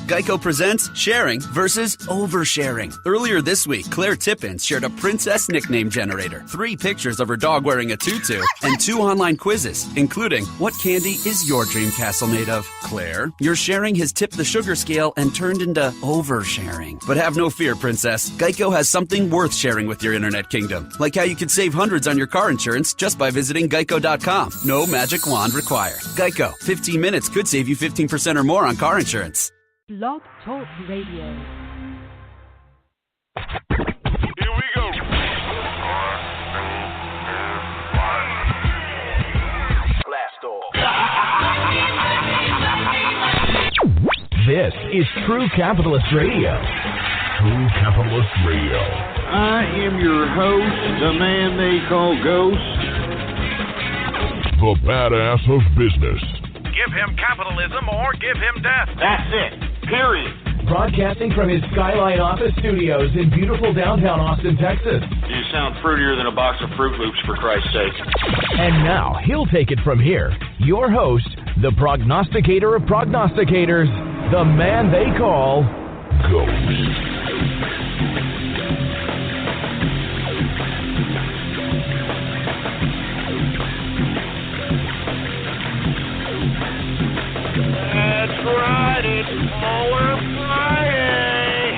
Geico presents sharing versus oversharing. Earlier this week, Claire Tippins shared a princess nickname generator, 3 pictures of her dog wearing a tutu, and 2 online quizzes, including what candy is your dream castle made of? Claire, your sharing has tipped the sugar scale and turned into oversharing. But have no fear, princess. Geico has something worth sharing with your internet kingdom, like how you could save hundreds on your car insurance just by visiting geico.com. No magic wand required. Geico, 15 minutes could save you 15% or more on car insurance. Blog Talk Radio. Here we go. Blast off. This is True Capitalist Radio. True Capitalist Radio. I am your host, the man they call Ghost. The badass of business. Give him capitalism or give him death. That's it. Period. Broadcasting from his Skyline office studios in beautiful downtown Austin, Texas. You sound fruitier than a box of Fruit Loops, for Christ's sake. And now, he'll take it from here. Your host, the prognosticator of prognosticators, the man they call Ghost. That's right, it's Baller Friday.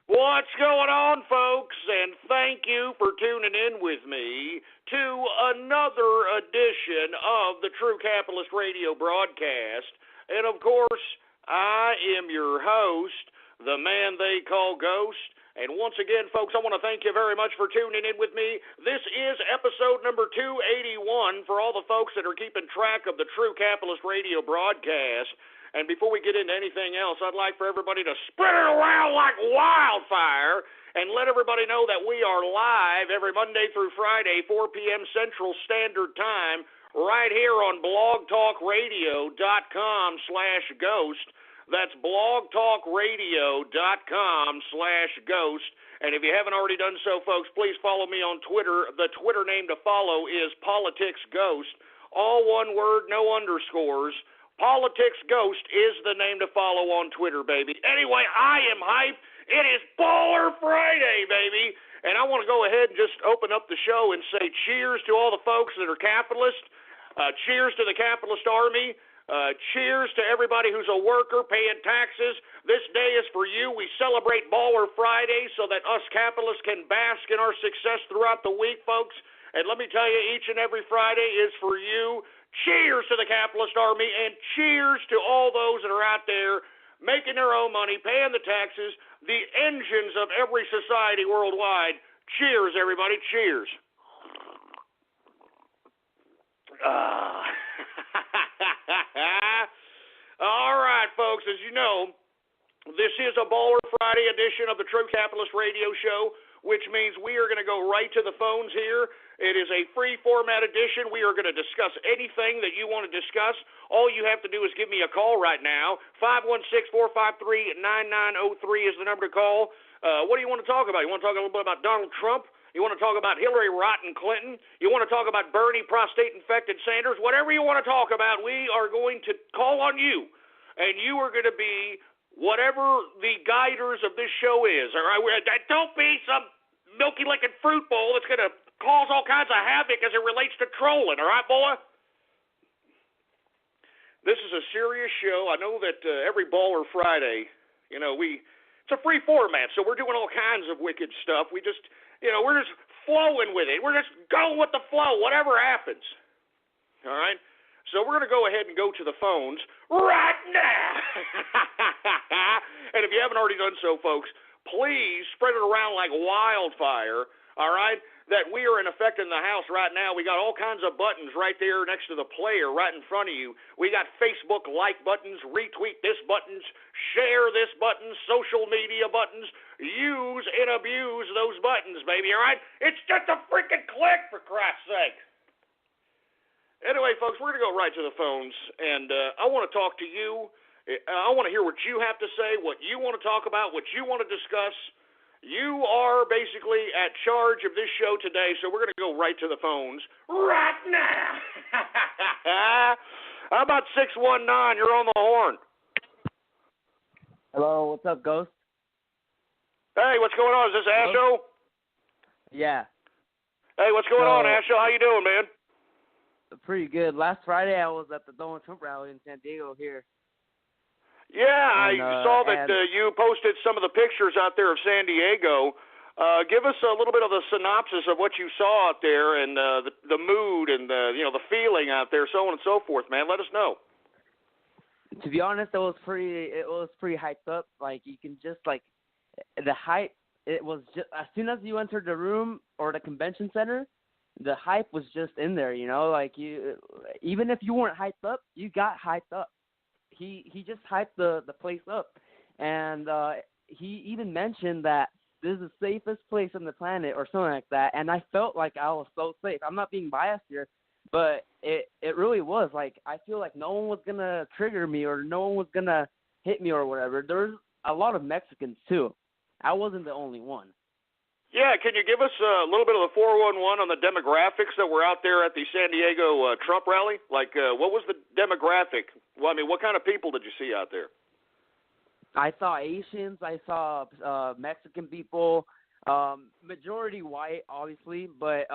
What's going on, folks? And thank you for tuning in with me to another edition of the True Capitalist Radio broadcast. And of course, I am your host, the man they call Ghost. And once again, folks, I want to thank you very much for tuning in with me. This is episode number 281 for all the folks that are keeping track of the True Capitalist Radio broadcast. And before we get into anything else, I'd like for everybody to spread it around like wildfire and let everybody know that we are live every Monday through Friday, 4 p.m. Central Standard Time, right here on blogtalkradio.com/ghost. That's blogtalkradio.com/ghost. And if you haven't already done so, folks, please follow me on Twitter. The Twitter name to follow is PoliticsGhost. All one word, no underscores. PoliticsGhost is the name to follow on Twitter, baby. Anyway, I am hyped. It is Baller Friday, baby. And I want to go ahead and just open up the show and say cheers to all the folks that are capitalists. Cheers to the capitalist army. Cheers to everybody who's a worker paying taxes. This day is for you. We celebrate Baller Friday so that us capitalists can bask in our success throughout the week, folks. And let me tell you, each and every Friday is for you. Cheers to the capitalist army, and cheers to all those that are out there making their own money, paying the taxes, the engines of every society worldwide. Cheers, everybody. Cheers. All right, folks, as you know, this is a Baller Friday edition of the True Capitalist Radio Show, which means we are going to go right to the phones here. It is a free format edition. We are going to discuss anything that you want to discuss. All you have to do is give me a call right now. 516-453-9903 is the number to call. What do you want to talk about? You want to talk a little bit about Donald Trump? You want to talk about Hillary Rotten Clinton? You want to talk about Bernie prostate-infected Sanders? Whatever you want to talk about, we are going to call on you. And you are going to be whatever the guiders of this show is. All right? Don't be some milky-licking fruit bowl that's going to cause all kinds of havoc as it relates to trolling. All right, boy? This is a serious show. I know that every Baller Friday, it's a free format, so we're doing all kinds of wicked stuff. We're just flowing with it. We're just going with the flow, whatever happens. All right? So we're going to go ahead and go to the phones right now. And if you haven't already done so, folks, please spread it around like wildfire, all right? That we are in effect in the house right now. We got all kinds of buttons right there next to the player right in front of you. We got Facebook like buttons, retweet this buttons, share this button, social media buttons. Use and abuse those buttons, baby, all right? It's just a freaking click, for Christ's sake. Anyway, folks, we're going to go right to the phones, and I want to talk to you. I want to hear what you have to say, what you want to talk about, what you want to discuss. You are basically at charge of this show today, so we're going to go right to the phones right now. How about 619? You're on the horn. Hello, what's up, Ghost? Hey, what's going on? Is this Asho? Yeah. Hey, what's going on, Asho? How you doing, man? Pretty good. Last Friday, I was at the Donald Trump rally in San Diego here. Yeah, I saw that you posted some of the pictures out there of San Diego. Give us a little bit of the synopsis of what you saw out there and the mood and the feeling out there, so on and so forth, man. Let us know. To be honest, it was pretty hyped up. Like, you can just, like, the hype, it was just, as soon as you entered the room or the convention center, the hype was just in there, like, even if you weren't hyped up, you got hyped up. He just hyped the place up, and he even mentioned that this is the safest place on the planet or something like that, and I felt like I was so safe. I'm not being biased here, but it really was. Like, I feel like no one was going to trigger me or no one was going to hit me or whatever. There's a lot of Mexicans, too. I wasn't the only one. Yeah, can you give us a little bit of the 411 on the demographics that were out there at the San Diego Trump rally? Like, what was the demographic? Well, I mean, what kind of people did you see out there? I saw Asians. I saw Mexican people, majority white, obviously, but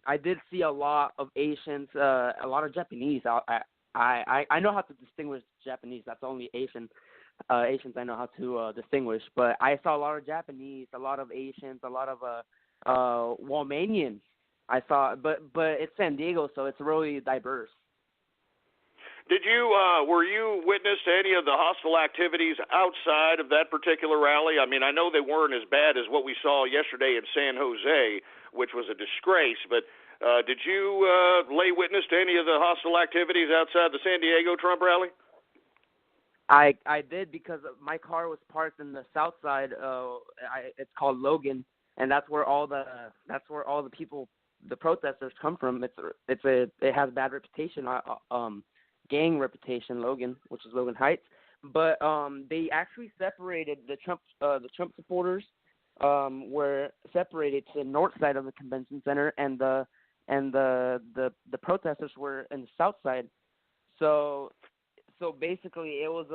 I did see a lot of Asians, a lot of Japanese. I know how to distinguish Japanese. That's only Asians I know how to distinguish. But I saw a lot of Japanese, a lot of Asians, a lot of Romanians. I saw, but it's San Diego, so it's really diverse. Were you witness to any of the hostile activities outside of that particular rally? I mean, I know they weren't as bad as what we saw yesterday in San Jose, which was a disgrace, but did you lay witness to any of the hostile activities outside the San Diego Trump rally? I did, because my car was parked in the south side. It's called Logan, and that's where all the people, the protesters, come from. It has a bad reputation, gang reputation, Logan, which is Logan Heights. But they actually separated the Trump supporters. Were separated to the north side of the convention center, and the protesters were in the south side. So basically, it was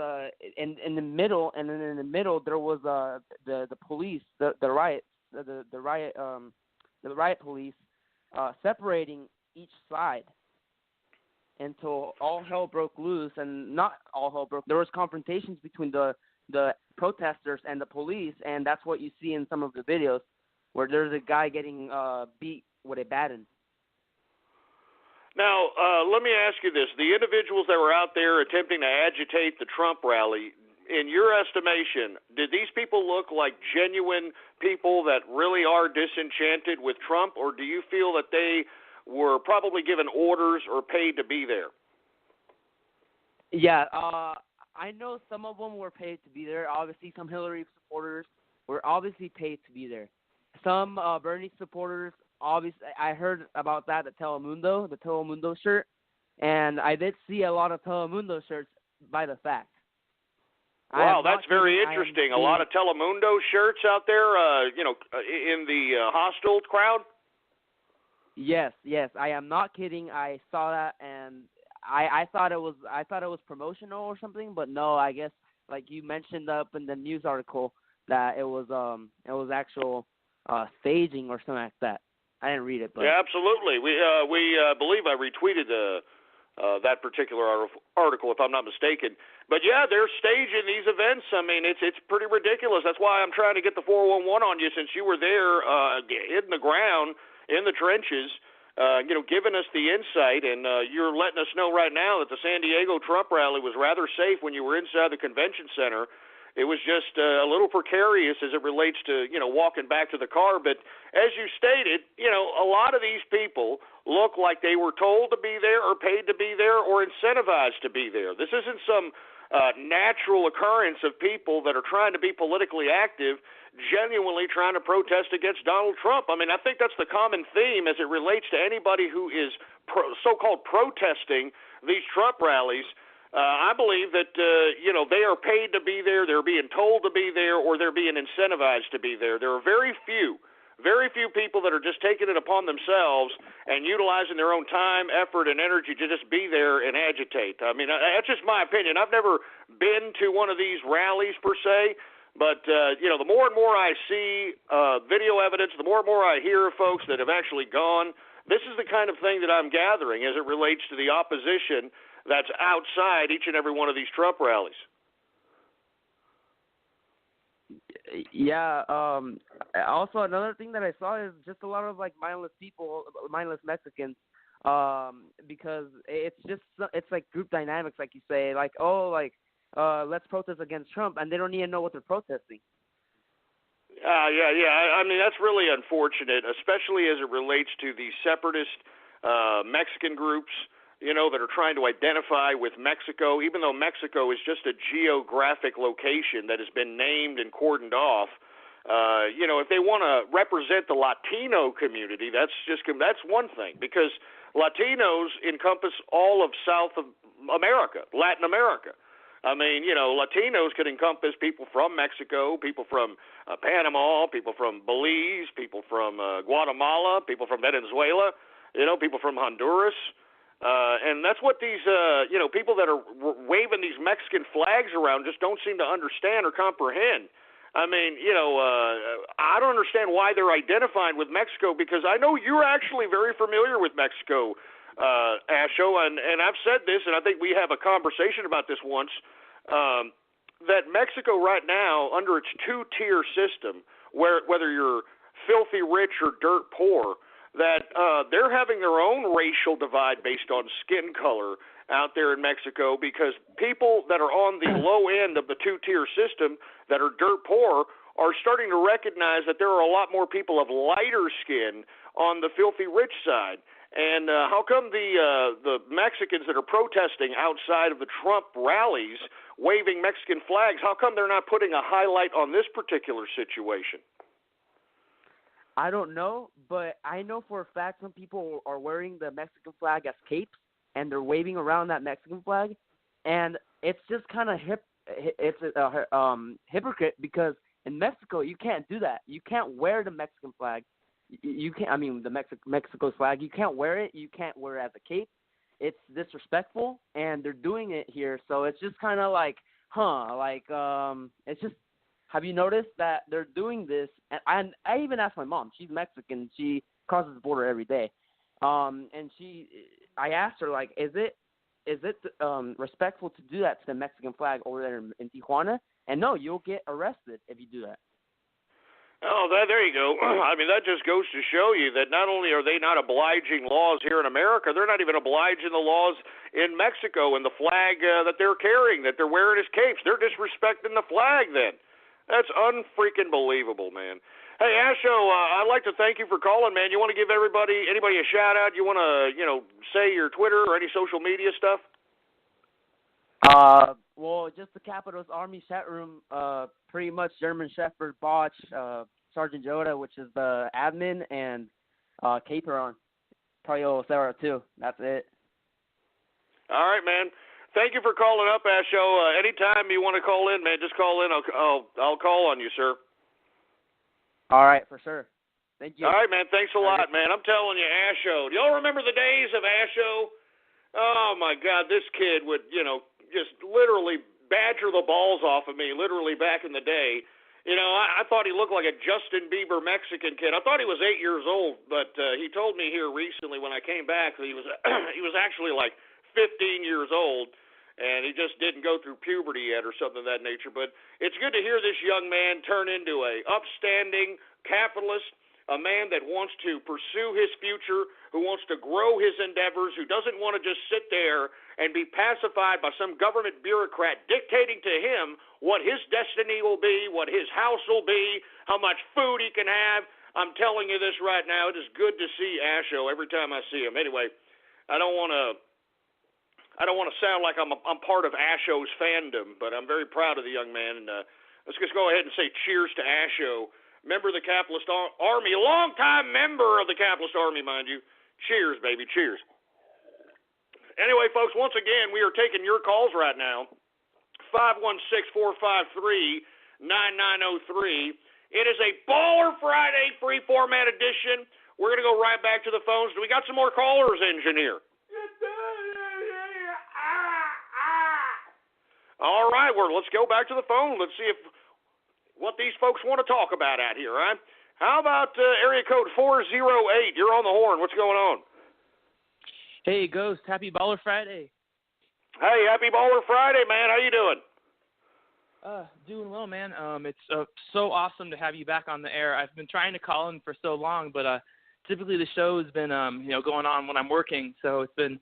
in the middle, and then in the middle there was the police, the riot police, separating each side until all hell broke loose. And not all hell broke. There was confrontations between the protesters and the police, and that's what you see in some of the videos, where there's a guy getting beat with a baton. Now, let me ask you this. The individuals that were out there attempting to agitate the Trump rally, in your estimation, did these people look like genuine people that really are disenchanted with Trump, or do you feel that they were probably given orders or paid to be there? Yeah, I know some of them were paid to be there. Obviously, some Hillary supporters were obviously paid to be there. Some Bernie supporters, obviously, I heard about that at the Telemundo shirt, and I did see a lot of Telemundo shirts by the fact. Wow, that's very interesting. A lot of Telemundo shirts out there, in the hostile crowd? Yes, I am not kidding. I saw that, and I thought it was promotional or something, but no, I guess, like you mentioned up in the news article, that it was actual staging or something like that. I didn't read it, but yeah, absolutely. We believe I retweeted that particular article, if I'm not mistaken. But yeah, they're staging these events. I mean, it's pretty ridiculous. That's why I'm trying to get the 411 on you, since you were there in the ground, in the trenches, giving us the insight, and you're letting us know right now that the San Diego Trump rally was rather safe when you were inside the convention center. It was just a little precarious as it relates to, walking back to the car. But as you stated, a lot of these people look like they were told to be there or paid to be there or incentivized to be there. This isn't some natural occurrence of people that are trying to be politically active, genuinely trying to protest against Donald Trump. I mean, I think that's the common theme as it relates to anybody who is so-called protesting these Trump rallies. I believe that, they are paid to be there, they're being told to be there, or they're being incentivized to be there. There are very few very few people that are just taking it upon themselves and utilizing their own time, effort, and energy to just be there and agitate. I mean, that's just my opinion. I've never been to one of these rallies per se, but, the more and more I see video evidence, the more and more I hear of folks that have actually gone, this is the kind of thing that I'm gathering as it relates to the opposition that's outside each and every one of these Trump rallies. Yeah. Also, another thing that I saw is just a lot of mindless people, mindless Mexicans, because it's like group dynamics, like you say, let's protest against Trump, and they don't even know what they're protesting. Yeah. I mean, that's really unfortunate, especially as it relates to the separatist Mexican groups, that are trying to identify with Mexico, even though Mexico is just a geographic location that has been named and cordoned off. If they want to represent the Latino community, that's one thing, because Latinos encompass all of South America, Latin America. I mean, Latinos could encompass people from Mexico, people from Panama, people from Belize, people from Guatemala, people from Venezuela, people from Honduras. And that's what these, people that are waving these Mexican flags around just don't seem to understand or comprehend. I mean, I don't understand why they're identifying with Mexico, because I know you're actually very familiar with Mexico, Asho, and I've said this, and I think we have a conversation about this once, that Mexico right now, under its two-tier system, whether you're filthy rich or dirt poor, that they're having their own racial divide based on skin color out there in Mexico, because people that are on the low end of the two-tier system that are dirt poor are starting to recognize that there are a lot more people of lighter skin on the filthy rich side. And how come the Mexicans that are protesting outside of the Trump rallies waving Mexican flags, how come they're not putting a highlight on this particular situation? I don't know, but I know for a fact some people are wearing the Mexican flag as capes, and they're waving around that Mexican flag, and it's just kind of hypocrite, because in Mexico you can't do that. You can't wear the Mexican flag. You can't. I mean, the Mexico's flag. You can't wear it. You can't wear it as a cape. It's disrespectful, and they're doing it here. So it's just kind of like, it's just. Have you noticed that they're doing this? And I even asked my mom. She's Mexican. She crosses the border every day. And I asked her, is it respectful to do that to the Mexican flag over there in Tijuana? And no, you'll get arrested if you do that. Oh, there you go. I mean, that just goes to show you that not only are they not obliging laws here in America, they're not even obliging the laws in Mexico, and the flag that they're carrying, that they're wearing as capes. They're disrespecting the flag then. That's unfreaking believable, man. Hey, Asho, I'd like to thank you for calling, man. You want to give anybody a shout-out? You want to, say your Twitter or any social media stuff? Well, just the Capitol's Army chat room, pretty much German Shepherd, Botch, Sergeant Joda, which is the admin, and Caperon, Tario Sarah, too. That's it. All right, man. Thank you for calling up, Asho. Anytime you want to call in, man, just call in. I'll call on you, sir. All right, for sure. Thank you. All right, man. Thanks a lot, man. I'm telling you, Asho. Do y'all remember the days of Asho? Oh, my God. This kid would, just literally badger the balls off of me, literally back in the day. I thought he looked like a Justin Bieber Mexican kid. I thought he was 8 years old, but he told me here recently when I came back that he was actually like 15 years old, and he just didn't go through puberty yet or something of that nature. But it's good to hear this young man turn into a upstanding capitalist, a man that wants to pursue his future, who wants to grow his endeavors, who doesn't want to just sit there and be pacified by some government bureaucrat dictating to him what his destiny will be, what his house will be, how much food he can have. I'm telling you this right now. It is good to see Asho every time I see him. Anyway, I don't want to sound like I'm part of Asho's fandom, but I'm very proud of the young man. And let's just go ahead and say cheers to Asho, member of the Capitalist Army, a longtime member of the Capitalist Army, mind you. Cheers, baby, cheers. Anyway, folks, once again, we are taking your calls right now, 516-453-9903. It is a Baller Friday free format edition. We're going to go right back to the phones. Do we got some more callers, engineer? All right, let's go back to the phone. Let's see what these folks want to talk about out here, right? How about area code 408? You're on the horn. What's going on? Hey, Ghost. Happy Baller Friday. Hey, happy Baller Friday, man. How you doing? Doing well, man. It's so awesome to have you back on the air. I've been trying to call in for so long, but typically the show has been going on when I'm working, so it's been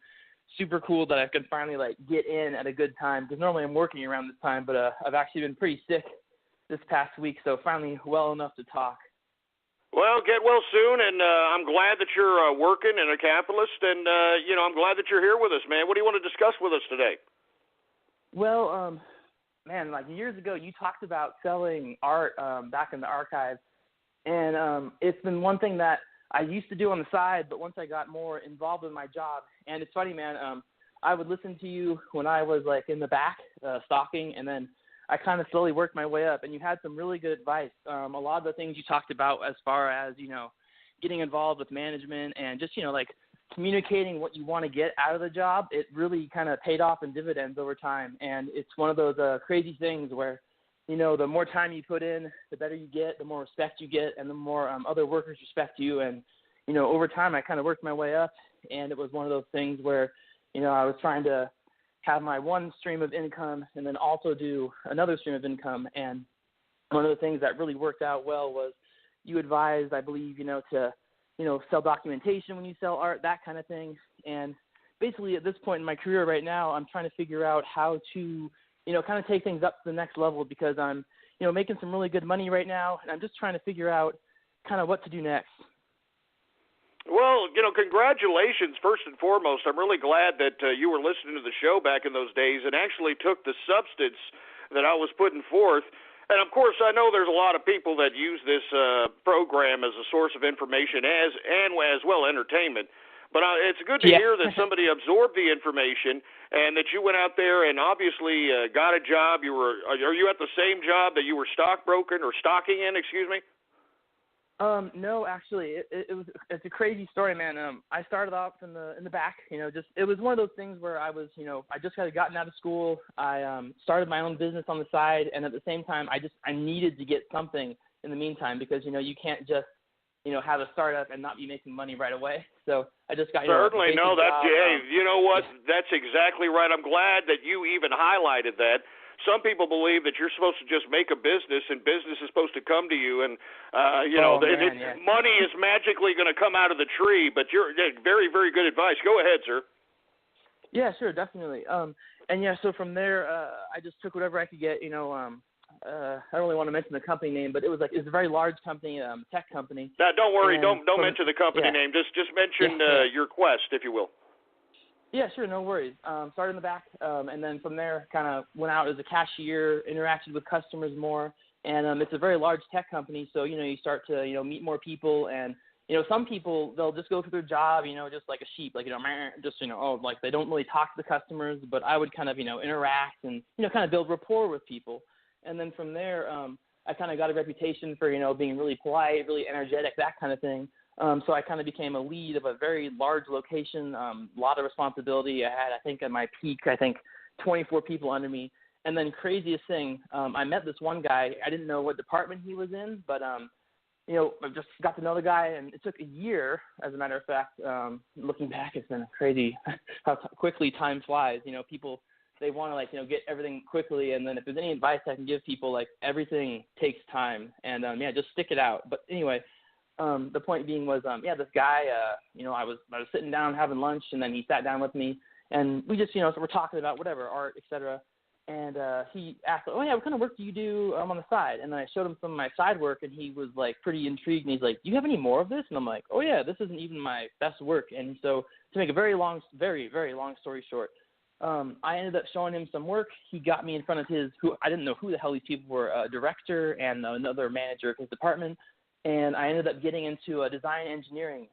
super cool that I can finally get in at a good time, because normally I'm working around this time, but I've actually been pretty sick this past week, so finally well enough to talk. Well, get well soon, and I'm glad that you're working and a capitalist, and I'm glad that you're here with us, man. What do you want to discuss with us today? Well, man, years ago you talked about selling art back in the archive, and it's been one thing that I used to do on the side, but once I got more involved in my job, and it's funny, man, I would listen to you when I was in the back stalking, and then I kind of slowly worked my way up, and you had some really good advice. A lot of the things you talked about as far as, getting involved with management and just, communicating what you want to get out of the job, it really kind of paid off in dividends over time. And it's one of those crazy things where, the more time you put in, the better you get, the more respect you get, and the more other workers respect you. And, over time I kind of worked my way up, and it was one of those things where, I was trying to have my one stream of income and then also do another stream of income. And one of the things that really worked out well was you advised, I believe, to, sell documentation when you sell art, that kind of thing. And basically at this point in my career right now, I'm trying to figure out how to, kind of take things up to the next level, because I'm, making some really good money right now, and I'm just trying to figure out kind of what to do next. Well, congratulations, first and foremost. I'm really glad that you were listening to the show back in those days and actually took the substance that I was putting forth. And, of course, I know there's a lot of people that use this program as a source of information as well entertainment. But it's good to hear that somebody absorbed the information and that you went out there and obviously got a job. Are you at the same job that you were stocking in, excuse me? No, actually, it's a crazy story, man. I started off in the back, it was one of those things where I was, I just had gotten out of school. I started my own business on the side, and at the same time, I needed to get something in the meantime, because you can't just have a startup and not be making money right away. So I just got certainly no. That you know what? That's exactly right. I'm glad that you even highlighted that. Some people believe that you're supposed to just make a business, and business is supposed to come to you, and money is magically going to come out of the tree. But you're very, very good advice. Go ahead, sir. Yeah, sure, definitely. So from there, I just took whatever I could get. I don't really want to mention the company name, but it's a very large company, tech company. No, don't worry. Don't mention the company name. Just mention your quest, if you will. Yeah, sure, no worries. Started in the back, and then from there kind of went out as a cashier, interacted with customers more, and it's a very large tech company, so, you start to, meet more people, and, some people, they'll just go through their job, just like a sheep, they don't really talk to the customers, but I would kind of, interact and, kind of build rapport with people. And then from there, I kind of got a reputation for, being really polite, really energetic, that kind of thing. So I kind of became a lead of a very large location, a lot of responsibility. I had, I think at my peak, 24 people under me. And then craziest thing, I met this one guy. I didn't know what department he was in, but, I just got to know the guy, and it took a year, as a matter of fact. Looking back, it's been crazy how quickly time flies. People, they want to, get everything quickly. And then if there's any advice I can give people, everything takes time. And, just stick it out. But anyway, the point being was, this guy, I was sitting down having lunch, and then he sat down with me, and we just, so we're talking about whatever, art, etc. And he asked, oh yeah, what kind of work do you do on the side? And then I showed him some of my side work, and he was pretty intrigued, and he's like, do you have any more of this? And I'm like, oh yeah, this isn't even my best work. And so to make a very, very long story short, I ended up showing him some work. He got me in front of I didn't know who the hell these people were, a director and another manager of his department. And I ended up getting into a design engineering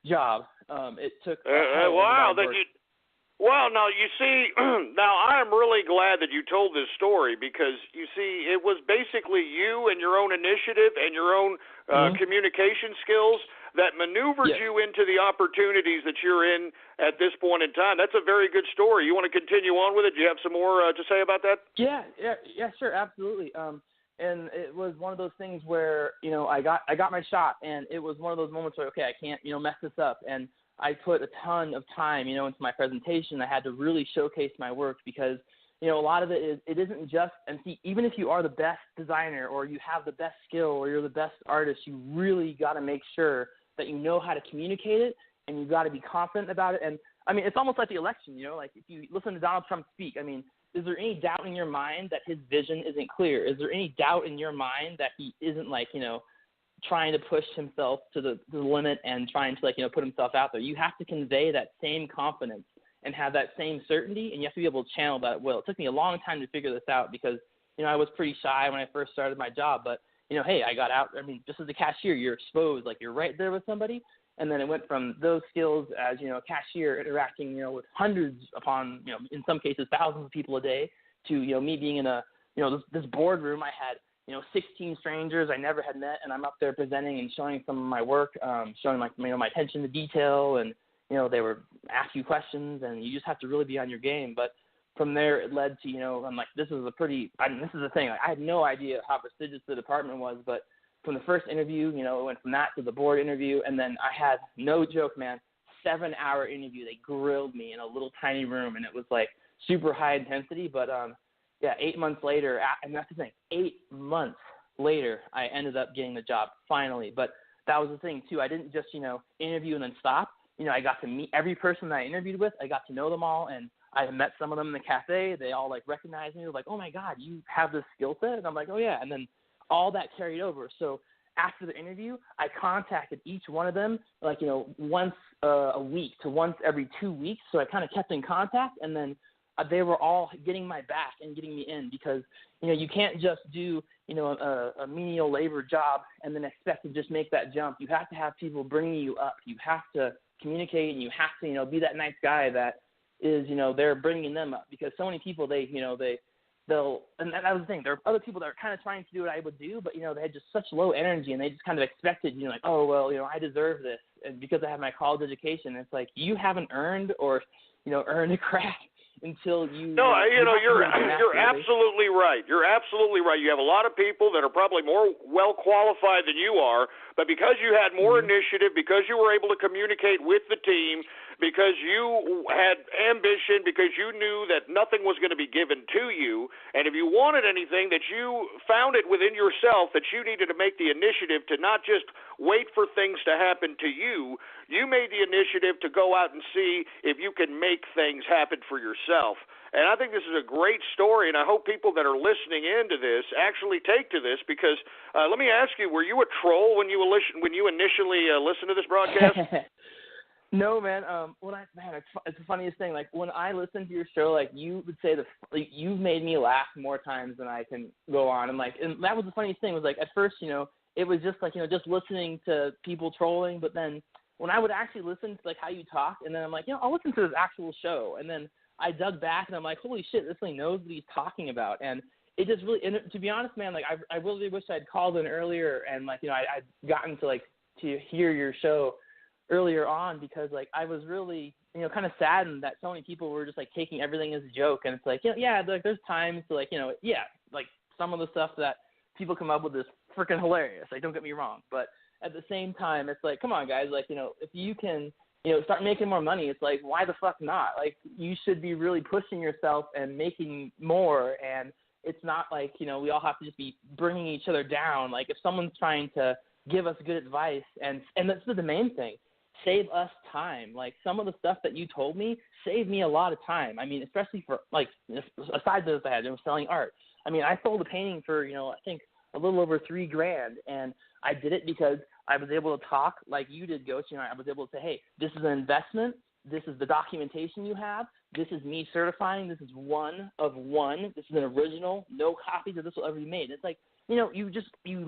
job. It took wow. Well, now, you see, now I'm really glad that you told this story because, you see, it was basically you and your own initiative and your own communication skills that maneuvered you into the opportunities that you're in at this point in time. That's a very good story. You want to continue on with it? Do you have some more to say about that? Yeah, sure, absolutely. And it was one of those things where, I got my shot, and it was one of those moments where, okay, I can't, mess this up. And I put a ton of time, into my presentation. I had to really showcase my work because, a lot of it isn't just, and see, even if you are the best designer or you have the best skill or you're the best artist, you really got to make sure that you know how to communicate it, and you've got to be confident about it. And, I mean, it's almost like the election, like if you listen to Donald Trump speak, I mean, is there any doubt in your mind that his vision isn't clear? Is there any doubt in your mind that he isn't, like, trying to push himself to the limit and trying to, like, put himself out there? You have to convey that same confidence and have that same certainty, and you have to be able to channel that well. It took me a long time to figure this out because, I was pretty shy when I first started my job, but, hey, I got out. I mean, just as a cashier, you're exposed, like you're right there with somebody. And then it went from those skills as, a cashier interacting, with hundreds upon, in some cases thousands of people a day to, me being in a, this boardroom. I had, 16 strangers I never had met, and I'm up there presenting and showing some of my work, showing my attention to detail, and, they were ask you questions, and you just have to really be on your game. But from there, it led to, I'm like, this is the thing. Like, I had no idea how prestigious the department was, but from the first interview, it went from that to the board interview, and then I had, no joke, man, 7-hour interview. They grilled me in a little tiny room, and it was like super high intensity. But 8 months later, and that's the thing, 8 months later, I ended up getting the job finally. But that was the thing too. I didn't just interview and then stop. I got to meet every person that I interviewed with. I got to know them all, and I met some of them in the cafe. They all like recognized me. They were like, "Oh my God, you have this skill set," and I'm like, "Oh yeah," and then all that carried over. So after the interview, I contacted each one of them, like, once a week to once every 2 weeks. So I kind of kept in contact, and then they were all getting my back and getting me in because, you can't just do, a menial labor job and then expect to just make that jump. You have to have people bringing you up. You have to communicate, and you have to, be that nice guy that is, they're bringing them up, because so many people, they'll, and that was the thing. There are other people that are kind of trying to do what I would do, but, they had just such low energy, and they just kind of expected, like, oh, well, I deserve this, and because I have my college education. It's like, you haven't earned or, earned a crap until you. No, you're absolutely right. You're absolutely right. You have a lot of people that are probably more well qualified than you are, but because you had more initiative, because you were able to communicate with the team, because you had ambition, because you knew that nothing was going to be given to you, and if you wanted anything, that you found it within yourself that you needed to make the initiative to not just wait for things to happen to you. You made the initiative to go out and see if you can make things happen for yourself. And I think this is a great story, and I hope people that are listening into this actually take to this, because let me ask you, were you a troll when you initially listened to this broadcast? No, man. It's the funniest thing. Like, when I listen to your show, like, you would say you've made me laugh more times than I can go on. And that was the funniest thing. Was like, at first, it was just like, just listening to people trolling. But then when I would actually listen to like how you talk, and then I'm like, I'll listen to this actual show. And then I dug back, and I'm like, holy shit, this thing knows what he's talking about. And it just really, and to be honest, man, like, I really wish I'd called in earlier, and like, I'd gotten to hear your show earlier on, because like I was really, kind of saddened that so many people were just like taking everything as a joke. And it's like, like there's times to like, like some of the stuff that people come up with is freaking hilarious. Like, don't get me wrong, but at the same time, it's like, come on, guys, like, if you can, start making more money, it's like, why the fuck not? Like, you should be really pushing yourself and making more. And it's not like, we all have to just be bringing each other down. Like, if someone's trying to give us good advice, and that's the main thing, save us time. Like, some of the stuff that you told me saved me a lot of time. I mean, especially for, like, aside from the I had, selling art. I mean, I sold a painting for, I think a little over $3,000, and I did it because I was able to talk like you did, Ghost. I was able to say, hey, this is an investment. This is the documentation you have. This is me certifying. This is one of one. This is an original. No copies of this will ever be made. It's like, you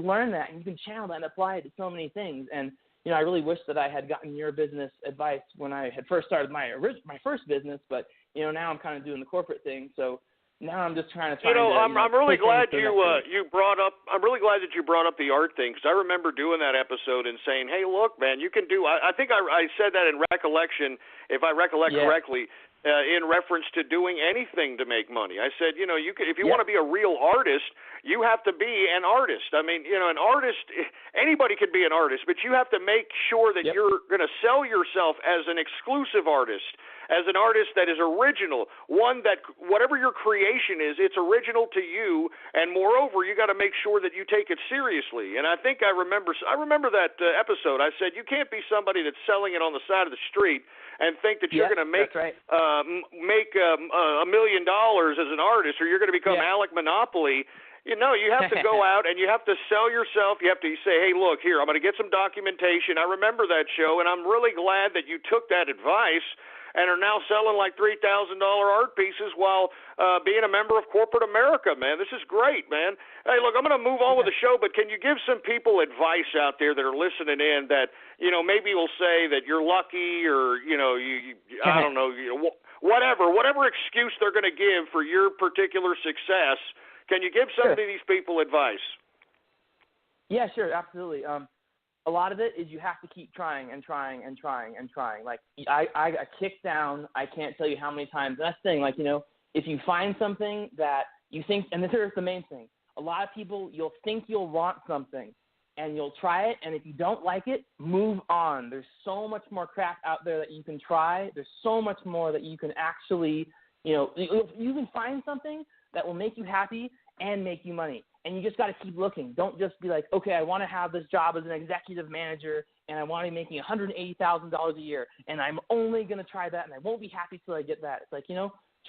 learn that, and you can channel that and apply it to so many things. And, I really wish that I had gotten your business advice when I had first started my first business, but, now I'm kind of doing the corporate thing. So now I'm just trying to I'm really glad you brought up. I'm really glad that you brought up the art thing, because I remember doing that episode and saying, "Hey, look, man, you can do." I think I said that in recollection, if I recollect correctly, in reference to doing anything to make money. I said, you can, if you want to be a real artist, you have to be an artist. I mean, an artist, anybody could be an artist, but you have to make sure that you're going to sell yourself as an exclusive artist, as an artist that is original, one that whatever your creation is, it's original to you, and moreover, you got to make sure that you take it seriously. And I think I remember that episode. I said, you can't be somebody that's selling it on the side of the street and think that you're going to make $1 million as an artist, or you're going to become Alec Monopoly. You have to go out and you have to sell yourself. You have to say, hey, look, here, I'm going to get some documentation. I remember that show, and I'm really glad that you took that advice and are now selling like $3,000 art pieces while being a member of corporate America, man. This is great, man. Hey, look, I'm going to move on with the show, but can you give some people advice out there that are listening in that, maybe will say that you're lucky, or, I don't know, whatever excuse they're going to give for your particular success. Can you give some of these people advice? Yeah, sure, absolutely. A lot of it is you have to keep trying and trying and trying and trying. Like, I got kicked down, I can't tell you how many times. And that's the thing, like, if you find something that you think, and this is the main thing, a lot of people, you'll think you'll want something, and you'll try it, and if you don't like it, move on. There's so much more crap out there that you can try. There's so much more that you can actually, you can find something that will make you happy and make you money. And you just got to keep looking. Don't just be like, okay, I want to have this job as an executive manager, and I want to be making $180,000 a year, and I'm only going to try that, and I won't be happy till I get that. It's like,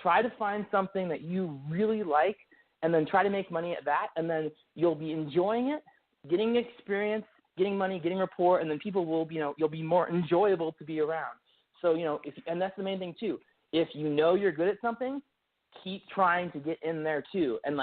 try to find something that you really like, and then try to make money at that, and then you'll be enjoying it, getting experience, getting money, getting rapport, and then people will, you'll be more enjoyable to be around. So, and that's the main thing too. If you're good at something, keep trying to get in there too, and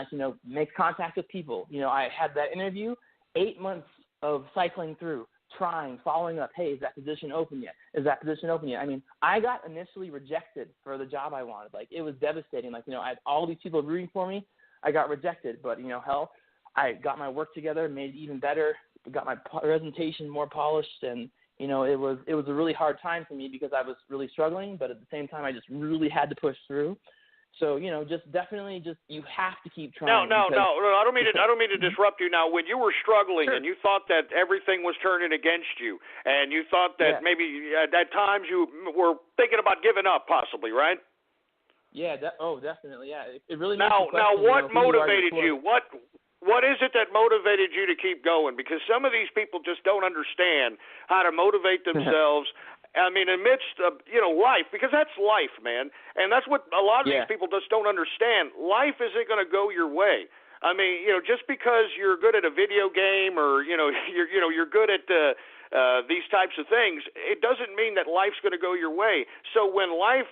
make contact with people. I had that interview, 8 months of cycling through, trying, following up. Hey, is that position open yet? Is that position open yet? I mean, I got initially rejected for the job I wanted. Like, it was devastating. Like, I had all these people rooting for me. I got rejected, but hell, I got my work together, made it even better, got my presentation more polished, and it was a really hard time for me because I was really struggling, but at the same time, I just really had to push through. So, you have to keep trying. No, I don't mean to disrupt you. Now, when you were struggling and you thought that everything was turning against you, and you thought that maybe at times you were thinking about giving up, possibly, right? Yeah. Definitely. Yeah. It really. Now, what motivated you? What is it that motivated you to keep going? Because some of these people just don't understand how to motivate themselves. I mean, amidst life, because that's life, man, and that's what a lot of these people just don't understand. Life isn't going to go your way. I mean, just because you're good at a video game, or you're good at these types of things, it doesn't mean that life's going to go your way. So when life,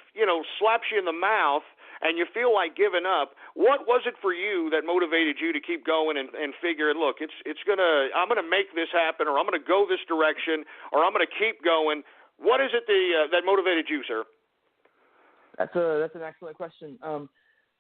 slaps you in the mouth and you feel like giving up, what was it for you that motivated you to keep going and figure, look, I'm gonna make this happen, or I'm gonna go this direction, or I'm gonna keep going? What is it that motivated you, sir? That's an excellent question.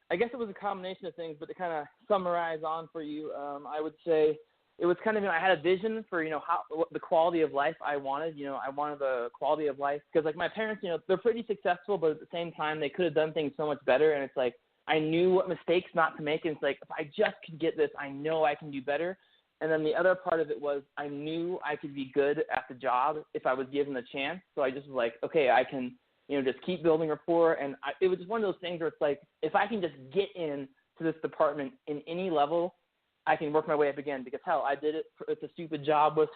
I guess it was a combination of things, but to kind of summarize on for you, I would say it was kind of, I had a vision for, what the quality of life I wanted. I wanted the quality of life because, like, my parents, they're pretty successful, but at the same time, they could have done things so much better. And it's like, I knew what mistakes not to make. And it's like, if I just could get this, I know I can do better. And then the other part of it was I knew I could be good at the job if I was given the chance. So I just was like, okay, I can, just keep building rapport. And it was just one of those things where it's like, if I can just get in to this department in any level, I can work my way up again. Because, hell, I did it. It's a stupid job with,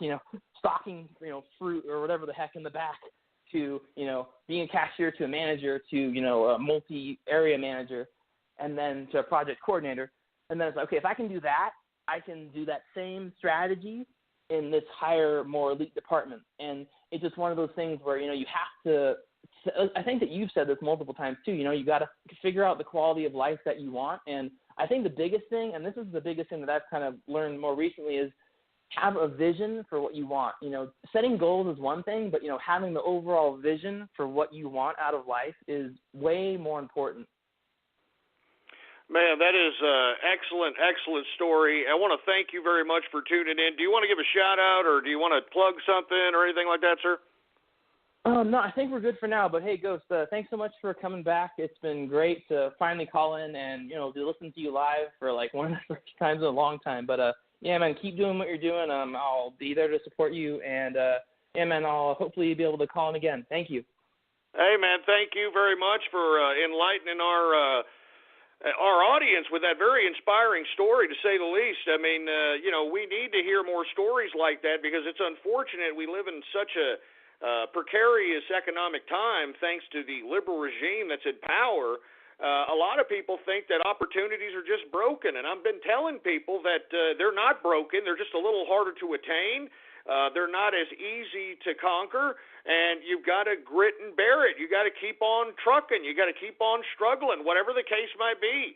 stocking, fruit or whatever the heck in the back, to, being a cashier, to a manager, to, a multi-area manager, and then to a project coordinator. And then it's like, okay, if I can do that, I can do that same strategy in this higher, more elite department. And it's just one of those things where, you have to, I think that you've said this multiple times too, you got to figure out the quality of life that you want. And I think the biggest thing, and this is the biggest thing that I've kind of learned more recently, is have a vision for what you want. You know, setting goals is one thing, but, you know, having the overall vision for what you want out of life is way more important. Man, that is excellent, excellent story. I want to thank you very much for tuning in. Do you want to give a shout-out, or do you want to plug something or anything like that, sir? No, I think we're good for now. But, hey, Ghost, thanks so much for coming back. It's been great to finally call in and, you know, to listen to you live for, like, one of the first times in a long time. But, yeah, man, keep doing what you're doing. I'll be there to support you. And, yeah, man, I'll hopefully be able to call in again. Thank you. Hey, man, thank you very much for enlightening our audience with that very inspiring story, to say the least. I mean, you know, we need to hear more stories like that, because it's unfortunate we live in such a precarious economic time thanks to the liberal regime that's in power. A lot of people think that opportunities are just broken, and I've been telling people that they're not broken. They're just a little harder to attain. They're not as easy to conquer, and you've got to grit and bear it. You got to keep on trucking. You got to keep on struggling, whatever the case might be.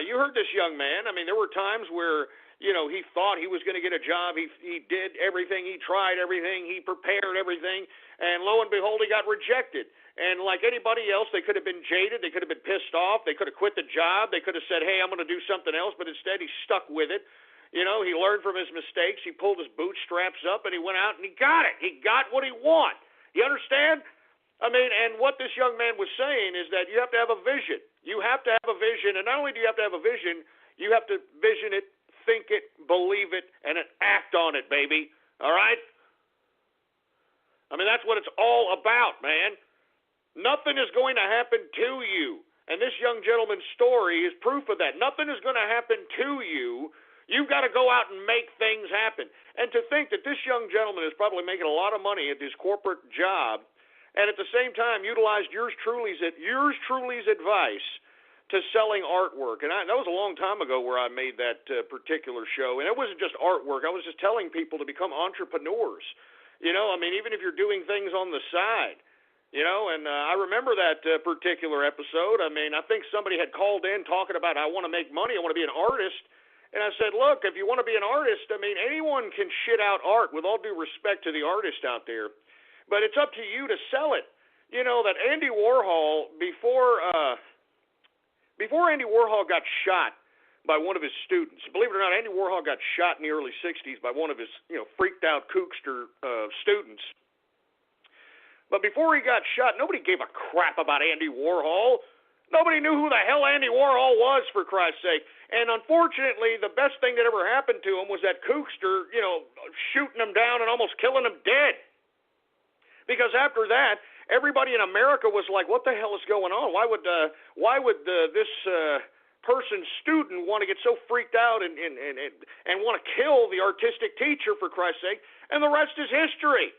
You heard this young man. I mean, there were times where, you know, he thought he was going to get a job. He did everything. He tried everything. He prepared everything, and lo and behold, he got rejected. And like anybody else, they could have been jaded. They could have been pissed off. They could have quit the job. They could have said, hey, I'm going to do something else, but instead he stuck with it. You know, he learned from his mistakes. He pulled his bootstraps up, and he went out and he got it. He got what he wanted. You understand? I mean, and what this young man was saying is that you have to have a vision. You have to have a vision, and not only do you have to have a vision, you have to vision it, think it, believe it, and act on it, baby. All right? I mean, that's what it's all about, man. Nothing is going to happen to you. And this young gentleman's story is proof of that. Nothing is going to happen to you. You've got to go out and make things happen. And to think that this young gentleman is probably making a lot of money at his corporate job, and at the same time utilized yours truly's advice to selling artwork. And that was a long time ago where I made that particular show. And it wasn't just artwork. I was just telling people to become entrepreneurs. You know, I mean, even if you're doing things on the side. You know, and I remember that particular episode. I mean, I think somebody had called in talking about, I want to make money, I want to be an artist. And I said, look, if you want to be an artist, I mean, anyone can shit out art, with all due respect to the artist out there. But it's up to you to sell it. You know, that Andy Warhol, before Andy Warhol got shot by one of his students, believe it or not, Andy Warhol got shot in the early 60s by one of his, you know, freaked out kookster students. But before he got shot, nobody gave a crap about Andy Warhol. Nobody knew who the hell Andy Warhol was, for Christ's sake. And unfortunately, the best thing that ever happened to him was that kookster, you know, shooting him down and almost killing him dead. Because after that, everybody in America was like, what the hell is going on? Why would this person's student want to get so freaked out and want to kill the artistic teacher, for Christ's sake? And the rest is history.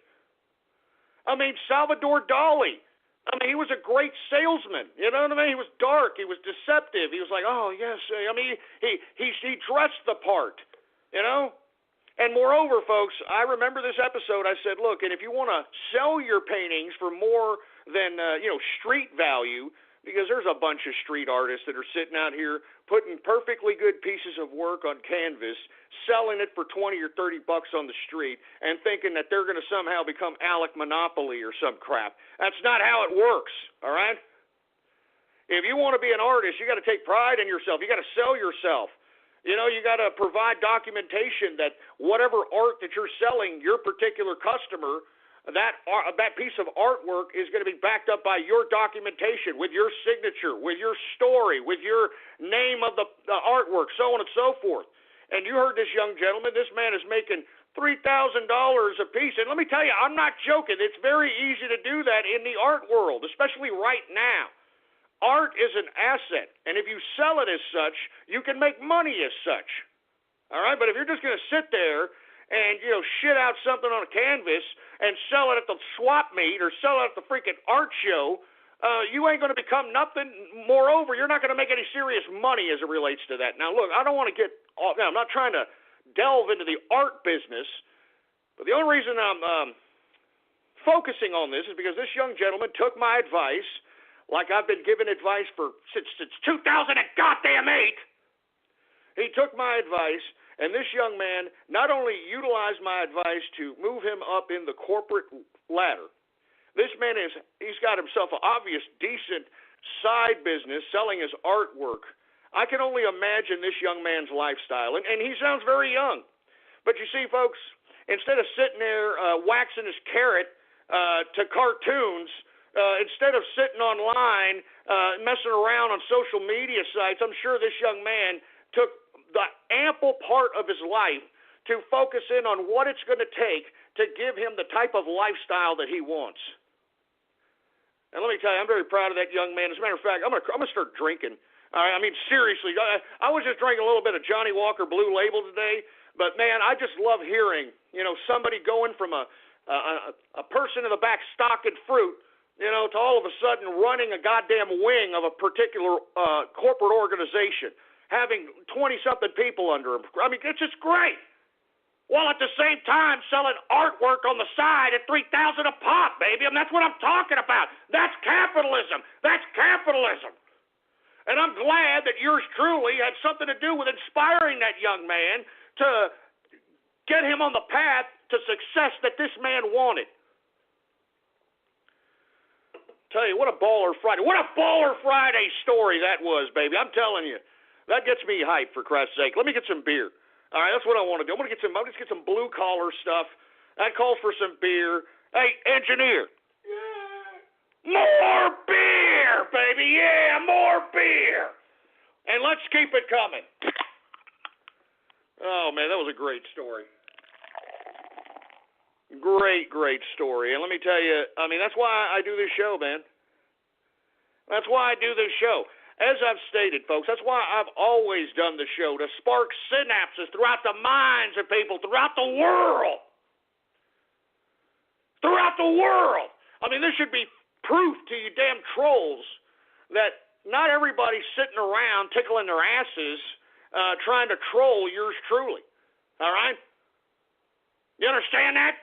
I mean, Salvador Dali. I mean, he was a great salesman. You know what I mean? He was dark. He was deceptive. He was like, oh, yes. I mean, he dressed the part, you know? And moreover, folks, I remember this episode. I said, look, and if you want to sell your paintings for more than, street value, because there's a bunch of street artists that are sitting out here putting perfectly good pieces of work on canvas, selling it for $20 or $30 on the street, and thinking that they're going to somehow become Alec Monopoly or some crap. That's not how it works, all right? If you want to be an artist, you got to take pride in yourself. You got to sell yourself. You know, you got to provide documentation that whatever art that you're selling, your particular customer, that piece of artwork is going to be backed up by your documentation, with your signature, with your story, with your name of the artwork, so on and so forth. And you heard this young gentleman. This man is making $3,000 a piece. And let me tell you, I'm not joking. It's very easy to do that in the art world, especially right now. Art is an asset, and if you sell it as such, you can make money as such. All right? But if you're just going to sit there and, you know, shit out something on a canvas and sell it at the swap meet or sell it at the freaking art show, you ain't going to become nothing. Moreover, you're not going to make any serious money as it relates to that. Now, look, I don't want to get off. I'm not trying to delve into the art business, but the only reason I'm focusing on this is because this young gentleman took my advice, like I've been giving advice since 2008. He took my advice, And this young man not only utilized my advice to move him up in the corporate ladder, this man he's got himself an obvious, decent side business selling his artwork. I can only imagine this young man's lifestyle. And he sounds very young. But you see, folks, instead of sitting there waxing his carrot to cartoons, instead of sitting online messing around on social media sites, I'm sure this young man took the ample part of his life to focus in on what it's going to take to give him the type of lifestyle that he wants. And let me tell you, I'm very proud of that young man. As a matter of fact, I'm gonna start drinking. I mean, seriously, I was just drinking a little bit of Johnny Walker Blue Label today, but man, I just love hearing, somebody going from a person in the back stocking fruit, to all of a sudden running a goddamn wing of a particular corporate organization, having 20-something people under him. I mean, it's just great. While at the same time selling artwork on the side at $3,000 a pop, baby. I mean, that's what I'm talking about. That's capitalism. That's capitalism. And I'm glad that yours truly had something to do with inspiring that young man to get him on the path to success that this man wanted. Tell you, what a baller Friday. What a baller Friday story that was, baby. I'm telling you. That gets me hyped, for Christ's sake. Let me get some beer. All right, that's what I want to do. I'm going to get some blue-collar stuff. That calls for some beer. Hey, engineer. Yeah. More beer, baby. Yeah, more beer. And let's keep it coming. Oh, man, that was a great story. Great story. And let me tell you, I mean, that's why I do this show, man. That's why I do this show. As I've stated, folks, that's why I've always done the show, to spark synapses throughout the minds of people throughout the world. Throughout the world. I mean, this should be proof to you damn trolls that not everybody's sitting around tickling their asses trying to troll yours truly. All right? You understand that?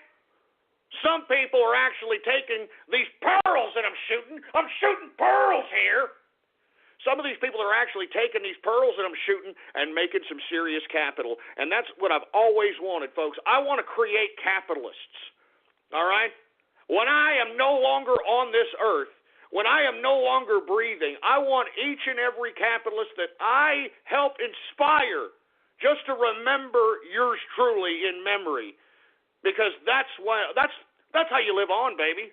Some people are actually taking these pearls that I'm shooting pearls here. Some of these people are actually taking these pearls that I'm shooting and making some serious capital. And that's what I've always wanted, folks. I want to create capitalists. All right? When I am no longer on this earth, when I am no longer breathing, I want each and every capitalist that I help inspire just to remember yours truly in memory. Because that's how you live on, baby.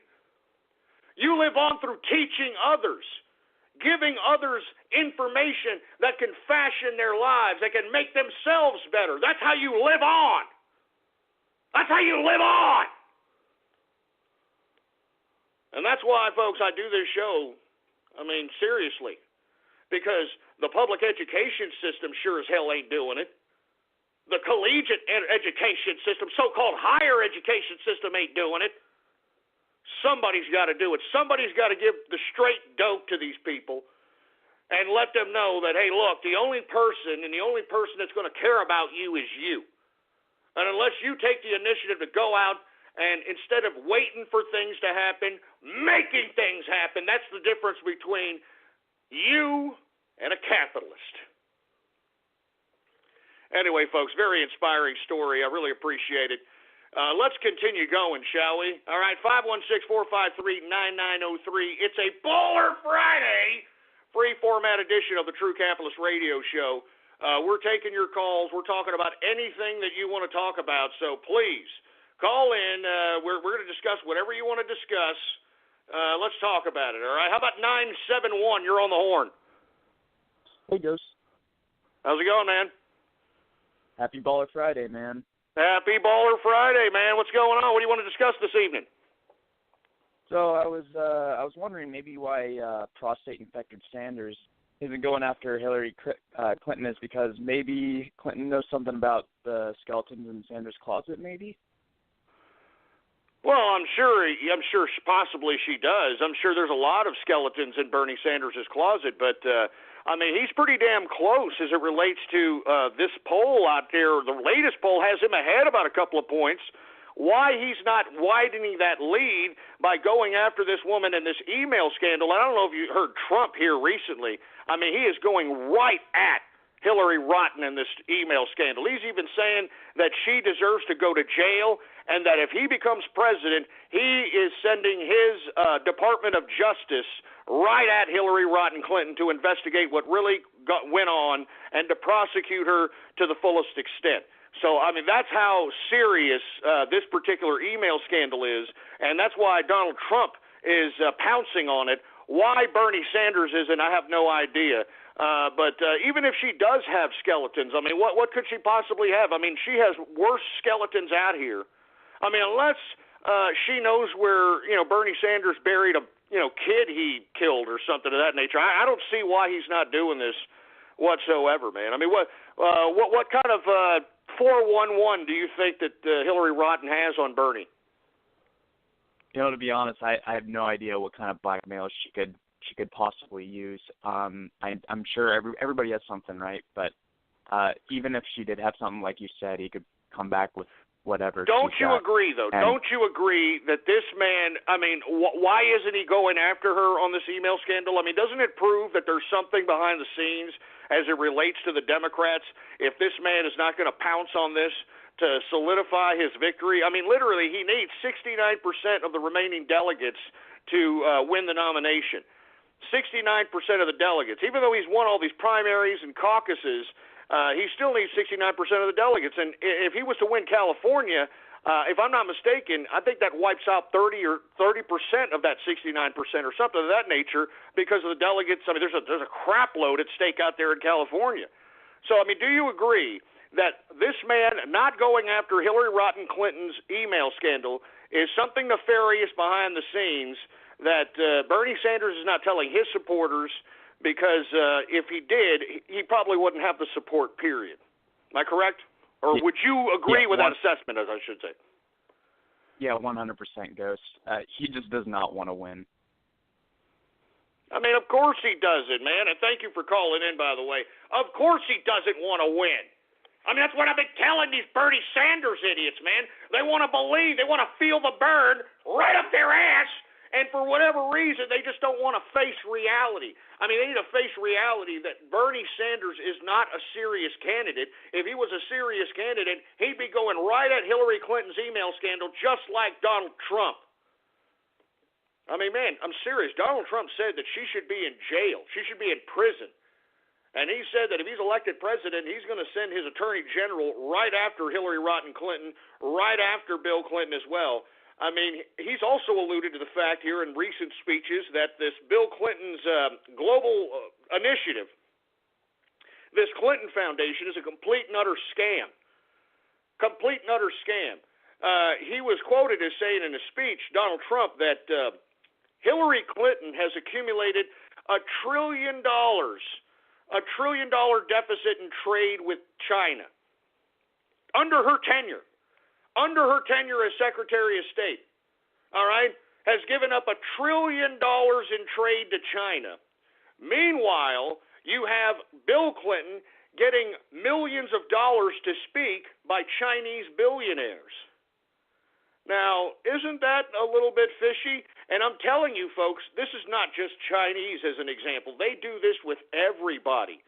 You live on through teaching others. Giving others information that can fashion their lives, that can make themselves better. That's how you live on. That's how you live on. And that's why, folks, I do this show, I mean, seriously. Because the public education system sure as hell ain't doing it. The collegiate education system, so-called higher education system, ain't doing it. Somebody's got to do it. Somebody's got to give the straight dope to these people and let them know that, hey, look, the only person that's going to care about you is you. And unless you take the initiative to go out and instead of waiting for things to happen, making things happen, that's the difference between you and a capitalist. Anyway, folks, very inspiring story. I really appreciate it. Let's continue going, shall we? All right, 516-453-9903. It's a Baller Friday, free format edition of the True Capitalist Radio Show. We're taking your calls. We're talking about anything that you want to talk about, so please call in. We're going to discuss whatever you want to discuss. Let's talk about it, all right? How about 971? You're on the horn. Hey, Ghost. How's it going, man? Happy Baller Friday, man. Happy Baller Friday, man. What's going on? What do you want to discuss this evening? So I was wondering maybe why prostate-infected Sanders isn't going after Hillary Clinton is because maybe Clinton knows something about the skeletons in Sanders' closet, maybe? Well, I'm sure possibly she does. I'm sure there's a lot of skeletons in Bernie Sanders' closet, but I mean, he's pretty damn close as it relates to this poll out there. The latest poll has him ahead about a couple of points. Why he's not widening that lead by going after this woman in this email scandal, I don't know if you heard Trump here recently. I mean, he is going right at Hillary rotten in this email scandal. He's even saying that she deserves to go to jail and that if he becomes president, he is sending his Department of Justice right at Hillary Rotten Clinton to investigate what really went on and to prosecute her to the fullest extent. So, I mean, that's how serious this particular email scandal is, and that's why Donald Trump is pouncing on it. Why Bernie Sanders isn't, I have no idea. But even if she does have skeletons, I mean, what could she possibly have? I mean, she has worse skeletons out here. I mean, unless she knows where, Bernie Sanders buried a, kid he killed or something of that nature. I don't see why he's not doing this whatsoever, man. I mean, what kind of 411 do you think that Hillary Rotten has on Bernie? To be honest, I have no idea what kind of blackmail she could possibly use. I'm sure everybody has something, right? But even if she did have something, like you said, he could come back with whatever. Don't you agree, though? Don't you agree that this man, I mean, why isn't he going after her on this email scandal? I mean, doesn't it prove that there's something behind the scenes as it relates to the Democrats if this man is not going to pounce on this to solidify his victory? I mean, literally, he needs 69% of the remaining delegates to win the nomination. 69% of the delegates. Even though he's won all these primaries and caucuses, he still needs 69% of the delegates. And if he was to win California, if I'm not mistaken, I think that wipes out 30% of that 69% or something of that nature because of the delegates. I mean, there's a crap load at stake out there in California. So, I mean, do you agree that this man not going after Hillary Rotten Clinton's email scandal is something nefarious behind the scenes that Bernie Sanders is not telling his supporters, because if he did, he probably wouldn't have the support, period. Am I correct? Or would you agree with that assessment, as I should say? Yeah, 100% Ghost. He just does not want to win. I mean, of course he doesn't, man, and thank you for calling in, by the way. Of course he doesn't want to win. I mean, that's what I've been telling these Bernie Sanders idiots, man. They want to believe, they want to feel the burn right up their ass, and for whatever reason, they just don't want to face reality. I mean, they need to face reality that Bernie Sanders is not a serious candidate. If he was a serious candidate, he'd be going right at Hillary Clinton's email scandal just like Donald Trump. I mean, man, I'm serious. Donald Trump said that she should be in jail. She should be in prison. And he said that if he's elected president, he's going to send his attorney general right after Hillary Rotten Clinton, right after Bill Clinton as well. I mean, he's also alluded to the fact here in recent speeches that this Bill Clinton's global initiative, this Clinton Foundation, is a complete and utter scam. Complete and utter scam. He was quoted as saying in a speech, Donald Trump, that Hillary Clinton has accumulated $1 trillion deficit in trade with China under her tenure. Under her tenure as Secretary of State, all right, has given up $1 trillion in trade to China. Meanwhile, you have Bill Clinton getting millions of dollars to speak by Chinese billionaires. Now, isn't that a little bit fishy? And I'm telling you, folks, this is not just Chinese as an example. They do this with everybody.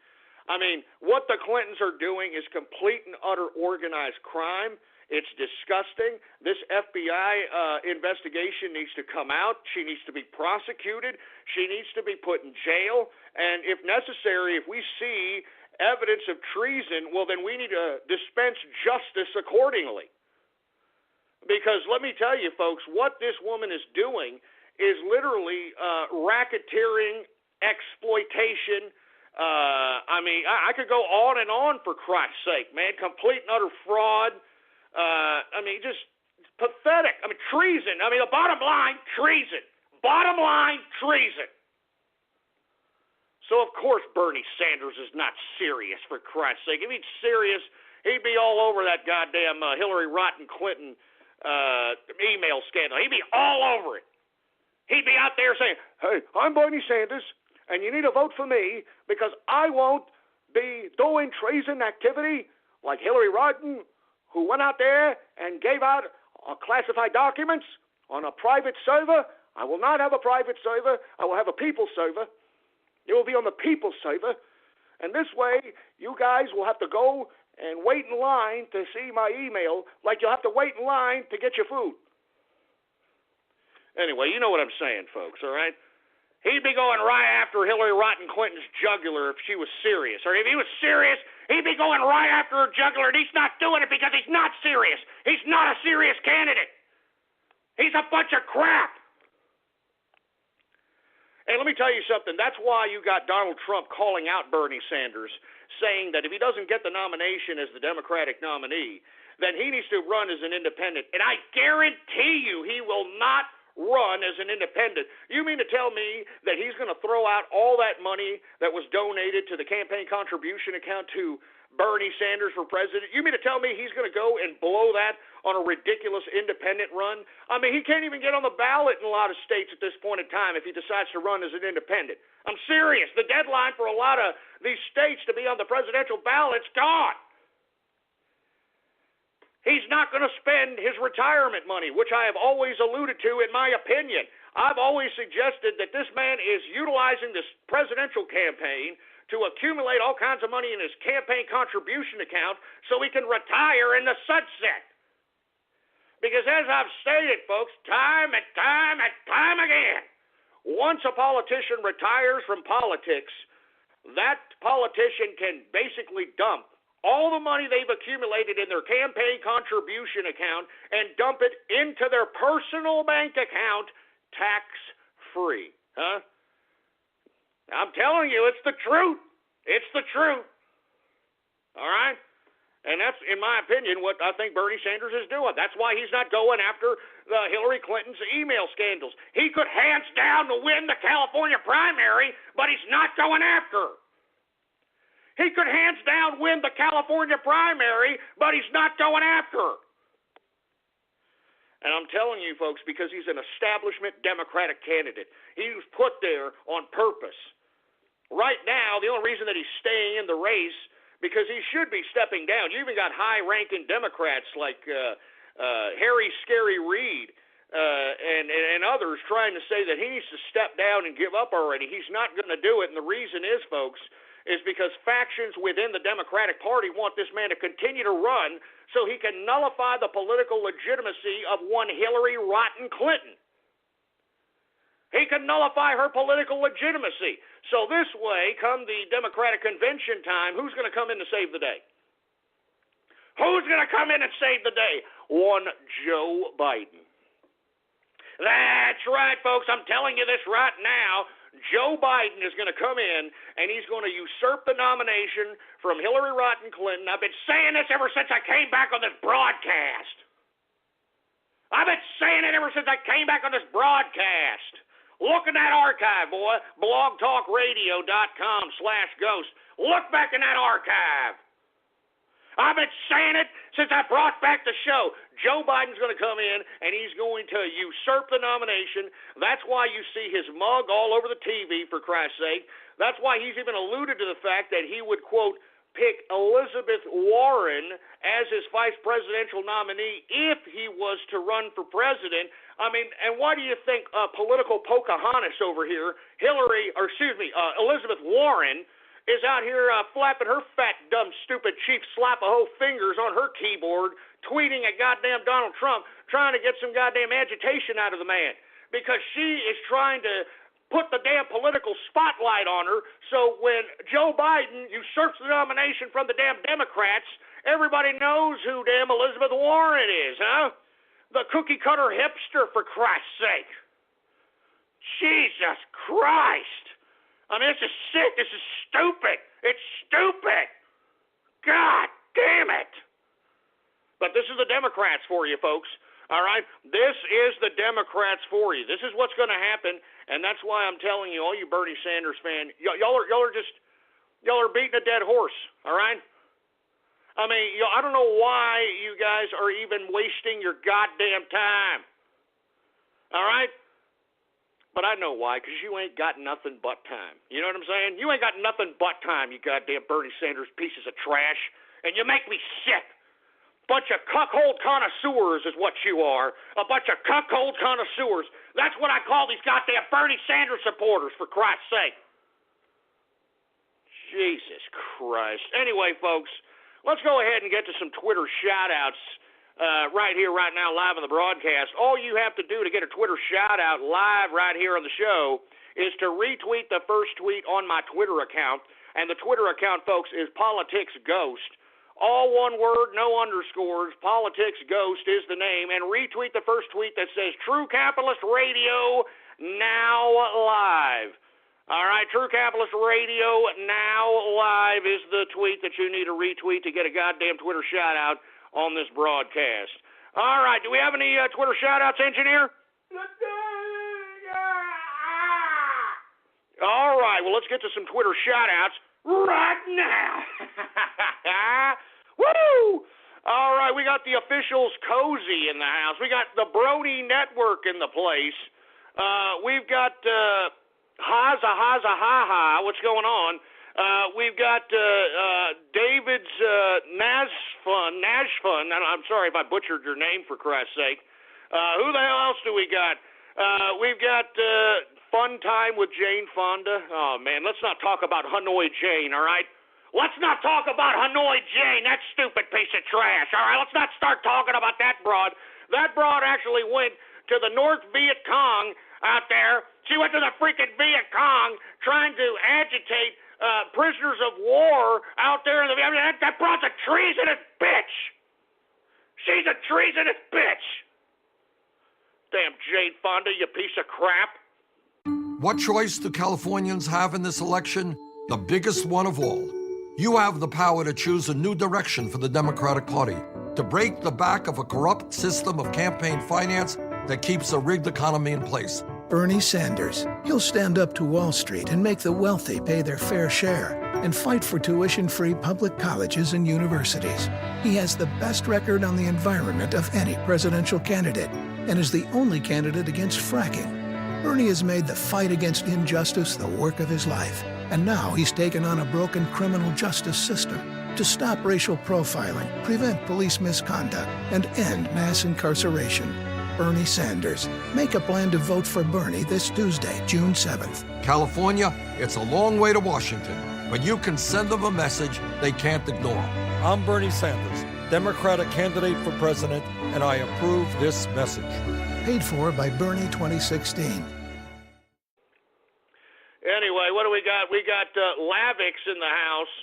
I mean, what the Clintons are doing is complete and utter organized crime. It's disgusting. This FBI investigation needs to come out. She needs to be prosecuted. She needs to be put in jail. And if necessary, if we see evidence of treason, well, then we need to dispense justice accordingly. Because let me tell you, folks, what this woman is doing is literally racketeering, exploitation. I mean, I could go on and on, for Christ's sake, man. Complete and utter fraud. I mean, just pathetic. I mean, treason. I mean, the bottom line, treason. Bottom line, treason. So, of course, Bernie Sanders is not serious, for Christ's sake. If he's serious, he'd be all over that goddamn Hillary Rotten Clinton email scandal. He'd be all over it. He'd be out there saying, hey, I'm Bernie Sanders, and you need to vote for me because I won't be doing treason activity like Hillary Rotten, who went out there and gave out classified documents on a private server. I will not have a private server. I will have a people's server. It will be on the people's server. And this way, you guys will have to go and wait in line to see my email like you'll have to wait in line to get your food. Anyway, you know what I'm saying, folks, all right? He'd be going right after Hillary Rotten Clinton's jugular if she was serious. Or if he was serious, he'd be going right after her jugular, and he's not doing it because he's not serious. He's not a serious candidate. He's a bunch of crap. And let me tell you something. That's why you got Donald Trump calling out Bernie Sanders, saying that if he doesn't get the nomination as the Democratic nominee, then he needs to run as an independent. And I guarantee you he will not run as an independent. You mean to tell me that he's going to throw out all that money that was donated to the campaign contribution account to Bernie Sanders for president? You mean to tell me he's going to go and blow that on a ridiculous independent run? I mean, he can't even get on the ballot in a lot of states at this point in time if he decides to run as an independent. I'm serious. The deadline for a lot of these states to be on the presidential ballot's gone. He's not going to spend his retirement money, which I have always alluded to in my opinion. I've always suggested that this man is utilizing this presidential campaign to accumulate all kinds of money in his campaign contribution account so he can retire in the sunset. Because as I've stated, folks, time and time and time again, once a politician retires from politics, that politician can basically dump all the money they've accumulated in their campaign contribution account and dump it into their personal bank account tax-free. Huh? I'm telling you, it's the truth. It's the truth. All right? And that's, in my opinion, what I think Bernie Sanders is doing. That's why he's not going after Hillary Clinton's email scandals. He could hands down to win the California primary, but he's not going after her. He could hands down win the California primary, but he's not going after her. And I'm telling you, folks, because he's an establishment Democratic candidate. He was put there on purpose. Right now, the only reason that he's staying in the race, because he should be stepping down. You even got high-ranking Democrats like Harry Scary Reid and others trying to say that he needs to step down and give up already. He's not going to do it, and the reason is, folks, is because factions within the Democratic Party want this man to continue to run so he can nullify the political legitimacy of one Hillary Rotten Clinton. He can nullify her political legitimacy. So this way, come the Democratic convention time, who's going to come in to save the day? Who's going to come in and save the day? One Joe Biden. That's right, folks. I'm telling you this right now. Joe Biden is going to come in, and he's going to usurp the nomination from Hillary Rotten Clinton. I've been saying this ever since I came back on this broadcast. I've been saying it ever since I came back on this broadcast. Look in that archive, boy, blogtalkradio.com/ghost. Look back in that archive. I've been saying it since I brought back the show. Joe Biden's going to come in, and he's going to usurp the nomination. That's why you see his mug all over the TV, for Christ's sake. That's why he's even alluded to the fact that he would, quote, pick Elizabeth Warren as his vice presidential nominee if he was to run for president. I mean, and why do you think political Pocahontas over here, Elizabeth Warren, is out here flapping her fat, dumb, stupid, cheap slap-a-hoe fingers on her keyboard, tweeting at goddamn Donald Trump, trying to get some goddamn agitation out of the man. Because she is trying to put the damn political spotlight on her, so when Joe Biden usurps the nomination from the damn Democrats, everybody knows who damn Elizabeth Warren is, huh? The cookie-cutter hipster, for Christ's sake. Jesus Christ. I mean, this is sick. This is stupid. It's stupid. God damn it. But this is the Democrats for you, folks. All right? This is the Democrats for you. This is what's going to happen, and that's why I'm telling you, all you Bernie Sanders fans, y'all are beating a dead horse, all right? I mean, I don't know why you guys are even wasting your goddamn time. All right? But I know why, because you ain't got nothing but time. You know what I'm saying? You ain't got nothing but time, you goddamn Bernie Sanders pieces of trash. And you make me sick. Bunch of cuckold connoisseurs is what you are. A bunch of cuckold connoisseurs. That's what I call these goddamn Bernie Sanders supporters, for Christ's sake. Jesus Christ. Anyway, folks, let's go ahead and get to some Twitter shout-outs right here, right now, live on the broadcast. All you have to do to get a Twitter shout-out live right here on the show is to retweet the first tweet on my Twitter account. And the Twitter account, folks, is Politics Ghost. All one word, no underscores. Politics Ghost is the name. And retweet the first tweet that says True Capitalist Radio now live. All right, True Capitalist Radio now live is the tweet that you need to retweet to get a goddamn Twitter shout-out on this broadcast. All right, do we have any Twitter shout-outs, engineer? All right, well, let's get to some Twitter shout-outs right now. Woo! All right, we got the officials cozy in the house. We got the Brody Network in the place. We've got Haza Ha-Ha. What's going on? We've got David's Nashfun. I'm sorry if I butchered your name, for Christ's sake. Who the hell else do we got? We've got Fun Time with Jane Fonda. Oh, man, let's not talk about Hanoi Jane, all right? Let's not talk about Hanoi Jane, that stupid piece of trash, all right? Let's not start talking about that broad. That broad actually went to the North Viet Cong out there. She went to the freaking Viet Cong trying to agitate prisoners of war out there. That broad's a treasonous bitch. She's a treasonous bitch. Damn Jane Fonda, you piece of crap. What choice do Californians have in this election? The biggest one of all. You have the power to choose a new direction for the Democratic Party, to break the back of a corrupt system of campaign finance that keeps a rigged economy in place. Bernie Sanders. He'll stand up to Wall Street and make the wealthy pay their fair share and fight for tuition-free public colleges and universities. He has the best record on the environment of any presidential candidate and is the only candidate against fracking. Bernie has made the fight against injustice the work of his life, and now he's taken on a broken criminal justice system to stop racial profiling, prevent police misconduct, and end mass incarceration. Bernie Sanders. Make a plan to vote for Bernie this Tuesday, June 7th. California, it's a long way to Washington, but you can send them a message they can't ignore. I'm Bernie Sanders, Democratic candidate for president, and I approve this message. Paid for by Bernie 2016. Anyway, what do we got? We got Lavix in the house.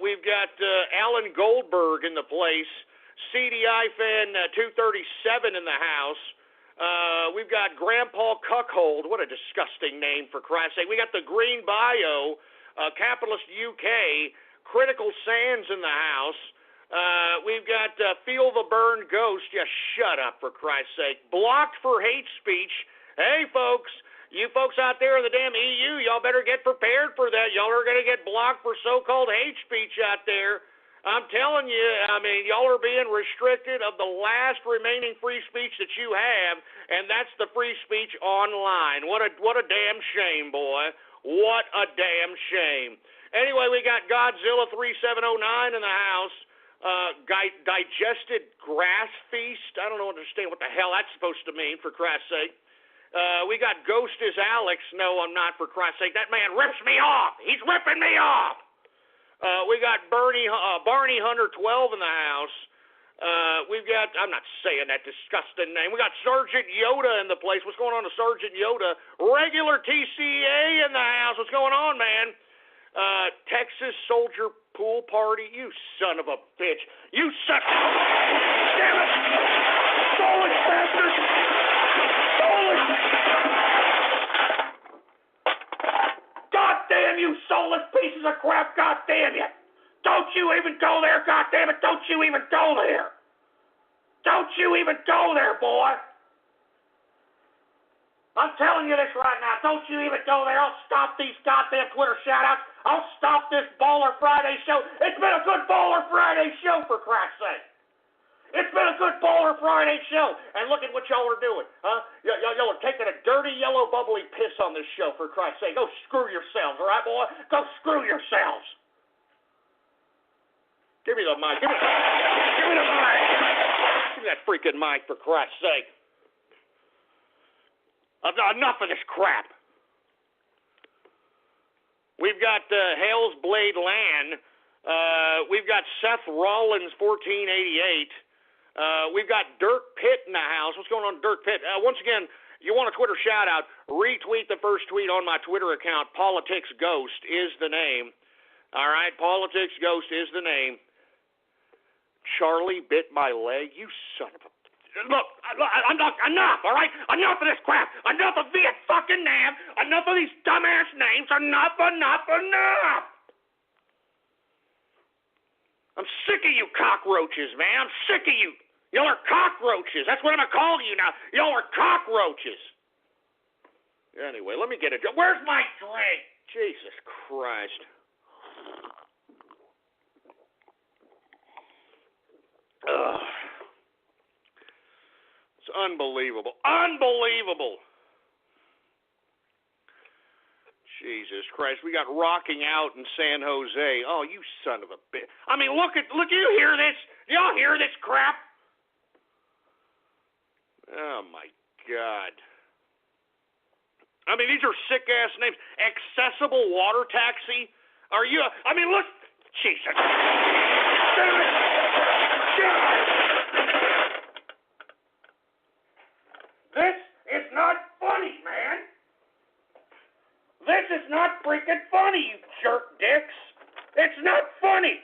We've got Alan Goldberg in the place. CDI fan 237 in the house. We've got Grandpa Cuckold. What a disgusting name, for Christ's sake. We got the Green Bio, Capitalist UK, Critical Sands in the house. We've got Feel the Burn Ghost. Yeah, shut up, for Christ's sake. Blocked for hate speech. Hey, folks. You folks out there in the damn EU, y'all better get prepared for that. Y'all are going to get blocked for so-called hate speech out there. I'm telling you, I mean, y'all are being restricted of the last remaining free speech that you have, and that's the free speech online. What a damn shame, boy. What a damn shame. Anyway, we got Godzilla 3709 in the house. Digested grass feast. I don't understand what the hell that's supposed to mean, for Christ's sake. We got Ghost is Alex. No, I'm not, for Christ's sake. That man rips me off. He's ripping me off. We got Barney Hunter 12 in the house. We've got, I'm not saying that disgusting name. We got Sergeant Yoda in the place. What's going on to Sergeant Yoda? Regular TCA in the house. What's going on, man? Texas Soldier Pool Party. You son of a bitch. You suck. Damn it. Soulless bastard. God damn you soulless pieces of crap. God damn you. Don't you even go there, God damn it. Don't you even go there. Don't you even go there, boy. I'm telling you this right now. Don't you even go there. I'll stop these goddamn Twitter shout-outs. I'll stop this Baller Friday show. It's been a good Baller Friday show, for Christ's sake. It's been a good Baller Friday show. And look at what y'all are doing, huh? Y'all are taking a dirty, yellow, bubbly piss on this show, for Christ's sake. Go screw yourselves, all right, boy? Go screw yourselves. Give me the mic. Give me the mic. Give me that freaking mic, for Christ's sake. Enough of this crap. We've got Hales Blade Land. We've got Seth Rollins 1488. We've got Dirk Pitt in the house. What's going on, Dirk Pitt? Once again, you want a Twitter shout-out, retweet the first tweet on my Twitter account. Politics Ghost is the name. All right, Politics Ghost is the name. Charlie bit my leg. You son of a... Look, enough, all right? Enough of this crap. Enough of Viet fucking Nam. Enough of these dumbass names. Enough. I'm sick of you cockroaches, man. I'm sick of you. Y'all are cockroaches. That's what I'm going to call you now. Y'all are cockroaches. Anyway, let me get it. Where's my drink? Jesus Christ. Ugh. It's unbelievable. Unbelievable. Jesus Christ. We got Rocking Out in San Jose. Oh, you son of a bitch. I mean, look, you hear this? Y'all hear this crap? Oh, my God. I mean, these are sick-ass names. Accessible Water Taxi? Are you... I mean, look... Jesus. This is not funny, man. This is not freaking funny, you jerk dicks. It's not funny.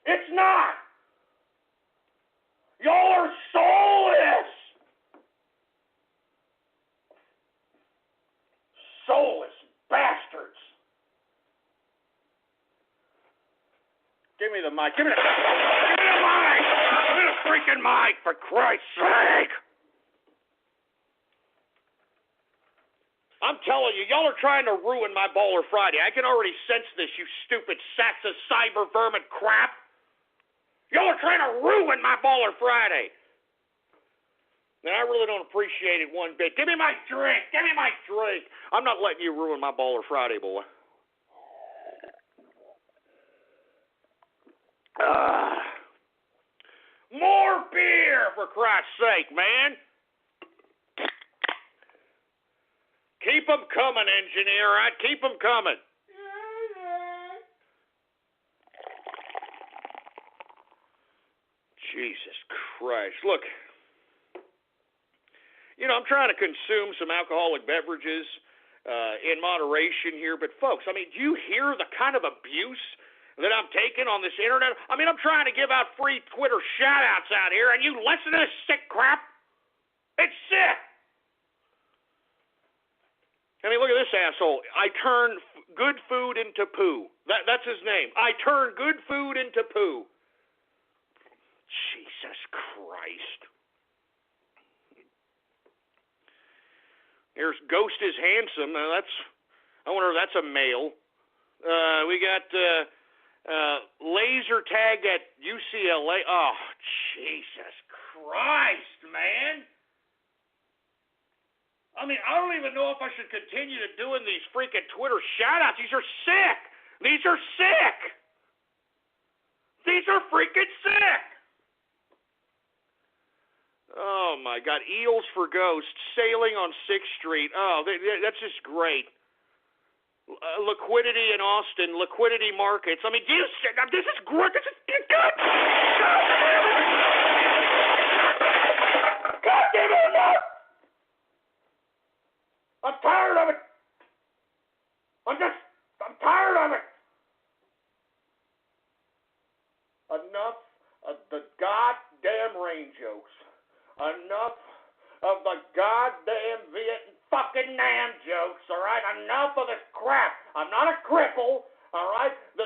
It's not. Y'all are soulless. Soulless bastards. Give me the mic. Give me the mic. Give me the freaking mic, for Christ's sake. I'm telling you, y'all are trying to ruin my Baller Friday. I can already sense this, you stupid sacks of cyber vermin crap. Y'all are trying to ruin my Baller Friday. And I really don't appreciate it one bit. Give me my drink. Give me my drink. I'm not letting you ruin my Baller Friday, boy. More beer, for Christ's sake, man. Keep them coming, engineer, all right? Keep them coming. Jesus Christ. Look, you know, I'm trying to consume some alcoholic beverages in moderation here, but folks, I mean, do you hear the kind of abuse that I'm taking on this internet? I mean, I'm trying to give out free Twitter shout-outs out here, and you listen to this sick crap? It's sick. I mean, look at this asshole. I turn good food into poo. That's his name. I turn good food into poo. Jesus Christ. Here's Ghost is Handsome. I wonder if that's a male. We got laser tag at UCLA. Oh, Jesus Christ, man. I mean, I don't even know if I should continue to doing these freaking Twitter shout-outs. These are sick. These are sick. These are freaking sick. Oh, my God. Eels for Ghosts, sailing on 6th Street. Oh, that's just great. Liquidity in Austin, liquidity markets. I mean, this is great. This is good. God damn it, enough. I'm tired of it. I'm tired of it. Enough of the goddamn rain jokes. Enough of the goddamn Viet fucking Nam jokes, all right? Enough of this crap. I'm not a cripple, all right? The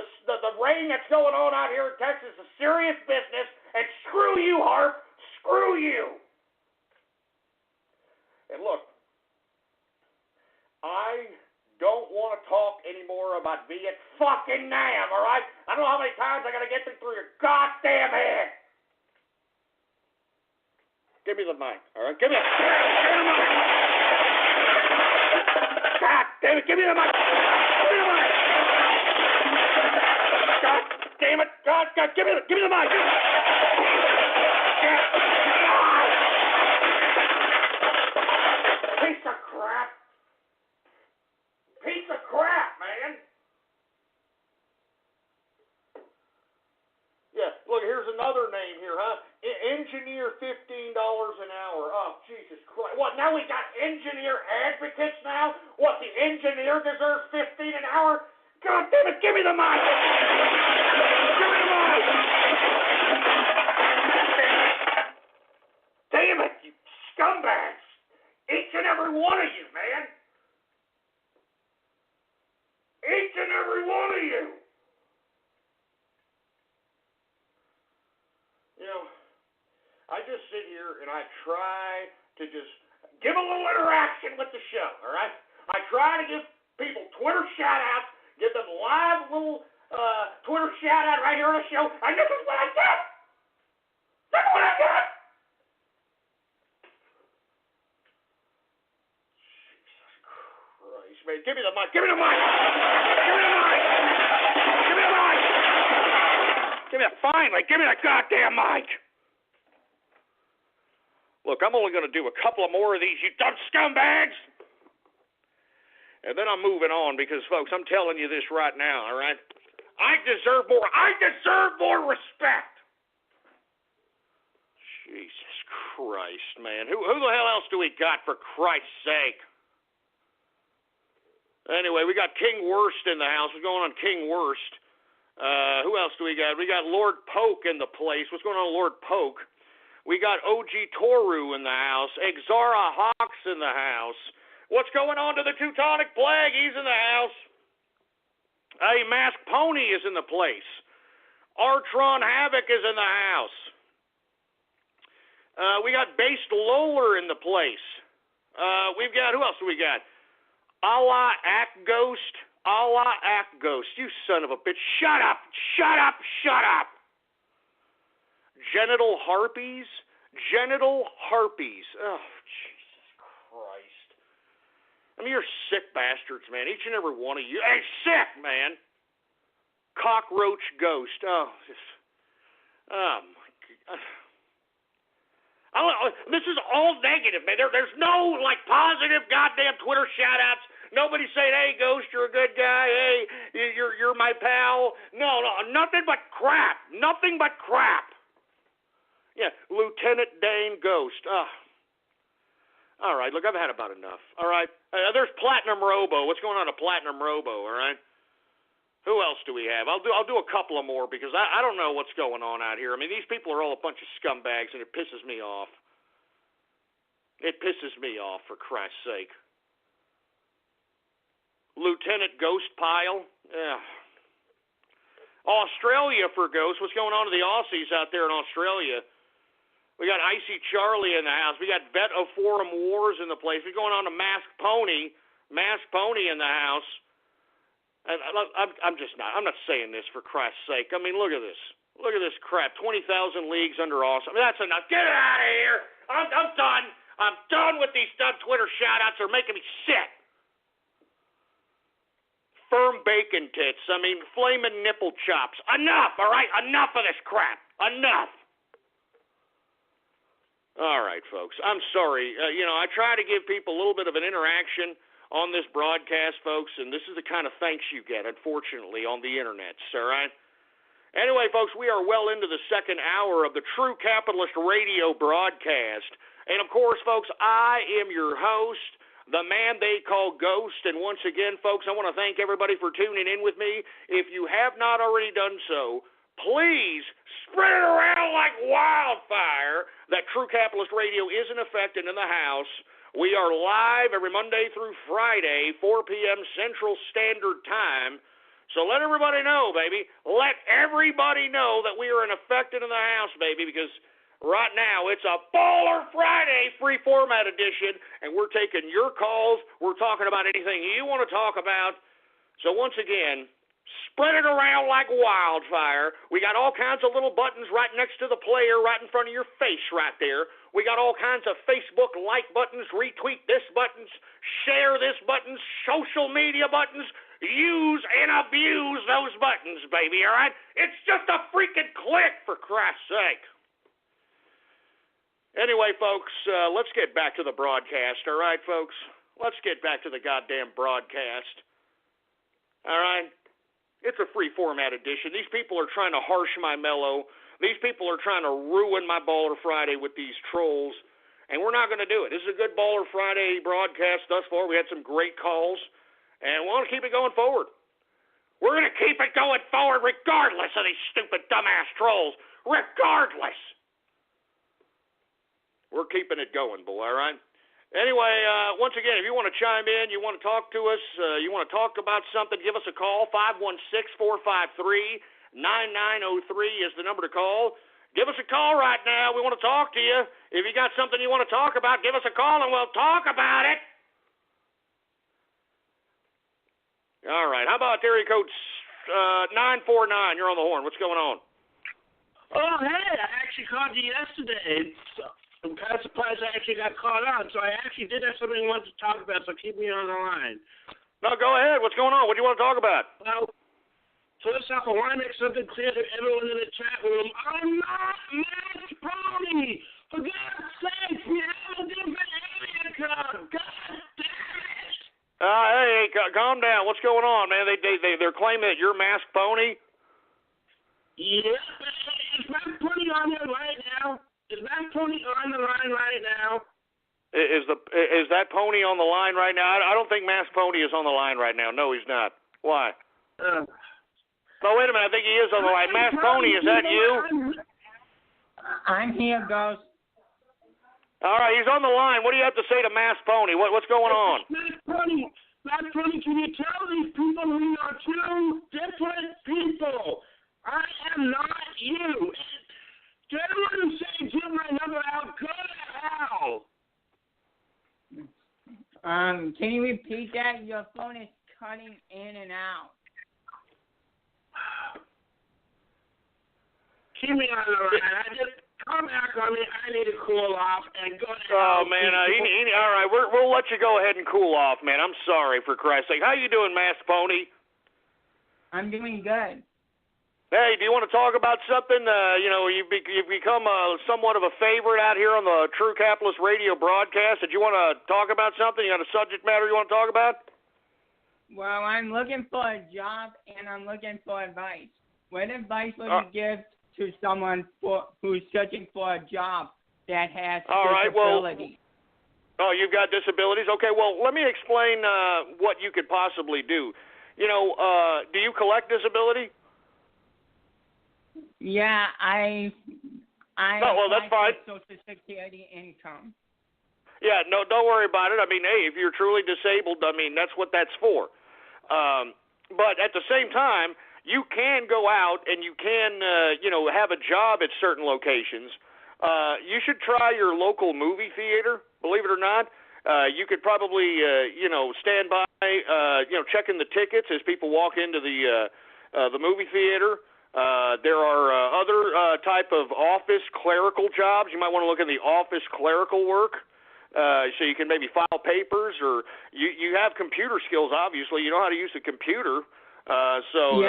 rain that's going on out here in Texas is serious business, and screw you, Harp. Screw you. And look, I don't want to talk anymore about Viet fucking Nam, all right? I don't know how many times I got to get through your goddamn head. Give me the mic, all right? Give me the mic. God damn it, give me the mic. Give me the mic. God damn it. God, give me the mic. Piece of crap. another name here, huh? Engineer, $15 an hour. Oh, Jesus Christ. What, now we got engineer advocates now? What, the engineer deserves $15 an hour? God damn it, give me the mic! Give me the mic! Damn it, you scumbags! Each and every one of you, man! Each and every one of you! You know, I just sit here and I try to just give a little interaction with the show, all right? I try to give people Twitter shout-outs, give them live little Twitter shout-out right here on the show, and this is what I get! This is what I get! Jesus Christ, man. Give me the mic. Give me the mic! Give me the mic! Give me the mic! Finally, give me the goddamn mic! Look, I'm only going to do a couple of more of these, you dumb scumbags! And then I'm moving on because, folks, I'm telling you this right now, all right? I deserve more. I deserve more respect! Jesus Christ, man. Who the hell else do we got, for Christ's sake? Anyway, we got King Worst in the house. What's going on, King Worst? Who else do we got? We got Lord Poke in the place. What's going on, Lord Poke? We got OG Toru in the house. Exara Hawks in the house. What's going on to the Teutonic Plague? He's in the house. A Masked Pony is in the place. Artron Havoc is in the house. We got Based Loler in the place. We've got, who else do we got? Allah Act Ghost. Allah Act Ghost. You son of a bitch. Shut up. Shut up. Shut up. Genital Harpies. Genital Harpies. Oh, Jesus Christ. I mean, you're sick bastards, man. Each and every one of you. Hey, sick, man. Cockroach Ghost. Oh, my God. This is all negative, man. There's no, positive goddamn Twitter shout-outs. Nobody saying, hey, Ghost, you're a good guy. Hey, you're my pal. No, nothing but crap. Nothing but crap. Yeah, Lieutenant Dane Ghost. All right, look, I've had about enough. All right, there's Platinum Robo. What's going on to Platinum Robo, all right? Who else do we have? I'll do a couple of more because I don't know what's going on out here. I mean, these people are all a bunch of scumbags, and it pisses me off. It pisses me off, for Christ's sake. Lieutenant Ghost Pile. Yeah. Australia for Ghost. What's going on to the Aussies out there in Australia? We got Icy Charlie in the house. We got Vet of Forum Wars in the place. We're going on to Masked Pony in the house. And I'm not saying this for Christ's sake. I mean, look at this. Look at this crap. 20,000 leagues under awesome. I mean, that's enough. Get it out of here. I'm done. I'm done with these dumb Twitter shout-outs. They're making me sick. Firm bacon tits. I mean, flaming nipple chops. Enough, all right? Enough of this crap. Enough. All right, folks. I'm sorry. I try to give people a little bit of an interaction on this broadcast, folks, and this is the kind of thanks you get, unfortunately, on the internet, all right? Anyway, folks, we are well into the second hour of the True Capitalist Radio broadcast. And, of course, folks, I am your host, the man they call Ghost. And once again, folks, I want to thank everybody for tuning in with me. If you have not already done so, please spread it around like wildfire that True Capitalist Radio is in effect and in the house. We are live every Monday through Friday, 4 p.m. Central Standard Time. So let everybody know, baby. Let everybody know that we are in effect and in the house, baby, because right now it's a Baller Friday free format edition, and we're taking your calls. We're talking about anything you want to talk about. So once again, spread it around like wildfire. We got all kinds of little buttons right next to the player, right in front of your face right there. We got all kinds of Facebook like buttons, retweet this buttons, share this buttons, social media buttons. Use and abuse those buttons, baby, all right? It's just a freaking click, for Christ's sake. Anyway, folks, let's get back to the broadcast, all right, folks? Let's get back to the goddamn broadcast. All right? It's a free format edition. These people are trying to harsh my mellow. These people are trying to ruin my Baller Friday with these trolls, and we're not going to do it. This is a good Baller Friday broadcast thus far. We had some great calls, and we want to keep it going forward. We're going to keep it going forward regardless of these stupid, dumbass trolls. Regardless. We're keeping it going, boy, all right? Anyway, once again, if you want to chime in, you want to talk to us, you want to talk about something, give us a call. 516-453-9903 is the number to call. Give us a call right now. We want to talk to you. If you got something you want to talk about, give us a call and we'll talk about it. All right. How about area code 949? You're on the horn. What's going on? Oh, hey, I actually called you yesterday. I'm kind of surprised I actually got called on. So I actually did have something I wanted to talk about, so keep me on the line. No, go ahead. What's going on? What do you want to talk about? Well, first off, I want to make something clear to everyone in the chat room. I'm not Matt Pony. For God's sake, we have a different area code. God damn it. Hey, calm down. What's going on, man? They're claiming that you're Masked Pony? Yeah, is Matt Pony on there right now? Is Matt Pony on the line right now? Is that Pony on the line right now? I don't think Masked Pony is on the line right now. No, he's not. Why? No, wait a minute. I think he is on the line. Masked Pony, is that you? I'm here, Ghost. All right, he's on the line. What do you have to say to Masked Pony? What's going on? Masked Pony, can you tell these people we are two different people? I am not you. Gentlemen say give my number out. Go to hell. Can you repeat that? Your phone is cutting in and out. Keep me on the line. Come back on me. I need to cool off and go to hell. Oh, man. All right, we'll let you go ahead and cool off, man. I'm sorry, for Christ's sake. How you doing, Masked Pony? I'm doing good. Hey, do you want to talk about something? You've become somewhat of a favorite out here on the True Capitalist Radio broadcast. Did you want to talk about something? You got a subject matter you want to talk about? Well, I'm looking for a job, and I'm looking for advice. What advice would you give to someone who's searching for a job that has disabilities? Oh, you've got disabilities? Okay, well, let me explain what you could possibly do. Do you collect disability? Yeah, I that's fine. Social Security income. Yeah, no, don't worry about it. I mean, hey, if you're truly disabled, I mean, that's what that's for. But at the same time, you can go out and you can, have a job at certain locations. You should try your local movie theater, believe it or not. You could probably, stand by, checking the tickets as people walk into the movie theater. There are other type of office clerical jobs. You might want to look at the office clerical work. So you can maybe file papers, or you have computer skills, obviously. You know how to use a computer. You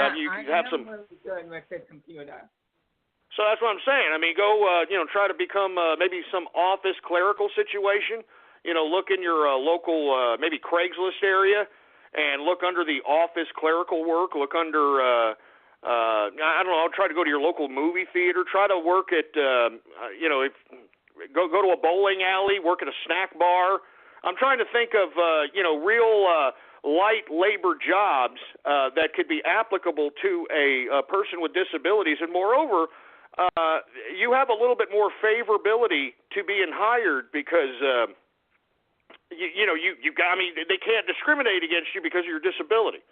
have some. Really good with the computer. So that's what I'm saying. I mean, go, try to become maybe some office clerical situation. Look in your local, maybe Craigslist area, and look under the office clerical work. Look under, I don't know, try to go to your local movie theater. Try to work at, go to a bowling alley, work at a snack bar. I'm trying to think of, real light labor jobs that could be applicable to a person with disabilities. And moreover, you have a little bit more favorability to being hired because, they can't discriminate against you because of your disability.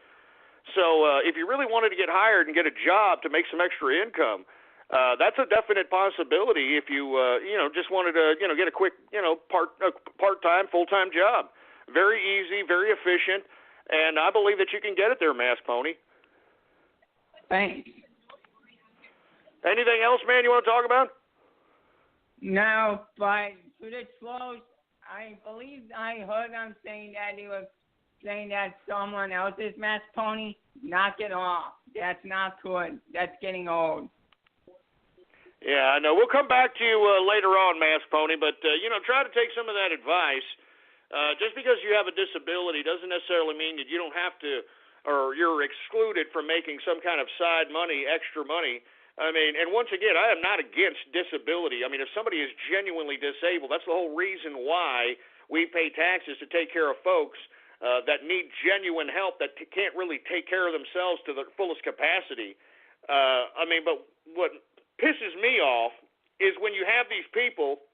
So if you really wanted to get hired and get a job to make some extra income, that's a definite possibility if you, just wanted to, get a quick, part-time, full-time job. Very easy, very efficient, and I believe that you can get it there, Masked Pony. Thanks. Anything else, man, you want to talk about? No, but to the trolls, I believe I heard them saying that he was saying that someone else's Masked Pony. Knock it off. That's not good. That's getting old. Yeah, I know. We'll come back to you later on, Masked Pony, but, try to take some of that advice. Just because you have a disability doesn't necessarily mean that you don't have to, or you're excluded from making some kind of side money, extra money. I mean, and once again, I am not against disability. I mean, if somebody is genuinely disabled, that's the whole reason why we pay taxes to take care of folks that need genuine help, that can't really take care of themselves to their fullest capacity. I mean, but what pisses me off is when you have these people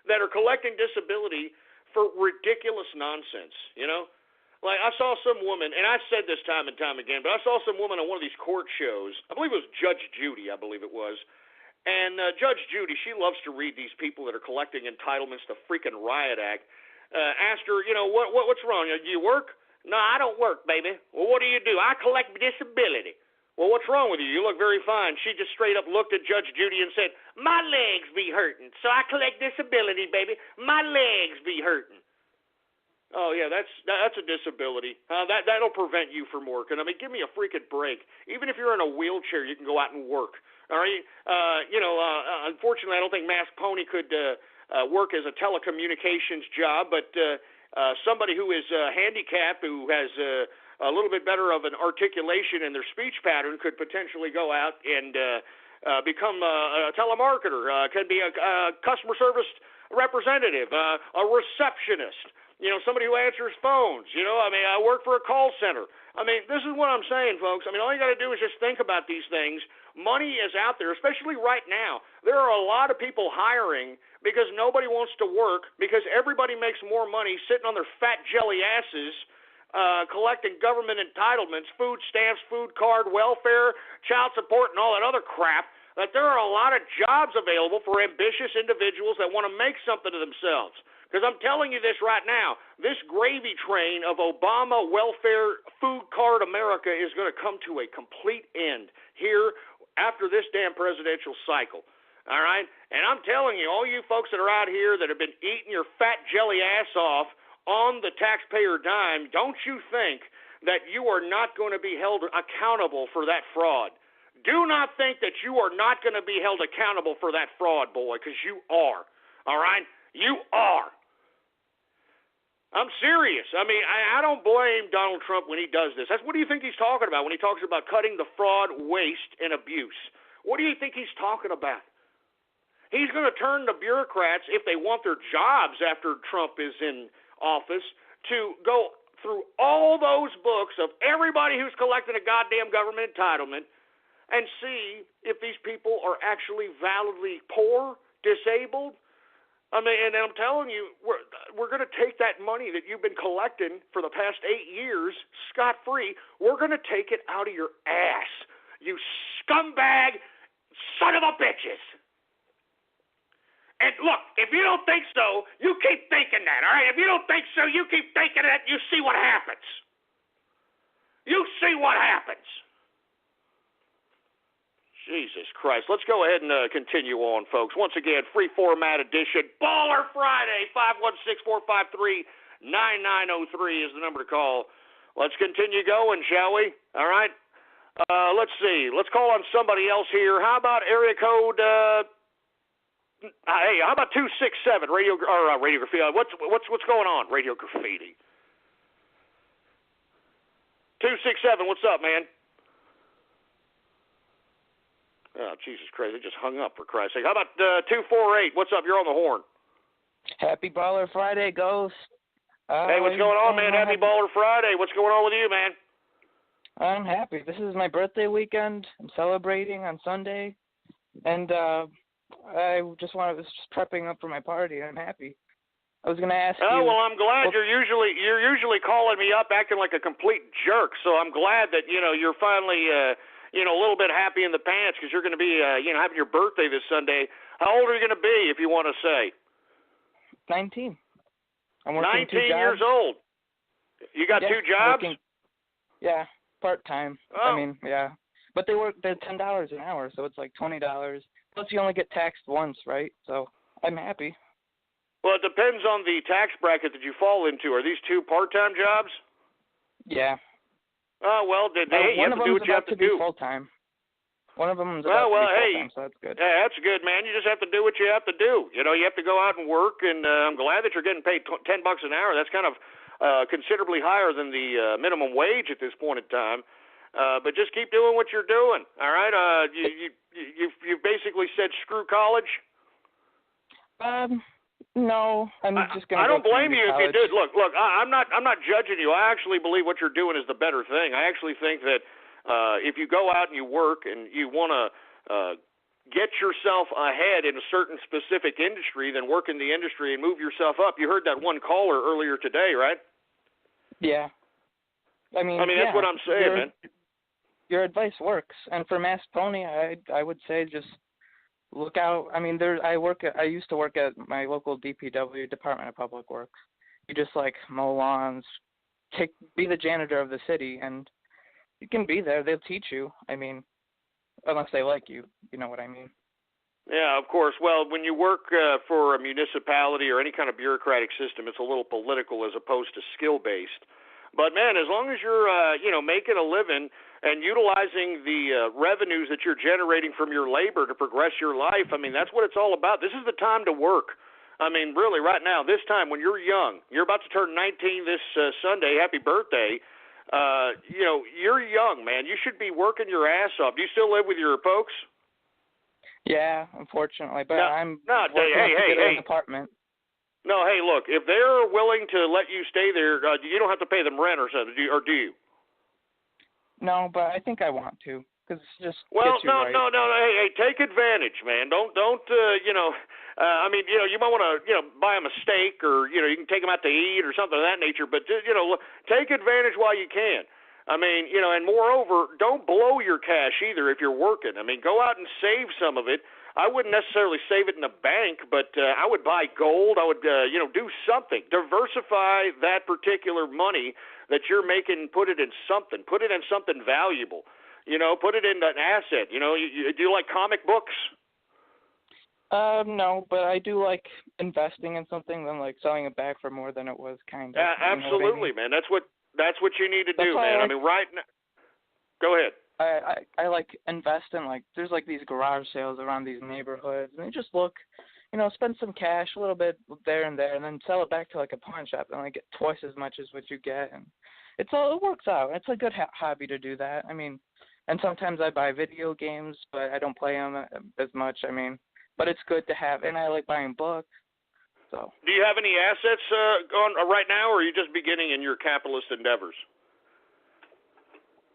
that are collecting disability for ridiculous nonsense, you know? Like, I saw some woman, and I've said this time and time again, but I saw some woman on one of these court shows. I believe it was Judge Judy, I believe it was. And Judge Judy, she loves to read these people that are collecting entitlements to freaking Riot Act. Asked her, you know, what's wrong? Do you work? No, I don't work, baby. Well, what do you do? I collect disability. Well, what's wrong with you? You look very fine. She just straight up looked at Judge Judy and said, my legs be hurting, so I collect disability, baby. My legs be hurting. Oh, yeah, that's a disability. That'll prevent you from working. I mean, give me a freaking break. Even if you're in a wheelchair, you can go out and work. All right? Unfortunately, I don't think Masked Pony could work as a telecommunications job, but somebody who is handicapped, who has a little bit better of an articulation in their speech pattern, could potentially go out and become a telemarketer, could be a customer service representative, a receptionist. You know, somebody who answers phones. You know, I mean, I work for a call center. I mean, this is what I'm saying, folks. I mean, all you got to do is just think about these things. Money is out there, especially right now. There are a lot of people hiring because nobody wants to work, because everybody makes more money sitting on their fat jelly asses collecting government entitlements, food stamps, food card, welfare, child support, and all that other crap, that there are a lot of jobs available for ambitious individuals that want to make something of themselves. Because I'm telling you this right now, this gravy train of Obama welfare food card America is going to come to a complete end here after this damn presidential cycle. All right? And I'm telling you, all you folks that are out here that have been eating your fat jelly ass off on the taxpayer dime, don't you think that you are not going to be held accountable for that fraud. Do not think that you are not going to be held accountable for that fraud, boy, because you are. All right? You are. I'm serious. I mean, I don't blame Donald Trump when he does this. What do you think he's talking about when he talks about cutting the fraud, waste, and abuse? What do you think he's talking about? He's going to turn the bureaucrats, if they want their jobs after Trump is in office, to go through all those books of everybody who's collecting a goddamn government entitlement and see if these people are actually validly poor, disabled. I mean, and I'm telling you, we're going to take that money that you've been collecting for the past 8 years, scot-free. We're going to take it out of your ass, you scumbag son of a bitches. And look, if you don't think so, you keep thinking that, all right? If you don't think so, you keep thinking that, you see what happens. You see what happens. Jesus Christ. Let's go ahead and continue on, folks. Once again, free format edition, Baller Friday, 516-453-9903 is the number to call. Let's continue going, shall we? All right. Let's see. Let's call on somebody else here. How about area code, how about 267, Radio Graffiti? What's going on, Radio Graffiti? 267, what's up, man? Oh, Jesus Christ, they just hung up, for Christ's sake. How about 248? What's up? You're on the horn. Happy Baller Friday, Ghost. Hey, what's going on, man? Happy Baller Friday. What's going on with you, man? I'm happy. This is my birthday weekend. I'm celebrating on Sunday. And I was just prepping up for my party. I'm happy. I was going to ask you. Oh, well, I'm glad you're usually calling me up acting like a complete jerk. So I'm glad that, you're finally a little bit happy in the pants because you're going to be, having your birthday this Sunday. How old are you going to be, if you want to say? 19. I'm working 19 years old. You got 2 jobs? Yeah, part-time. Oh. I mean, yeah. But they're $10 an hour, so it's like $20. Plus you only get taxed once, right? So I'm happy. Well, it depends on the tax bracket that you fall into. Are these 2 part-time jobs? Yeah. Oh, well, you have to do what you have to do. Full-time. One of them is about to be full-time, so that's good. Yeah, that's good, man. You just have to do what you have to do. You have to go out and work, and I'm glad that you're getting paid $10 an hour. That's kind of considerably higher than the minimum wage at this point in time. But just keep doing what you're doing. All right. You've basically said screw college. No, I'm just going to. I don't blame you if you college. did. Look, I'm not judging you. I actually believe what you're doing is the better thing. I actually think that if you go out and you work and you want to get yourself ahead in a certain specific industry, then work in the industry and move yourself up. You heard that one caller earlier today, right? Yeah. I mean, that's what I'm saying, man. Your advice works, and for Mass Pony, I would say just look out. I mean, I used to work at my local DPW, Department of Public Works. You just like mow lawns, be the janitor of the city, and you can be there. They'll teach you. I mean, unless they like you, you know what I mean. Yeah, of course. Well, when you work for a municipality or any kind of bureaucratic system, it's a little political as opposed to skill-based. But man, as long as you're making a living and utilizing the revenues that you're generating from your labor to progress your life, I mean, that's what it's all about. This is the time to work. I mean, really, right now, this time when you're young, you're about to turn 19 this Sunday. Happy birthday. You're young, man. You should be working your ass off. Do you still live with your folks? Yeah, unfortunately, but I'm hey, an apartment. No, hey, look, if they're willing to let you stay there, you don't have to pay them rent or something, or do you? No, but I think I want to, because it's just well, gets you no, right. no, hey, take advantage, man. Don't, I mean, you might want to, buy them a steak, or you can take them out to eat or something of that nature. But take advantage while you can. I mean, and moreover, don't blow your cash either if you're working. I mean, go out and save some of it. I wouldn't necessarily save it in a bank, but I would buy gold. I would, do something. Diversify that particular money that you're making. Put it in something. Put it in something valuable. Put it in an asset. Do you like comic books? No, but I do like investing in something, then like selling it back for more than it was, kind of. Absolutely, man. That's what you need to do, man. I mean, right now. Go ahead. I like invest in there's like these garage sales around these neighborhoods, and you just look, spend some cash, a little bit there, and then sell it back to like a pawn shop and get twice as much as what you get, and it works out. It's a good hobby to do that. I mean, and sometimes I buy video games, but I don't play them as much. I mean, but it's good to have, and I like buying books. So. Do you have any assets on right now, or are you just beginning in your capitalist endeavors?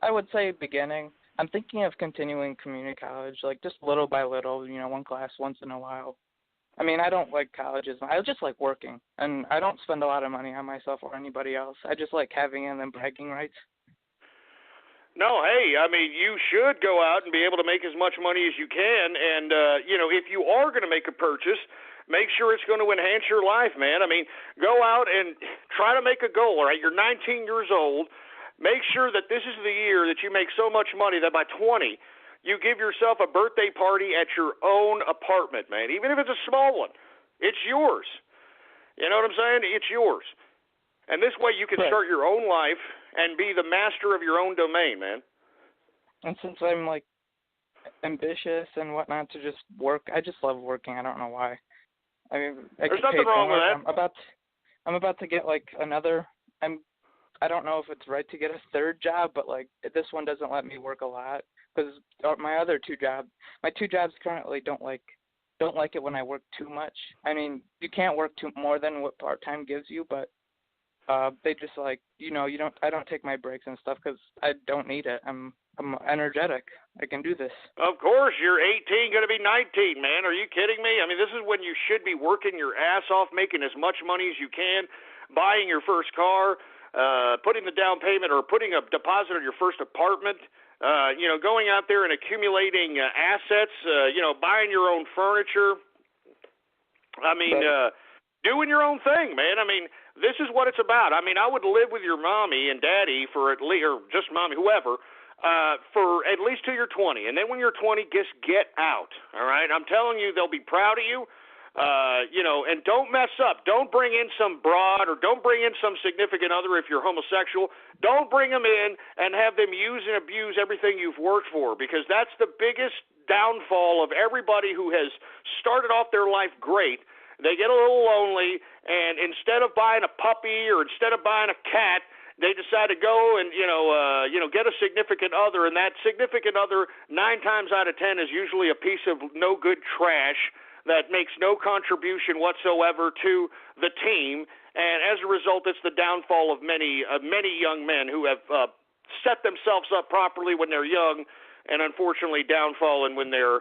I would say beginning. I'm thinking of continuing community college, just little by little, one class once in a while. I mean, I don't like colleges. I just like working, and I don't spend a lot of money on myself or anybody else. I just like having in them bragging rights. No, hey, I mean, you should go out and be able to make as much money as you can, and, if you are going to make a purchase, make sure it's going to enhance your life, man. I mean, go out and try to make a goal, all right? You're 19 years old. Make sure that this is the year that you make so much money that by 20, you give yourself a birthday party at your own apartment, man. Even if it's a small one, it's yours. You know what I'm saying? It's yours. And this way you can start your own life and be the master of your own domain, man. And since I'm, ambitious and whatnot to just work, I just love working. I don't know why. I mean, there's nothing wrong with that. I'm about to get, another... I don't know if it's right to get a third job, but this one doesn't let me work a lot because my two jobs currently don't like it when I work too much. I mean, you can't work more than what part-time gives you, but they just I don't take my breaks and stuff because I don't need it. I'm energetic. I can do this. Of course, you're 18, going to be 19, man. Are you kidding me? I mean, this is when you should be working your ass off, making as much money as you can, buying your first car, putting the down payment or putting a deposit on your first apartment, going out there and accumulating assets, buying your own furniture. I mean, doing your own thing, man. I mean, this is what it's about. I mean, I would live with your mommy and daddy for at least, or just mommy, whoever, for at least till you're 20. And then when you're 20, just get out, all right? I'm telling you, they'll be proud of you. And don't mess up. Don't bring in some broad or don't bring in some significant other if you're homosexual. Don't bring them in and have them use and abuse everything you've worked for, because that's the biggest downfall of everybody who has started off their life great they get a little lonely, and instead of buying a puppy or instead of buying a cat, they decide to go and get a significant other, and that significant other 9 times out of 10 is usually a piece of no good trash that makes no contribution whatsoever to the team, and as a result, it's the downfall of many young men who have set themselves up properly when they're young, and unfortunately downfallen when they're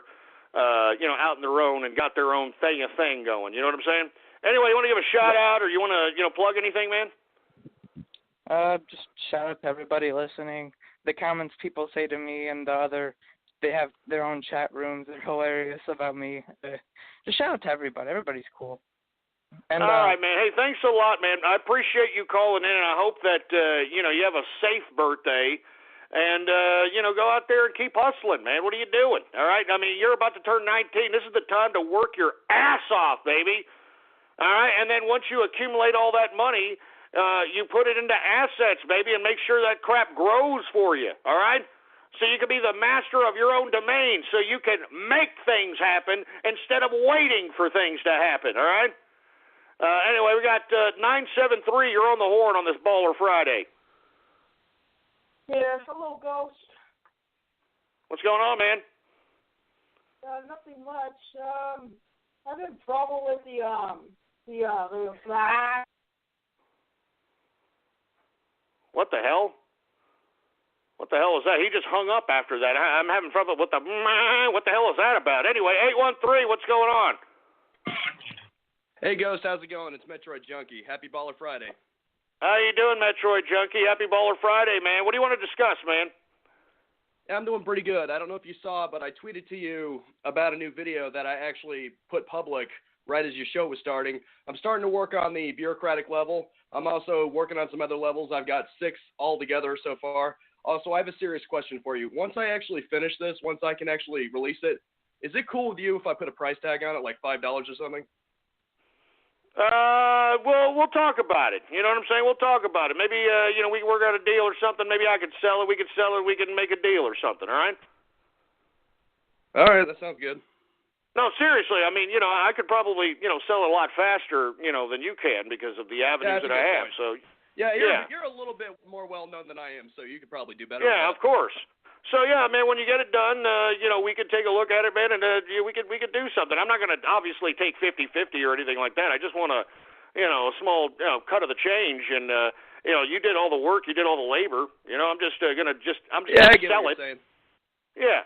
out on their own and got their own thing going. You know what I'm saying? Anyway, you want to give a shout out, or you want to plug anything, man? Just shout out to everybody listening. The comments people say to me and they have their own chat rooms. They're hilarious about me. Just shout out to everybody. Everybody's cool. And, all right, man. Hey, thanks a lot, man. I appreciate you calling in, and I hope that you have a safe birthday. And, go out there and keep hustling, man. What are you doing? All right? I mean, you're about to turn 19. This is the time to work your ass off, baby. All right? And then once you accumulate all that money, you put it into assets, baby, and make sure that crap grows for you. All right? So you can be the master of your own domain, so you can make things happen instead of waiting for things to happen. All right? Anyway, we got 973. You're on the horn on this Baller Friday. Yeah, hello, Ghost. What's going on, man? Nothing much. I'm in trouble with the What the hell? What the hell is that? He just hung up after that. I'm having trouble with the what the hell is that about? Anyway, 813, what's going on? Hey, Ghost, how's it going? It's Metroid Junkie. Happy Baller Friday. How you doing, Metroid Junkie? Happy Baller Friday, man. What do you want to discuss, man? I'm doing pretty good. I don't know if you saw, but I tweeted to you about a new video that I actually put public right as your show was starting. I'm starting to work on the bureaucratic level. I'm also working on some other levels. I've got 6 altogether so far. Also, I have a serious question for you. Once I actually finish this, once I can actually release it, is it cool with you if I put a price tag on it, like $5 or something? Well, we'll talk about it. You know what I'm saying? We'll talk about it. Maybe, we can work out a deal or something. Maybe I could sell it. We could sell it. We can make a deal or something, all right? All right, that sounds good. No, seriously. I mean, I could probably, sell it a lot faster, than you can because of the avenues that I have. Point. So, yeah, you're a little bit more well-known than I am, so you could probably do better. Yeah, of course. So, yeah, man, when you get it done, we could take a look at it, man, and we could do something. I'm not going to obviously take 50-50 or anything like that. I just want a small cut of the change, and, you did all the work, you did all the labor. I'm just going to sell it. Saying. Yeah.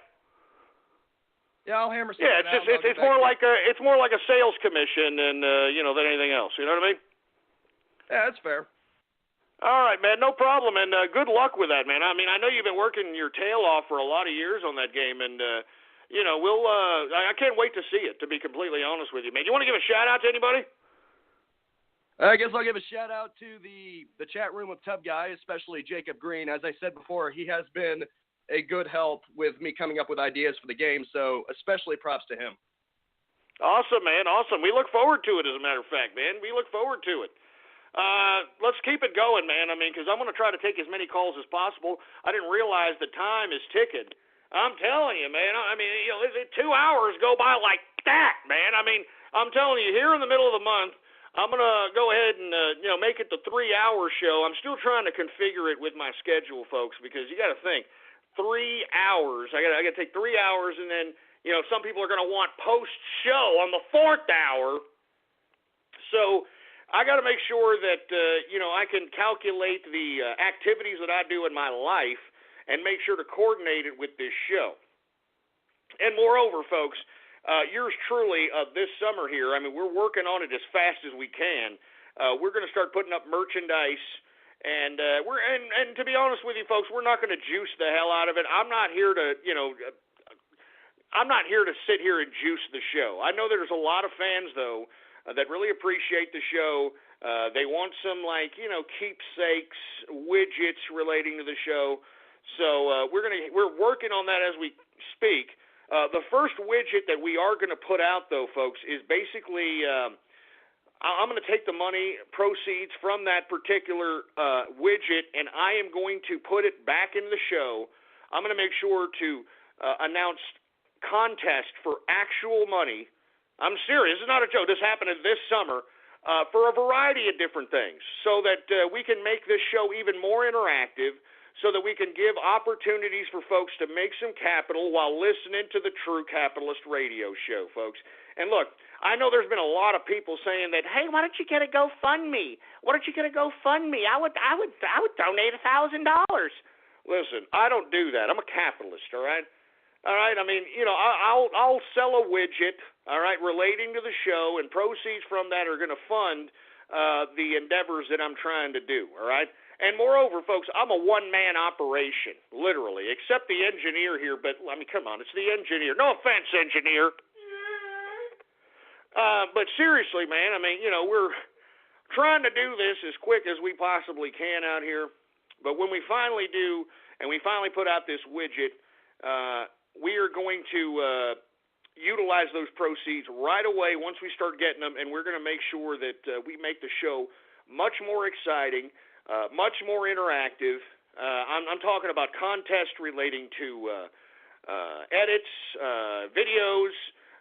Yeah, I'll hammer something out. Yeah, it's more like a sales commission and than anything else. You know what I mean? Yeah, that's fair. All right, man, no problem, and good luck with that, man. I mean, I know you've been working your tail off for a lot of years on that game, and we'll. I can't wait to see it. To be completely honest with you, man. You want to give a shout out to anybody? I guess I'll give a shout out to the chat room with Tub Guy, especially Jacob Green. As I said before, he has been a good help with me coming up with ideas for the game, so especially props to him. Awesome, man, awesome. We look forward to it, as a matter of fact, man. We look forward to it. Let's keep it going, man. I mean, because I'm going to try to take as many calls as possible. I didn't realize the time is ticking. I'm telling you, man. I mean, 2 hours go by like that, man. I mean, I'm telling you, here in the middle of the month, I'm going to go ahead and, make it the 3-hour show. I'm still trying to configure it with my schedule, folks, because you got to think, 3 hours. I got to take 3 hours, and then, some people are going to want post-show on the 4th hour. So I got to make sure that, I can calculate the activities that I do in my life and make sure to coordinate it with this show. And moreover, folks, yours truly this summer here, I mean, we're working on it as fast as we can. We're going to start putting up merchandise, and and to be honest with you, folks, we're not going to juice the hell out of it. I'm not here to, I'm not here to sit here and juice the show. I know there's a lot of fans, though, that really appreciate the show. They want some, keepsakes, widgets relating to the show. So we're working on that as we speak. The first widget that we are going to put out, though, folks, is basically I'm going to take the money proceeds from that particular widget, and I am going to put it back into the show. I'm going to make sure to announce contest for actual money. I'm serious. This is not a joke. This happened this summer for a variety of different things so that we can make this show even more interactive, so that we can give opportunities for folks to make some capital while listening to the True Capitalist Radio Show, folks. And look, I know there's been a lot of people saying that, hey, why don't you get a GoFundMe? Why don't you get a GoFundMe? I would donate $1,000. Listen, I don't do that. I'm a capitalist, all right? All right, I mean, you know, I'll sell a widget, all right, relating to the show, and proceeds from that are going to fund the endeavors that I'm trying to do, all right? And moreover, folks, I'm a one-man operation, literally, except the engineer here. But, I mean, come on, it's the engineer. No offense, engineer. But seriously, man, I mean, you know, we're trying to do this as quick as we possibly can out here. But when we finally do, and we finally put out this widget, we are going to utilize those proceeds right away once we start getting them, and we're going to make sure that we make the show much more exciting, much more interactive. I'm talking about contests relating to edits, videos,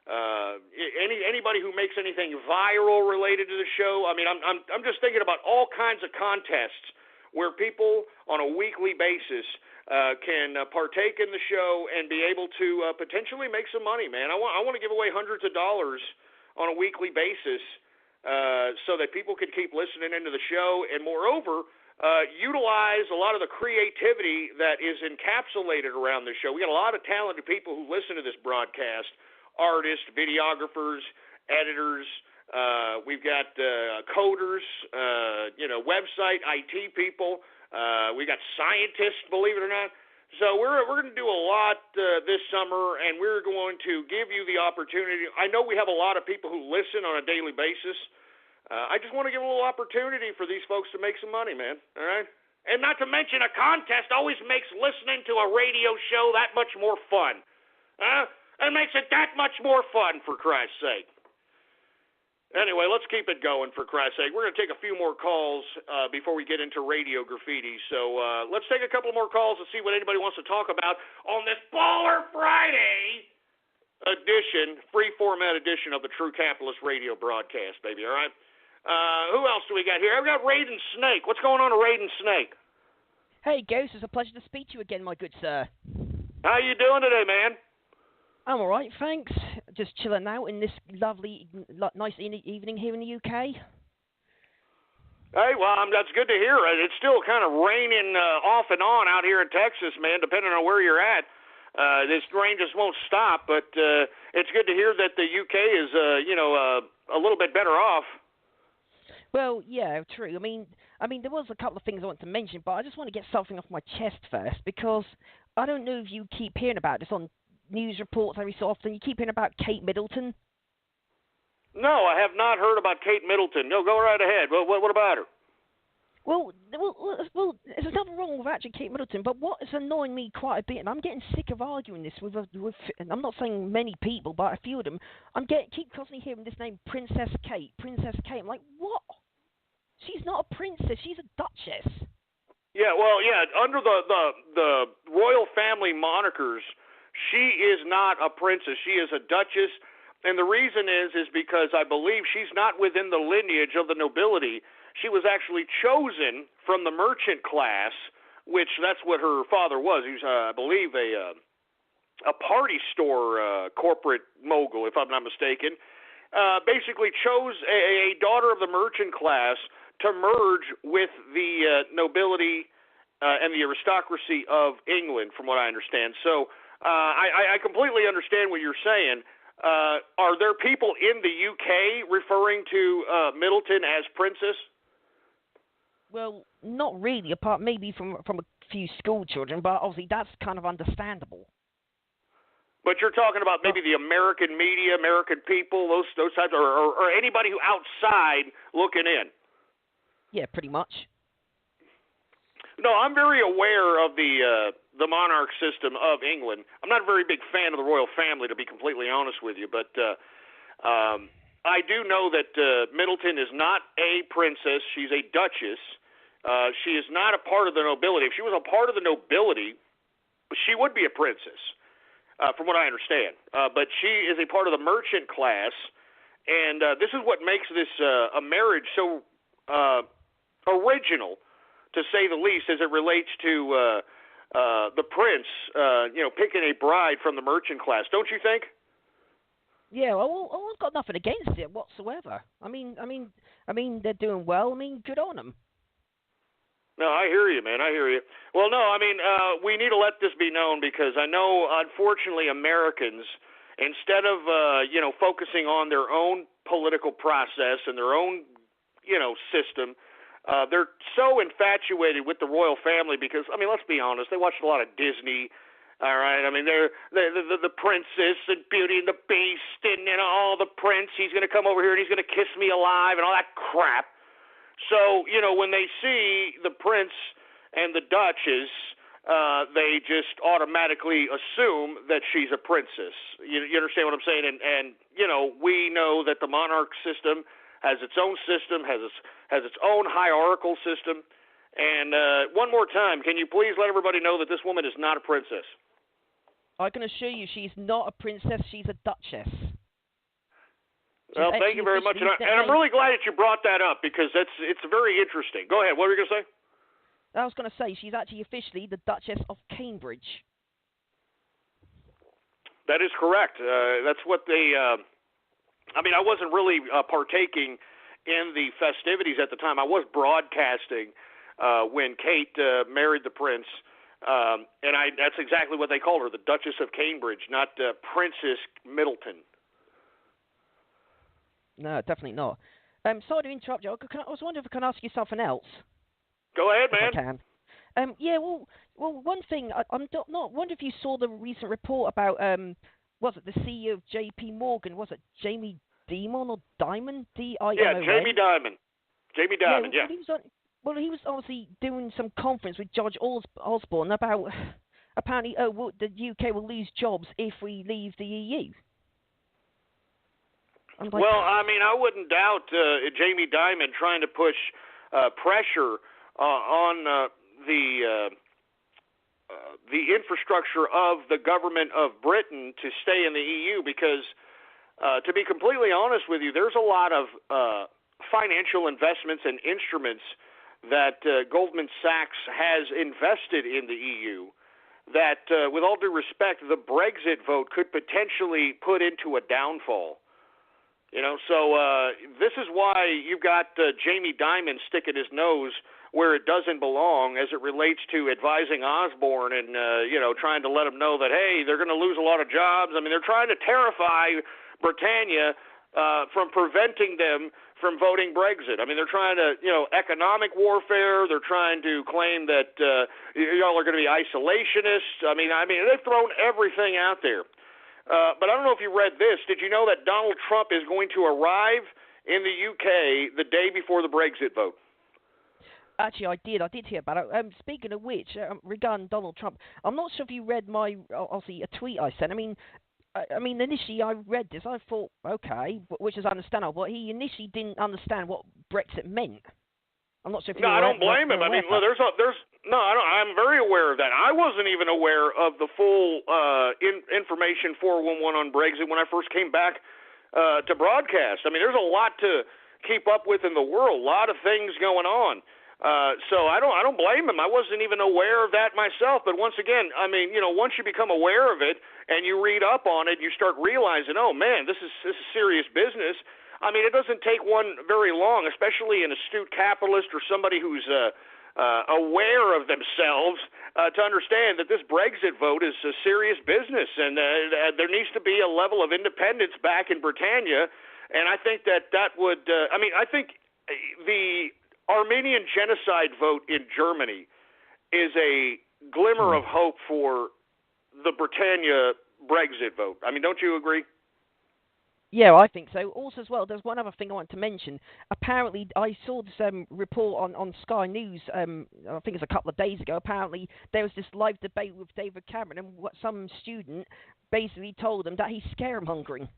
anybody who makes anything viral related to the show. I mean, I'm just thinking about all kinds of contests where people on a weekly basis can partake in the show and be able to potentially make some money, man. I want to give away hundreds of dollars on a weekly basis so that people can keep listening into the show, and moreover, utilize a lot of the creativity that is encapsulated around the show. We got a lot of talented people who listen to this broadcast, artists, videographers, editors. We've got coders, website IT people. We got scientists, believe it or not. So we're going to do a lot this summer, and we're going to give you the opportunity. I know we have a lot of people who listen on a daily basis. I just want to give a little opportunity for these folks to make some money, man. All right? And not to mention, a contest always makes listening to a radio show that much more fun. It makes it that much more fun, for Christ's sake. Anyway, let's keep it going, for Christ's sake. We're going to take a few more calls before we get into radio graffiti. So let's take a couple more calls and see what anybody wants to talk about on this Baller Friday edition, free format edition of the True Capitalist Radio broadcast, baby, all right? Who else do we got here? I've got Raiden Snake. What's going on to Raiden Snake? Hey, Ghost. It's a pleasure to speak to you again, my good sir. How you doing today, man? I'm all right, thanks. Just chilling out in this lovely, nice evening here in the UK. Hey, well, that's good to hear. It's still kind of raining off and on out here in Texas, man, depending on where you're at. This rain just won't stop, but it's good to hear that the UK is, a little bit better off. Well, yeah, true. I mean, there was a couple of things I want to mention, but I just want to get something off my chest first, because I don't know if you keep hearing about this on news reports every so often. You keep hearing about Kate Middleton? No, I have not heard about Kate Middleton. No, go right ahead. What about her? Well, there's nothing wrong with actually Kate Middleton, but what is annoying me quite a bit, and I'm getting sick of arguing this with and I'm not saying many people, but a few of them, keep constantly hearing this name, Princess Kate. I'm like, what? She's not a princess. She's a duchess. Yeah, well, yeah. Under the royal family monikers, she is not a princess. She is a duchess, and the reason is because I believe she's not within the lineage of the nobility. She was actually chosen from the merchant class, which that's what her father was. He was, I believe, a party store corporate mogul, if I'm not mistaken. Basically chose a daughter of the merchant class to merge with the nobility and the aristocracy of England, from what I understand. So I completely understand what you're saying. Are there people in the UK referring to Middleton as princess? Well, not really, apart maybe from a few school children, but obviously that's kind of understandable. But you're talking about maybe the American media, American people, those types, or anybody who outside looking in. Yeah, pretty much. No, I'm very aware of the monarch system of England. I'm not a very big fan of the royal family, to be completely honest with you, but I do know that Middleton is not a princess. She's a duchess. She is not a part of the nobility. If she was a part of the nobility, she would be a princess, from what I understand. But she is a part of the merchant class, And this is what makes this a marriage so original, to say the least, as it relates to the prince, picking a bride from the merchant class. Don't you think? Yeah, well, I've got nothing against it whatsoever. I mean, they're doing well. I mean, good on them. No, I hear you, man. I hear you. Well, no, I mean, we need to let this be known, because I know, unfortunately, Americans, instead of focusing on their own political process and their own system, they're so infatuated with the royal family because, I mean, let's be honest, they watched a lot of Disney. All right, I mean, they're the princess and Beauty and the Beast and all the prince. He's going to come over here and he's going to kiss me alive and all that crap. So when they see the prince and the duchess, they just automatically assume that she's a princess. You understand what I'm saying? And we know that the monarch system has its own system, has its own hierarchical system. And one more time, can you please let everybody know that this woman is not a princess? I can assure you she's not a princess, she's a duchess. Well, thank you very much. And I'm really glad that you brought that up, because it's very interesting. Go ahead. What were you going to say? I was going to say she's actually officially the Duchess of Cambridge. That is correct. That's what they... I wasn't really partaking in the festivities at the time. I was broadcasting when Kate married the prince. And that's exactly what they called her, the Duchess of Cambridge, not Princess Middleton. No, definitely not. Sorry to interrupt you. I was wondering if I can ask you something else. Go ahead, man. If I can. Well, one thing, I'm not wondering if you saw the recent report about, was it the CEO of J.P. Morgan? Was it Jamie Dimon or Dimon? D-I-M-O-N? Yeah, Jamie Dimon. Jamie Dimon, yeah. He was obviously doing some conference with George Osborne about, apparently, the UK will lose jobs if we leave the EU. Well, I wouldn't doubt Jamie Dimon trying to push pressure on the infrastructure of the government of Britain to stay in the EU, because, to be completely honest with you, there's a lot of financial investments and instruments that Goldman Sachs has invested in the EU that, with all due respect, the Brexit vote could potentially put into a downfall. So this is why you've got Jamie Dimon sticking his nose where it doesn't belong as it relates to advising Osborne and, trying to let him know that, hey, they're going to lose a lot of jobs. I mean, they're trying to terrify Britannia from preventing them from voting Brexit. I mean, they're trying to, economic warfare. They're trying to claim that y'all are going to be isolationists. I mean, they've thrown everything out there. But I don't know if you read this. Did you know that Donald Trump is going to arrive in the UK the day before the Brexit vote? Actually, I did hear about it. Speaking of which, regarding Donald Trump, I'm not sure if you read a tweet I sent. I mean, initially I read this, I thought, okay, which is understandable, but he initially didn't understand what Brexit meant. I'm not sure if you... No, I don't blame him. I mean, I'm very aware of that. I wasn't even aware of the full information 411 on Brexit when I first came back to broadcast. I mean, there's a lot to keep up with in the world, a lot of things going on. So I don't blame him. I wasn't even aware of that myself. But once again, I mean, once you become aware of it and you read up on it, you start realizing, oh man, this is serious business. I mean, it doesn't take one very long, especially an astute capitalist or somebody who's aware of themselves, to understand that this Brexit vote is a serious business, and there needs to be a level of independence back in Britannia. And I think that would, I think the Armenian genocide vote in Germany is a glimmer of hope for the Britannia Brexit vote. I mean, don't you agree? Yeah, I think so. Also, as well, there's one other thing I want to mention. Apparently, I saw this report on Sky News, I think it's a couple of days ago. Apparently, there was this live debate with David Cameron, and some student basically told him that he's scaremongering.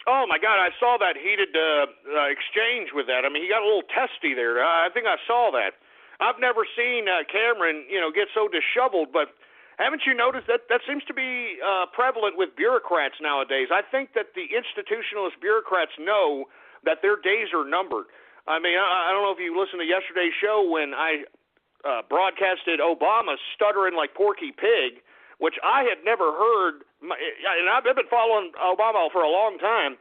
Oh, my God, I saw that heated exchange with that. I mean, he got a little testy there. I think I saw that. I've never seen Cameron, get so disheveled, but Haven't you noticed that seems to be prevalent with bureaucrats nowadays? I think that the institutionalist bureaucrats know that their days are numbered. I mean, I don't know if you listened to yesterday's show when I broadcasted Obama stuttering like Porky Pig, which I had never heard, and I've been following Obama for a long time.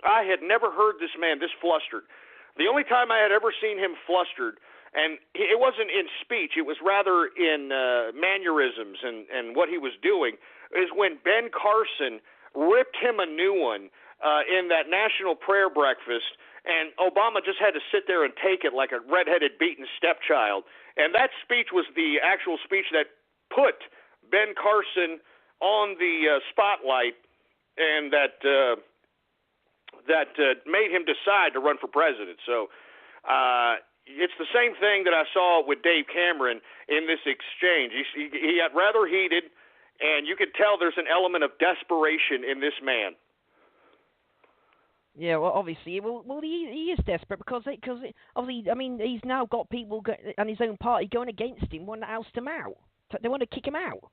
I had never heard this man this flustered. The only time I had ever seen him flustered, and it wasn't in speech, it was rather in mannerisms and what he was doing, is when Ben Carson ripped him a new one in that national prayer breakfast, and Obama just had to sit there and take it like a redheaded beaten stepchild. And that speech was the actual speech that put Ben Carson on the spotlight, and that made him decide to run for president. So it's the same thing that I saw with Dave Cameron in this exchange. He got rather heated, and you could tell there's an element of desperation in this man. Yeah, well, obviously, he is desperate because obviously, I mean, he's now got people and his own party going against him, want to oust him out. They want to kick him out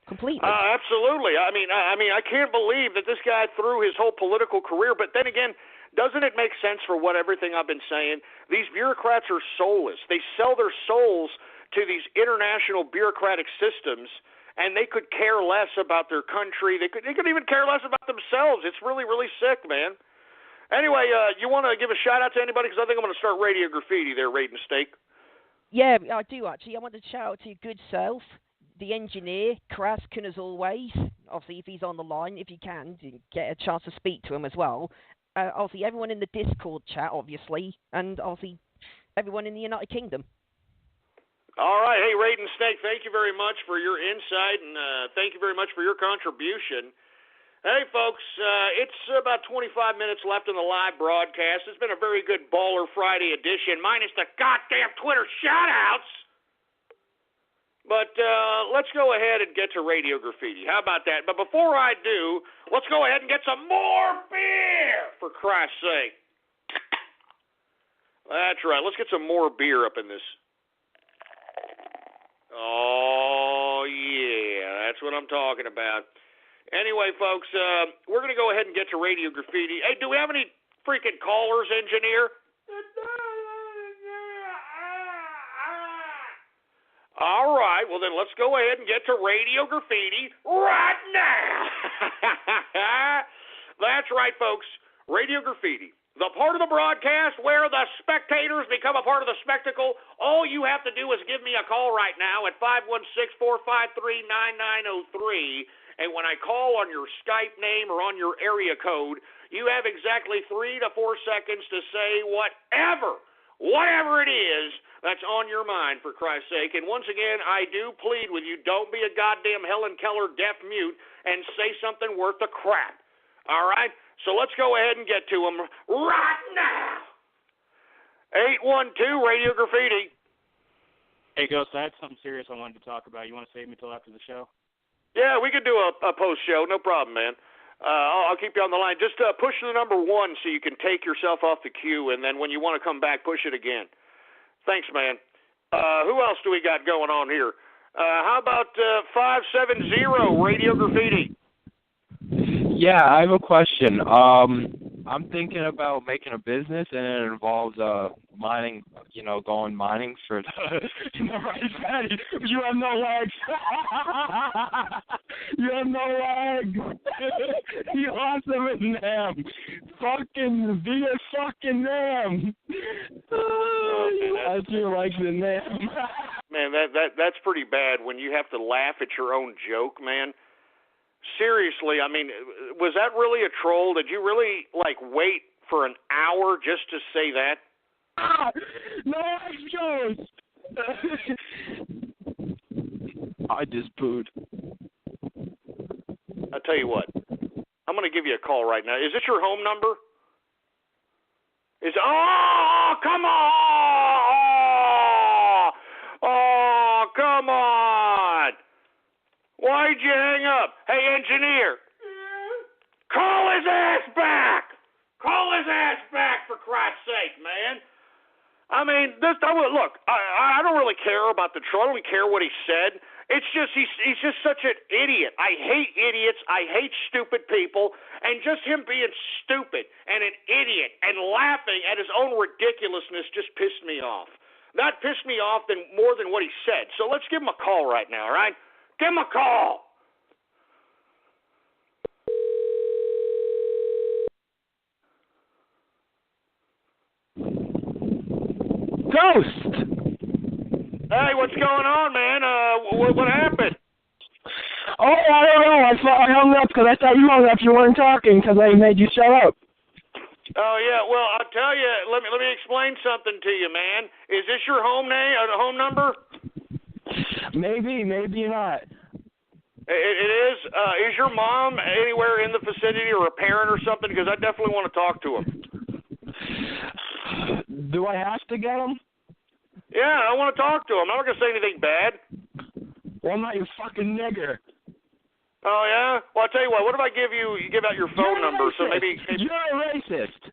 completely. Absolutely. I mean, I can't believe that this guy threw his whole political career. But then again, doesn't it make sense for everything I've been saying? These bureaucrats are soulless. They sell their souls to these international bureaucratic systems, and they could care less about their country. They could even care less about themselves. It's really, really sick, man. Anyway, you want to give a shout-out to anybody? Because I think I'm going to start Radio Graffiti there, Raiden Steak. Yeah, I do, actually. I want to shout out to your good self, the engineer, Kraskin, as always. Obviously, if he's on the line, if you can, get a chance to speak to him as well. Obviously, everyone in the Discord chat, obviously, and obviously everyone in the United Kingdom. All right. Hey, Raiden Steak, thank you very much for your insight, and thank you very much for your contribution. Hey, folks, it's about 25 minutes left in the live broadcast. It's been a very good Baller Friday edition, minus the goddamn Twitter shout-outs. But let's go ahead and get to Radio Graffiti. How about that? But before I do, let's go ahead and get some more beer, for Christ's sake. That's right. Let's get some more beer up in this. Oh, yeah, that's what I'm talking about. Anyway, folks, we're going to go ahead and get to Radio Graffiti. Hey, do we have any freaking callers, engineer? All right, well then let's go ahead and get to Radio Graffiti right now. That's right, folks. Radio Graffiti, the part of the broadcast where the spectators become a part of the spectacle. All you have to do is give me a call right now at 516-453-9903. And when I call on your Skype name or on your area code, you have exactly 3 to 4 seconds to say whatever it is that's on your mind, for Christ's sake. And once again, I do plead with you, don't be a goddamn Helen Keller deaf mute and say something worth the crap. All right? So let's go ahead and get to them right now. 812 Radio Graffiti. Hey, Ghost, I had something serious I wanted to talk about. You want to save me till after the show? Yeah, we could do a post-show. No problem, man. I'll keep you on the line. Just push the number 1 so you can take yourself off the queue, and then when you want to come back, push it again. Thanks, man. Who else do we got going on here? How about 570 Radio Graffiti? Yeah, I have a question. I'm thinking about making a business, and it involves mining, going mining for the rice paddy. You have no legs. You have no legs. You lost them in them. Fucking be a fucking them. You lost your legs in them. Man, that's pretty bad when you have to laugh at your own joke, man. Seriously, I mean, was that really a troll? Did you really, wait for an hour just to say that? No, Jones. I just booed. I'll tell you what. I'm going to give you a call right now. Is this your home number? Oh, come on! Oh, come on! Why'd you hang up? Hey, engineer. Call his ass back! Call his ass back, for Christ's sake, man. I mean, look, I don't really care about the troll. I don't really care what he said. It's just he's just such an idiot. I hate idiots. I hate stupid people. And just him being stupid and an idiot and laughing at his own ridiculousness just pissed me off. That pissed me off more than what he said. So let's give him a call right now, all right? Give him a call. Ghost! Hey, what's going on, man? What happened? Oh, I don't know. I hung up because I thought you hung up. You weren't talking because I made you shut up. Oh yeah, well I'll tell you. Let me explain something to you, man. Is this your home number? Maybe not. It is. Is your mom anywhere in the vicinity or a parent or something? Because I definitely want to talk to him. Do I have to get him? Yeah, I want to talk to him. I'm not going to say anything bad. Well, I'm not your fucking nigger. Oh, yeah? Well, I'll tell you what if I give out your phone number, so maybe... You're a racist.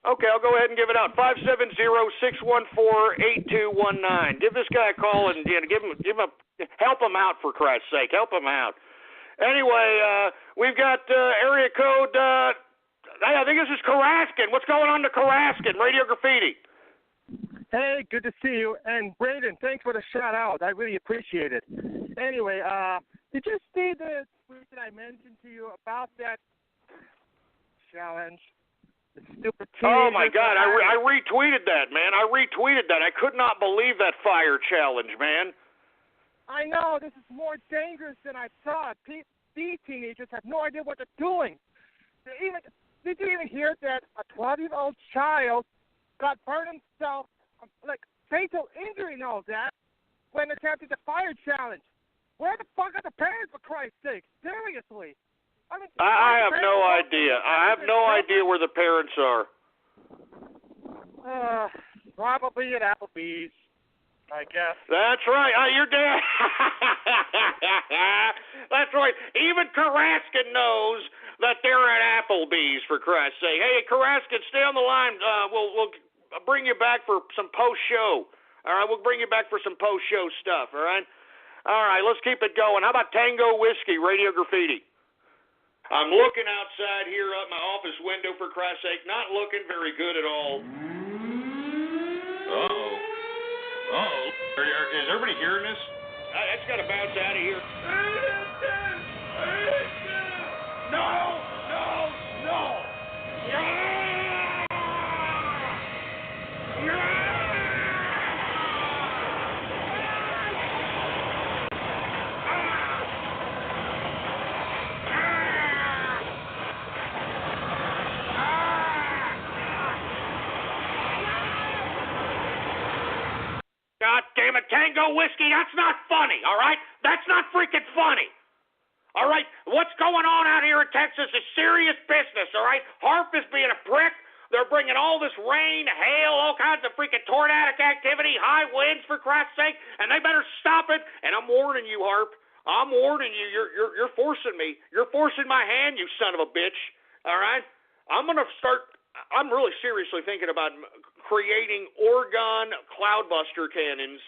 Okay, I'll go ahead and give it out. 570-614-8219. Give this guy a call and help him out, for Christ's sake. Help him out. Anyway, we've got area code... I think this is Karaskin. What's going on to Karaskin? Radio Graffiti. Hey, good to see you. And Braden, thanks for the shout out. I really appreciate it. Anyway, did you see the tweet that I mentioned to you about that challenge? The stupid Oh my God, I retweeted that, man. I retweeted that. I could not believe that fire challenge, man. I know, this is more dangerous than I thought. These teenagers have no idea what they're doing. Did you even hear that a 12-year-old child got burned himself, like fatal injury and all that, when attempting the fire challenge? Where the fuck are the parents, for Christ's sake? Seriously. I have no idea. I have no idea where the parents are. Probably at Applebee's, I guess. That's right. You're dead. That's right. Even Karaskin knows that they're at Applebee's, for Christ's sake. Hey, Karaskin, stay on the line. We'll bring you back for some post-show. All right, we'll bring you back for some post-show stuff, all right? All right, let's keep it going. How about Tango Whiskey, Radio Graffiti? I'm looking outside here at my office window, for Christ's sake. Not looking very good at all. Uh-oh. Is everybody hearing this? That's got to bounce out of here. No! God damn it, Tango Whiskey, that's not funny, all right? That's not freaking funny. All right? What's going on out here in Texas is serious business, all right? Harp is being a prick. They're bringing all this rain, hail, all kinds of freaking tornadic activity, high winds, for Christ's sake, and they better stop it. And I'm warning you, Harp. I'm warning you. You're forcing me. You're forcing my hand, you son of a bitch, all right? I'm really seriously thinking about creating Orgon cloudbuster cannons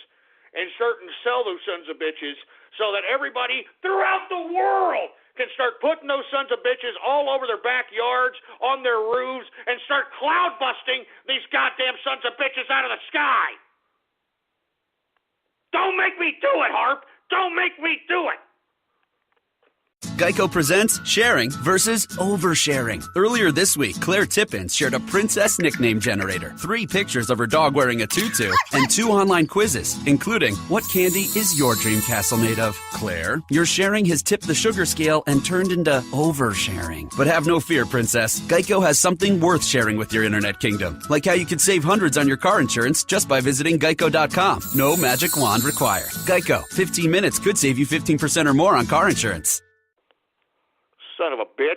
and starting to sell those sons of bitches so that everybody throughout the world can start putting those sons of bitches all over their backyards, on their roofs, and start cloudbusting these goddamn sons of bitches out of the sky. Don't make me do it, Harp. Don't make me do it. Geico presents sharing versus oversharing. Earlier this week, Claire Tippins shared a princess nickname generator, 3 pictures of her dog wearing a tutu, and 2 online quizzes, including what candy is your dream castle made of? Claire, your sharing has tipped the sugar scale and turned into oversharing. But have no fear, princess. Geico has something worth sharing with your internet kingdom, like how you could save hundreds on your car insurance just by visiting geico.com. No magic wand required. Geico, 15 minutes could save you 15% or more on car insurance. Son of a bitch.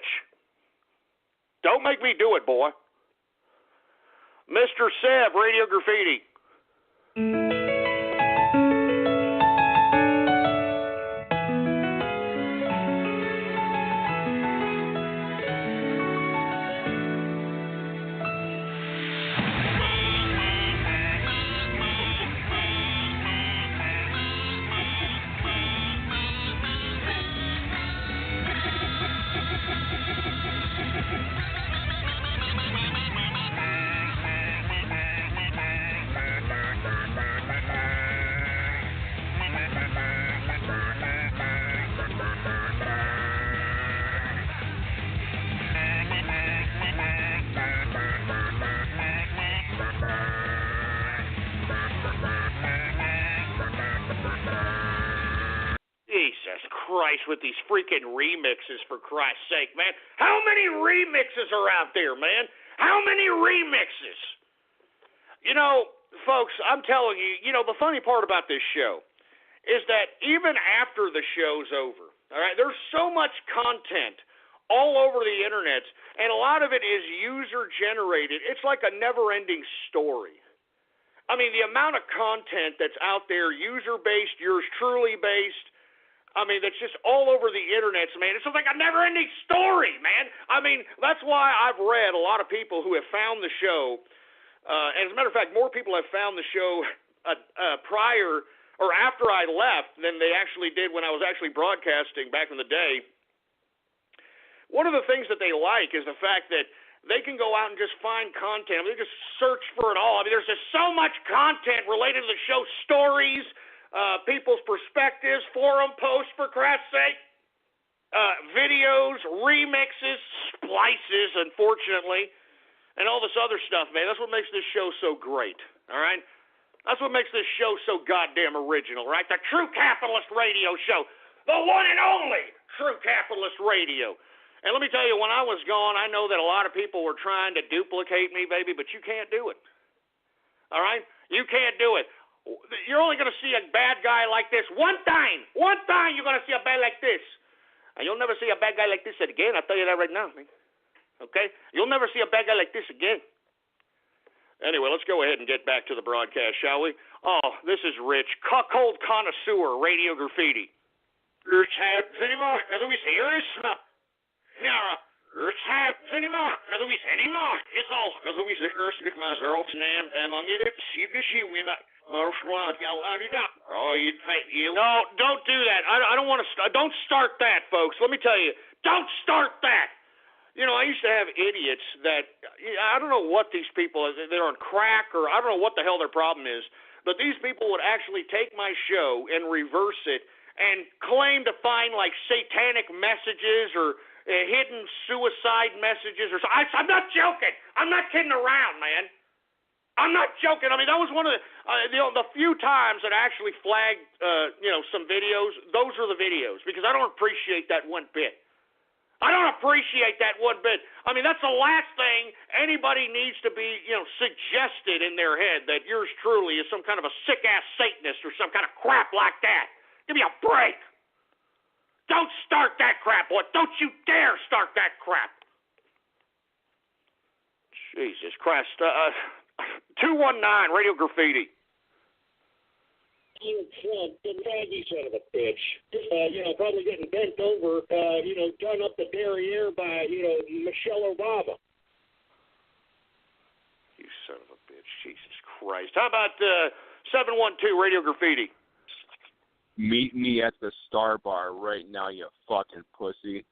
Don't make me do it, boy. Mr. Seb, Radio Graffiti. nice with these freaking remixes, for Christ's sake, man. How many remixes are out there, man? How many remixes? You know, folks, I'm telling you, the funny part about this show is that even after the show's over, all right, there's so much content all over the internet, and a lot of it is user-generated. It's like a never-ending story. I mean, the amount of content that's out there, user-based, yours truly-based, I mean, that's just all over the internet, man. It's just like a never-ending story, man. I mean, that's why I've read a lot of people who have found the show, and as a matter of fact, more people have found the show prior or after I left than they actually did when I was actually broadcasting back in the day. One of the things that they like is the fact that they can go out and just find content. I mean, they just search for it all. I mean, there's just so much content related to the show, stories, people's perspectives, forum posts, for Christ's sake, videos, remixes, splices, unfortunately, and all this other stuff, man. That's what makes this show so great, all right? That's what makes this show so goddamn original, right? The True Capitalist Radio Show, the one and only True Capitalist Radio. And let me tell you, when I was gone, I know that a lot of people were trying to duplicate me, baby, but you can't do it. All right? You can't do it. You're only going to see a bad guy like this one time. One time you're going to see a bad like this. And you'll never see a bad guy like this again. I'll tell you that right now, man. Okay? You'll never see a bad guy like this again. Anyway, let's go ahead and get back to the broadcast, shall we? Oh, this is Rich, cuckold connoisseur, Radio Graffiti. It's anymore. It's anymore. It's all because we stick my girl's name and on it. We not. No, don't do that. I don't want to. Don't start that, folks. Let me tell you. Don't start that. You know, I used to have idiots that, I don't know what these people, they're on crack or I don't know what the hell their problem is, but these people would actually take my show and reverse it and claim to find like satanic messages or hidden suicide messages or something. I'm not joking. I'm not kidding around, man. I'm not joking. I mean, that was one of the few times that I actually flagged, some videos. Those are the videos because I don't appreciate that one bit. I don't appreciate that one bit. I mean, that's the last thing anybody needs to be, suggested in their head that yours truly is some kind of a sick-ass Satanist or some kind of crap like that. Give me a break. Don't start that crap, boy. Don't you dare start that crap. Jesus Christ. 219, Radio Graffiti. Trump, the faggy son of a bitch, probably getting bent over, done up the derriere by, Michelle Obama. You son of a bitch. Jesus Christ. How about 712 Radio Graffiti? Meet me at the Star Bar right now, you fucking pussy.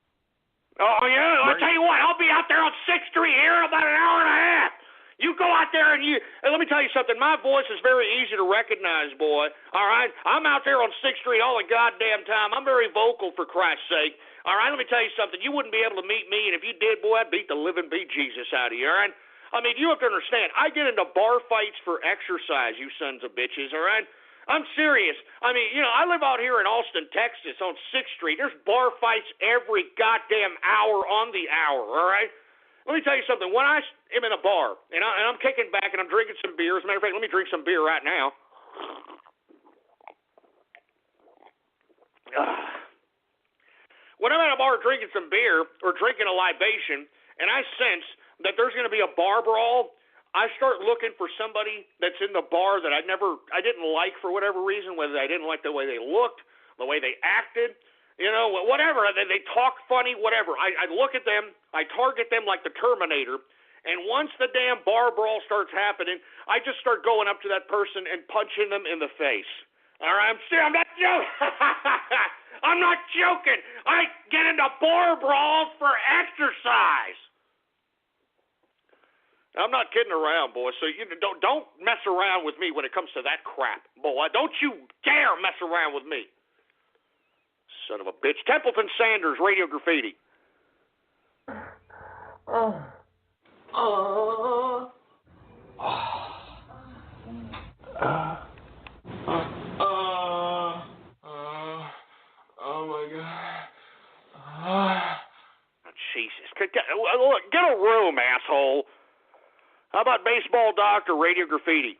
Oh, yeah? I'll tell you what. I'll be out there on 6th Street here in about an hour and a half. You go out there and let me tell you something. My voice is very easy to recognize, boy. All right? I'm out there on 6th Street all the goddamn time. I'm very vocal, for Christ's sake. All right? Let me tell you something. You wouldn't be able to meet me, and if you did, boy, I'd beat the living bejesus out of you, all right? I mean, you have to understand, I get into bar fights for exercise, you sons of bitches, all right? I'm serious. I mean, I live out here in Austin, Texas on 6th Street. There's bar fights every goddamn hour on the hour, all right? Let me tell you something. When I am in a bar and I'm kicking back and I'm drinking some beer, as a matter of fact, let me drink some beer right now. When I'm at a bar drinking some beer or drinking a libation and I sense that there's going to be a bar brawl, I start looking for somebody that's in the bar that I didn't like for whatever reason, whether I didn't like the way they looked, the way they acted, whatever. They talk funny, whatever. I look at them, I target them like the Terminator, and once the damn bar brawl starts happening, I just start going up to that person and punching them in the face. All right, I'm not joking. I'm not joking. I get into bar brawls for exercise. I'm not kidding around, boy. So don't mess around with me when it comes to that crap, boy. Don't you dare mess around with me. Son of a bitch. Templeton Sanders, Radio Graffiti. Oh my God. look, get a room, asshole. How about baseball doc or radio graffiti?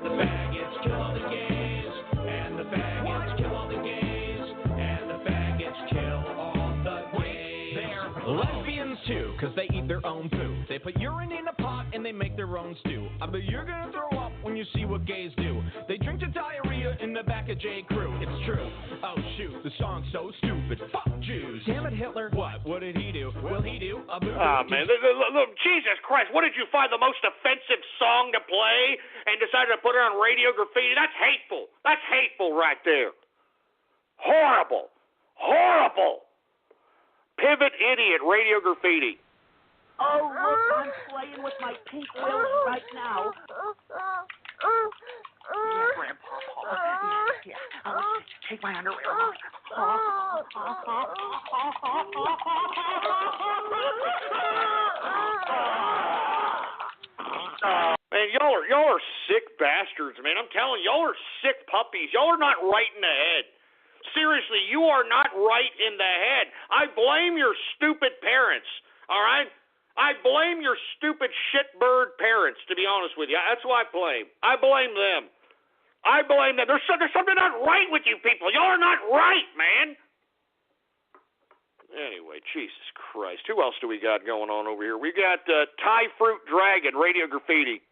The faggots kill all the gays, and the faggots kill all the gays, and the faggots kill all the gays. They're lesbians too, because they eat their own poo. They put urine in a pot and they make their own stew. I bet you're gonna throw up when you see what gays do. They drink the diarrhea in the back of J. Crew. It's true. Oh shoot, the song's so stupid. Fuck Jews. Damn it, Hitler. What? What did he do? Will he do? Man, look, Jesus Christ, what did you find the most offensive song to play and decided to put it on radio graffiti? That's hateful. That's hateful right there. Horrible. Horrible. Pivot idiot, radio graffiti. Oh, look, I'm playing with my pink wills right now. Yeah, Grandpa Paul. Yeah. Take my underwear off. Man, y'all are sick bastards, man. I'm telling you, y'all are sick puppies. Y'all are not right in the head. Seriously, you are not right in the head. I blame your stupid parents, all right? I blame your stupid shitbird parents, to be honest with you. That's who I blame. I blame them. I blame them. There's something not right with you people. Y'all are not right, man. Anyway, Jesus Christ. Who else do we got going on over here? We got Thai Fruit Dragon, radio graffiti.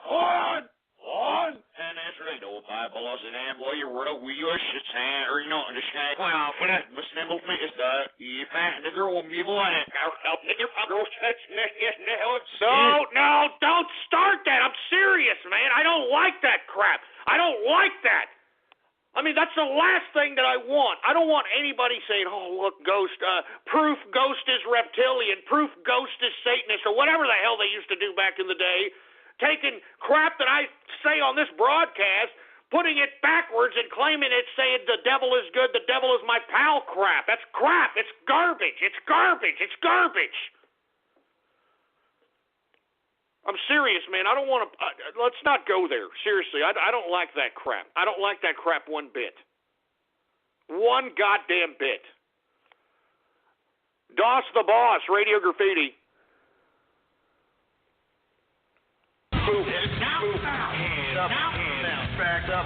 On! And that's right, old Bible, and I'm lawyer, we are shit's hand, or you know, understand. Well, when I was nimble, is if I the girl will be on it, I'll pick your girl, No, don't start that. I'm serious, man. I don't like that crap. I don't like that. I mean, that's the last thing that I want. I don't want anybody saying, oh, look, Ghost, proof Ghost is reptilian, proof Ghost is Satanist, or whatever the hell they used to do back in the day. Taking crap that I say on this broadcast, putting it backwards and claiming it's saying the devil is good, the devil is my pal crap. That's crap. It's garbage. It's garbage. It's garbage. I'm serious, man. I don't want to, let's not go there. Seriously, I don't like that crap. I don't like that crap one bit. One goddamn bit. Doss the Boss, radio graffiti. Back up.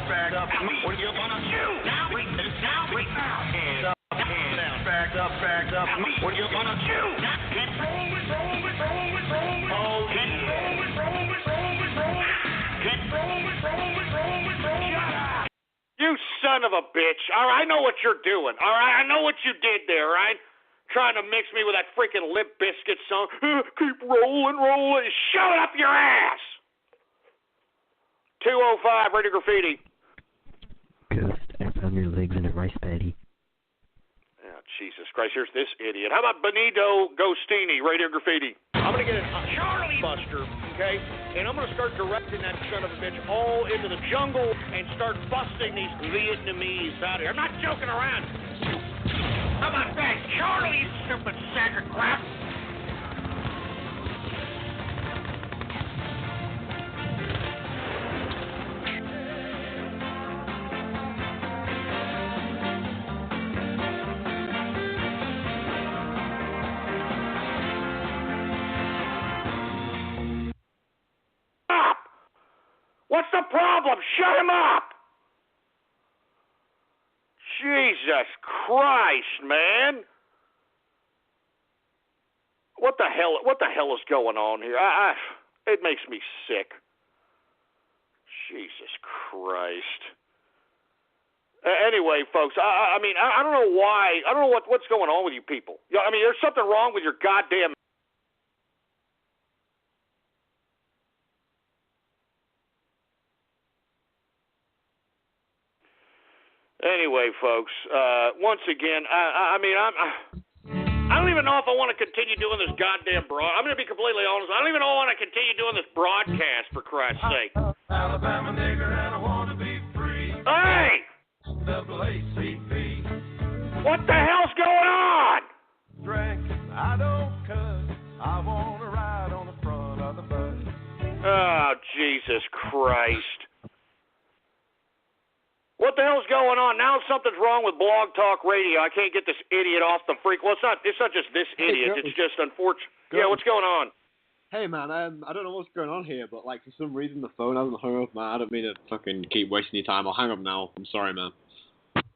What are you gonna do? Now we back up. What are you gonna do? You son of a bitch. All right, I know what you're doing. All right, I know what you did there, all right? Trying to mix me with that freaking Limp Bizkit song. Keep rolling. Shove it up your ass. 205, radio graffiti. Ghost, I found your legs in a rice paddy. Oh, Jesus Christ, here's this idiot. How about Benito Ghostini, radio graffiti? I'm going to get a Charlie Buster, okay? And I'm going to start directing that son of a bitch all into the jungle and start busting these Vietnamese out here. I'm not joking around. How about that, Charlie, you stupid sack of crap? What's the problem? Shut him up! Jesus Christ, man! What the hell is going on here? It makes me sick. Jesus Christ. Anyway, folks, I mean, I don't know why. I don't know what's going on with you people. I mean, there's something wrong with your goddamn. Anyway, folks, once again, I don't even know if I want to continue doing this goddamn I'm going to be completely honest. I don't even know if I want to continue doing this broadcast, for Christ's sake. Alabama nigger and I want to be free. Hey! AACP. What the hell's going on? Drink, I don't cuss. I want to ride on the front of the bus. Oh, Jesus Christ. What the hell's going on? Now something's wrong with Blog Talk Radio. I can't get this idiot off the freak. Well, it's not just this idiot. It's just unfortunate. Yeah, what's going on? Hey, man, I don't know what's going on here, but, like, for some reason the phone hasn't hung up, man. I don't mean to fucking keep wasting your time. I'll hang up now. I'm sorry, man.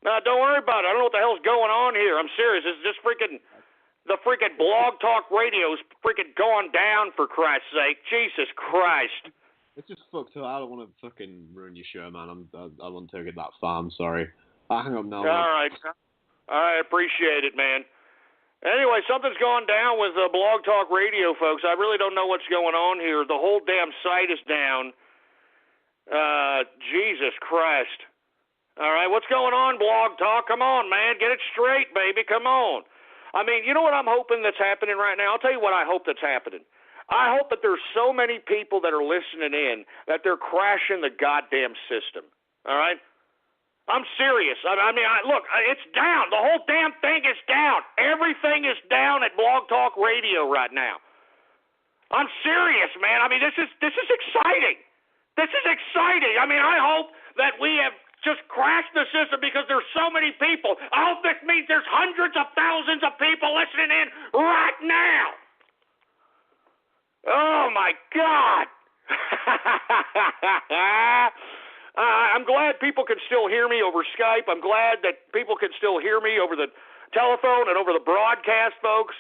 No, don't worry about it. I don't know what the hell's going on here. I'm serious. It's just the freaking Blog Talk Radio's freaking gone down, for Christ's sake. Jesus Christ. It's just fucked up. I don't want to fucking ruin your show, man. I won't take it that far. I'm sorry. I'll hang up now. All right. I appreciate it, man. Anyway, something's gone down with Blog Talk Radio, folks. I really don't know what's going on here. The whole damn site is down. Jesus Christ. All right, what's going on, Blog Talk? Come on, man. Get it straight, baby. Come on. I mean, you know what I'm hoping that's happening right now? I'll tell you what I hope that's happening. I hope that there's so many people that are listening in that they're crashing the goddamn system. All right? I'm serious. I mean, look, it's down. The whole damn thing is down. Everything is down at Blog Talk Radio right now. I'm serious, man. I mean, this is exciting. This is exciting. I mean, I hope that we have just crashed the system because there's so many people. I hope this means there's hundreds of thousands of people listening in right now. Oh, my God. I'm glad people can still hear me over Skype. I'm glad that people can still hear me over the telephone and over the broadcast, folks.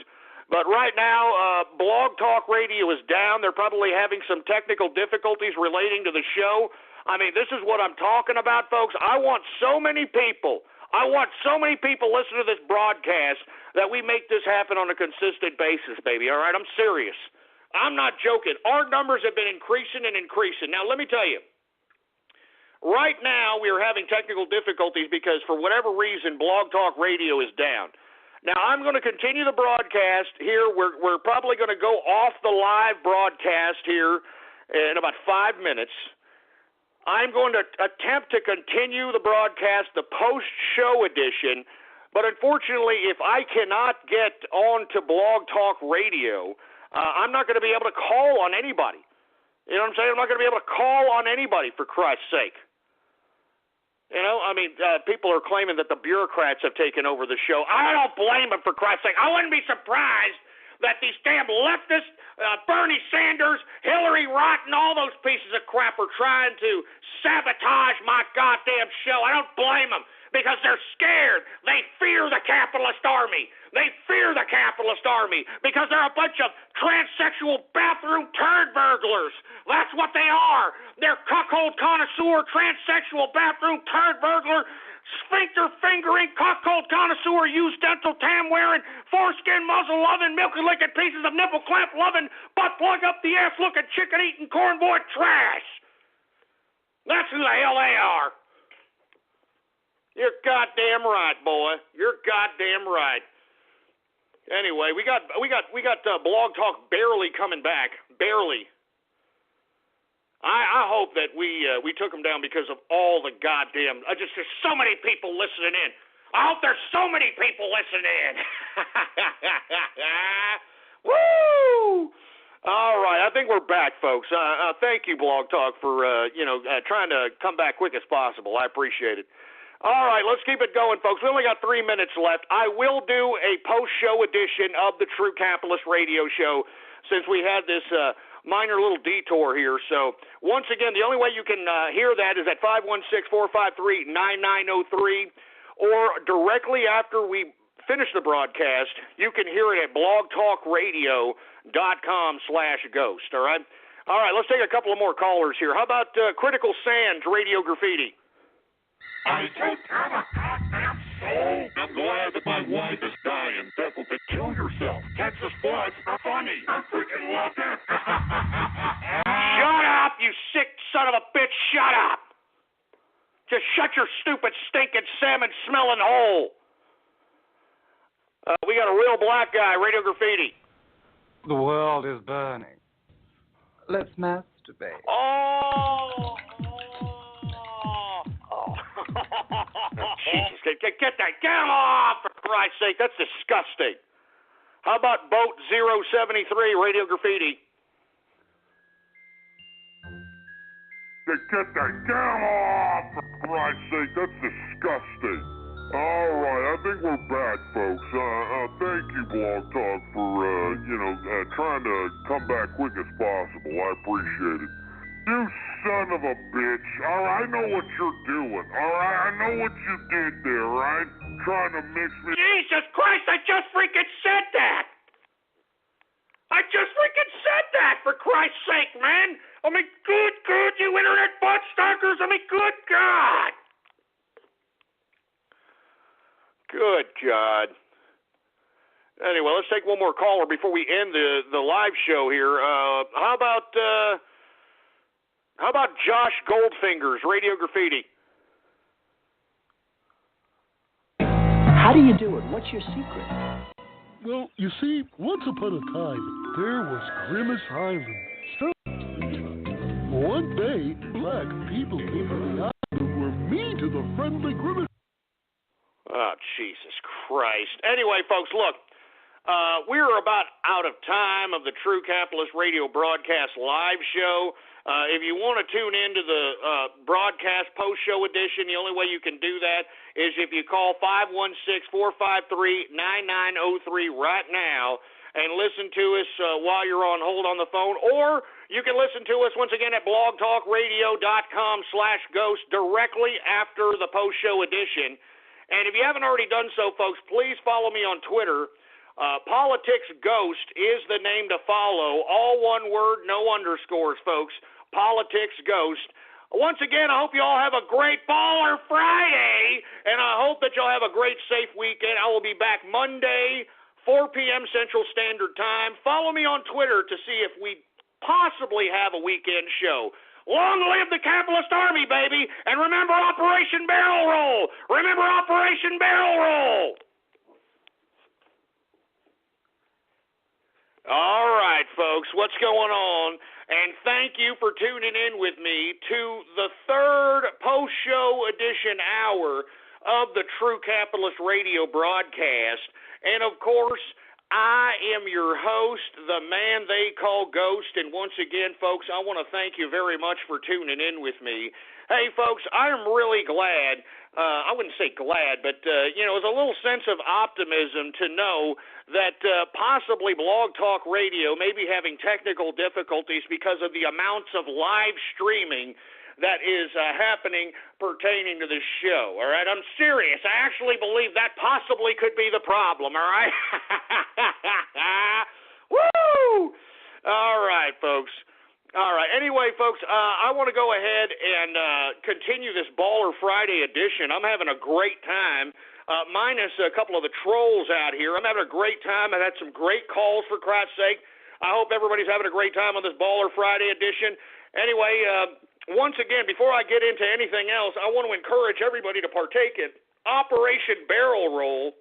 But right now, Blog Talk Radio is down. They're probably having some technical difficulties relating to the show. I mean, this is what I'm talking about, folks. I want so many people listening to this broadcast that we make this happen on a consistent basis, baby, all right? I'm serious. I'm not joking. Our numbers have been increasing and increasing. Now, let me tell you, right now we are having technical difficulties because for whatever reason, Blog Talk Radio is down. Now, I'm going to continue the broadcast here. We're probably going to go off the live broadcast here in about 5 minutes. I'm going to attempt to continue the broadcast, the post-show edition, but unfortunately, if I cannot get on to Blog Talk Radio, I'm not going to be able to call on anybody. You know what I'm saying? I'm not going to be able to call on anybody, for Christ's sake. You know, I mean, people are claiming that the bureaucrats have taken over the show. I don't blame them, for Christ's sake. I wouldn't be surprised that these damn leftists, Bernie Sanders, Hillary Rodham, all those pieces of crap are trying to sabotage my goddamn show. I don't blame them because they're scared. They fear the capitalist army. They fear the capitalist army because they're a bunch of transsexual bathroom turd burglars. That's what they are. They're cuckold connoisseur, transsexual bathroom turd burglar, sphincter fingering, cuckold connoisseur, used dental tam wearing, foreskin muzzle loving, milky licking pieces of nipple clamp loving, butt plug up the ass looking, chicken eating, corn boy trash. That's who the hell they are. You're goddamn right, boy. You're goddamn right. Anyway, we got Blog Talk barely coming back, barely. I hope that we took them down because of all the goddamn there's so many people listening in. I hope there's so many people listening in. Woo! All right, I think we're back, folks. Thank you, Blog Talk, for trying to come back quick as possible. I appreciate it. All right, let's keep it going, folks. We only got 3 minutes left. I will do a post-show edition of the True Capitalist Radio Show since we had this minor little detour here. So, once again, the only way you can hear that is at 516-453-9903, or directly after we finish the broadcast, you can hear it at blogtalkradio.com/ghost, all right? All right, let's take a couple of more callers here. How about Critical Sands Radio Graffiti? I just had a goddamn soul. I'm glad that my wife is dying. Therefore, to kill yourself. Texas floods are funny. I freaking love it. Shut up, you sick son of a bitch. Shut up. Just shut your stupid, stinking, salmon-smelling hole. We got a real black guy, Radio Graffiti. The world is burning. Let's masturbate. Oh. Jesus, get him off, for Christ's sake. That's disgusting. How about Boat 073, Radio Graffiti? Get him off, for Christ's sake, that's disgusting. All right, I think we're back, folks. Thank you, Blog Talk, for, trying to come back quick as possible. I appreciate it. You son of a bitch. All right, I know what you're doing. All right, I know what you did there, right? Trying to mix me. Jesus Christ, I just freaking said that! I just freaking said that, for Christ's sake, man! I mean, good, you internet butt stockers! I mean, good God! Good God. Anyway, let's take one more caller before we end the live show here. How about Josh Goldfingers, Radio Graffiti? How do you do it? What's your secret? Well, you see, once upon a time, there was Grimace Island. One day, black people came to the island and were mean to the friendly Grimace. Oh, Jesus Christ. Anyway, folks, look, we're about out of time of the True Capitalist Radio Broadcast live show. If you want to tune into the broadcast post-show edition, the only way you can do that is if you call 516-453-9903 right now and listen to us while you're on hold on the phone, or you can listen to us once again at blogtalkradio.com/ghost directly after the post-show edition. And if you haven't already done so, folks, please follow me on Twitter. Politics Ghost is the name to follow. All one word, no underscores, folks. Politics Ghost. Once again, I hope you all have a great Baller Friday, and I hope that you'll have a great, safe weekend. I will be back Monday, 4 p.m. Central Standard Time. Follow me on Twitter to see if we possibly have a weekend show. Long live the capitalist army, baby! And remember Operation Barrel Roll! Remember Operation Barrel Roll! All right, folks, what's going on? And thank you for tuning in with me to the third post-show edition hour of the True Capitalist Radio broadcast. And, of course, I am your host, the man they call Ghost, and once again, folks, I want to thank you very much for tuning in with me. Hey, folks, I am really glad, I wouldn't say glad, but, it was a little sense of optimism to know that possibly Blog Talk Radio may be having technical difficulties because of the amounts of live streaming that is happening pertaining to this show, all right? I'm serious. I actually believe that possibly could be the problem, all right? Woo! All right, folks. All right. Anyway, folks, I want to go ahead and continue this Baller Friday edition. I'm having a great time, minus a couple of the trolls out here. I'm having a great time. I've had some great calls, for Christ's sake. I hope everybody's having a great time on this Baller Friday edition. Anyway, once again, before I get into anything else, I want to encourage everybody to partake in Operation Barrel Roll.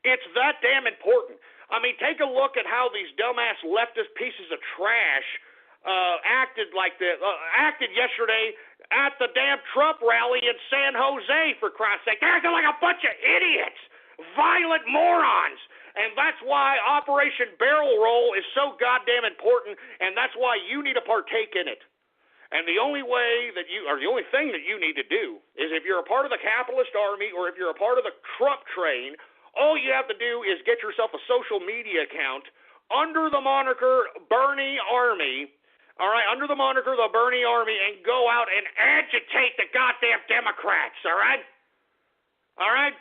It's that damn important. I mean, take a look at how these dumbass leftist pieces of trash acted yesterday at the damn Trump rally in San Jose, for Christ's sake. They acted like a bunch of idiots, violent morons. And that's why Operation Barrel Roll is so goddamn important, and that's why you need to partake in it. And the only thing that you need to do is, if you're a part of the capitalist army or if you're a part of the Trump train, all you have to do is get yourself a social media account under the moniker Bernie Army, all right, under the moniker the Bernie Army, and go out and agitate the goddamn Democrats, all right? All right?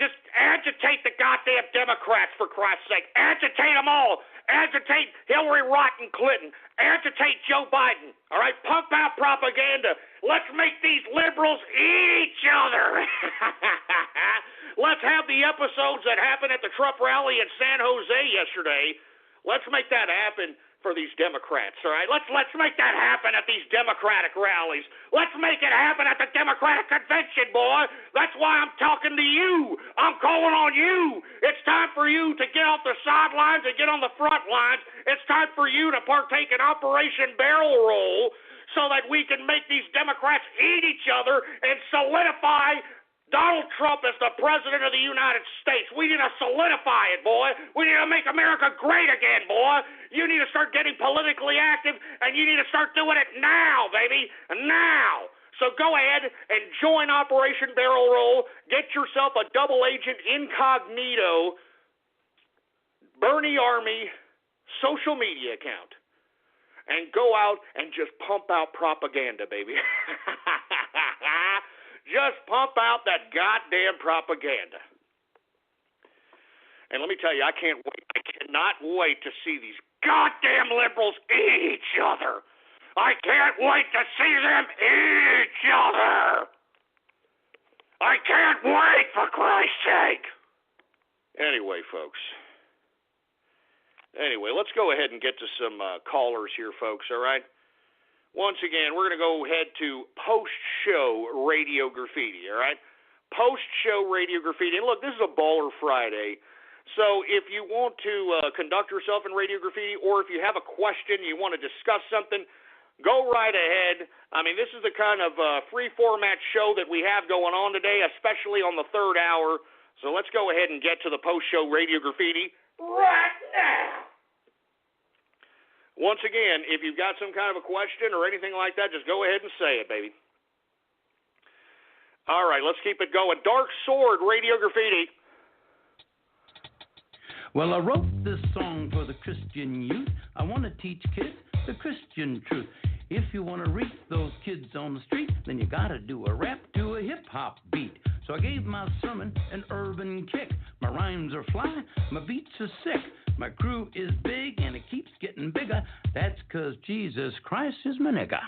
Just agitate the goddamn Democrats, for Christ's sake. Agitate them all. Agitate Hillary Rotten Clinton. Agitate Joe Biden. All right? Pump out propaganda. Let's make these liberals eat each other. Let's have the episodes that happened at the Trump rally in San Jose yesterday. Let's make that happen for these Democrats, all right? Let's make that happen at these Democratic rallies. Let's make it happen at the Democratic convention, boy. That's why I'm talking to you. I'm calling on you. It's time for you to get off the sidelines and get on the front lines. It's time for you to partake in Operation Barrel Roll so that we can make these Democrats eat each other and solidify Donald Trump as the President of the United States. We need to solidify it, boy. We need to make America great again, boy. You need to start getting politically active, and you need to start doing it now, baby. Now. So go ahead and join Operation Barrel Roll. Get yourself a double agent incognito Bernie Army social media account and go out and just pump out propaganda, baby. Just pump out that goddamn propaganda. And let me tell you, I cannot wait to see these goddamn liberals eat each other. I can't wait to see them eat each other. I can't wait, for Christ's sake. Anyway, folks. Anyway, let's go ahead and get to some callers here, folks, all right? Once again, we're going to go ahead to post-show Radio Graffiti, all right? Post-show Radio Graffiti. And look, this is a Baller Friday. So if you want to conduct yourself in Radio Graffiti, or if you have a question, you want to discuss something, go right ahead. I mean, this is the kind of free format show that we have going on today, especially on the third hour. So let's go ahead and get to the post-show Radio Graffiti right now. Once again, if you've got some kind of a question or anything like that, just go ahead and say it, baby. All right, let's keep it going. Dark Sword Radio Graffiti. Well, I wrote this song for the Christian youth. I want to teach kids the Christian truth. If you want to reach those kids on the street, then you got to do a rap to a hip-hop beat. So I gave my sermon an urban kick. My rhymes are fly, my beats are sick. My crew is big and it keeps getting bigger. That's 'cause Jesus Christ is my nigga.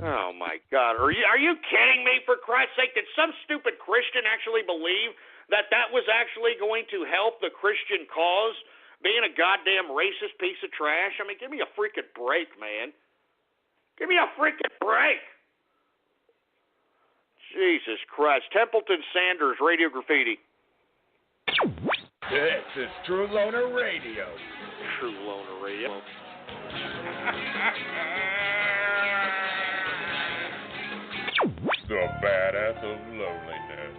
Oh, my God. Are you kidding me, for Christ's sake? Did some stupid Christian actually believe that was actually going to help the Christian cause, being a goddamn racist piece of trash? I mean, give me a freaking break, man. Give me a freaking break. Jesus Christ. Templeton Sanders, Radio Graffiti. This is True Loner Radio. True Loner Radio. The badass of loneliness.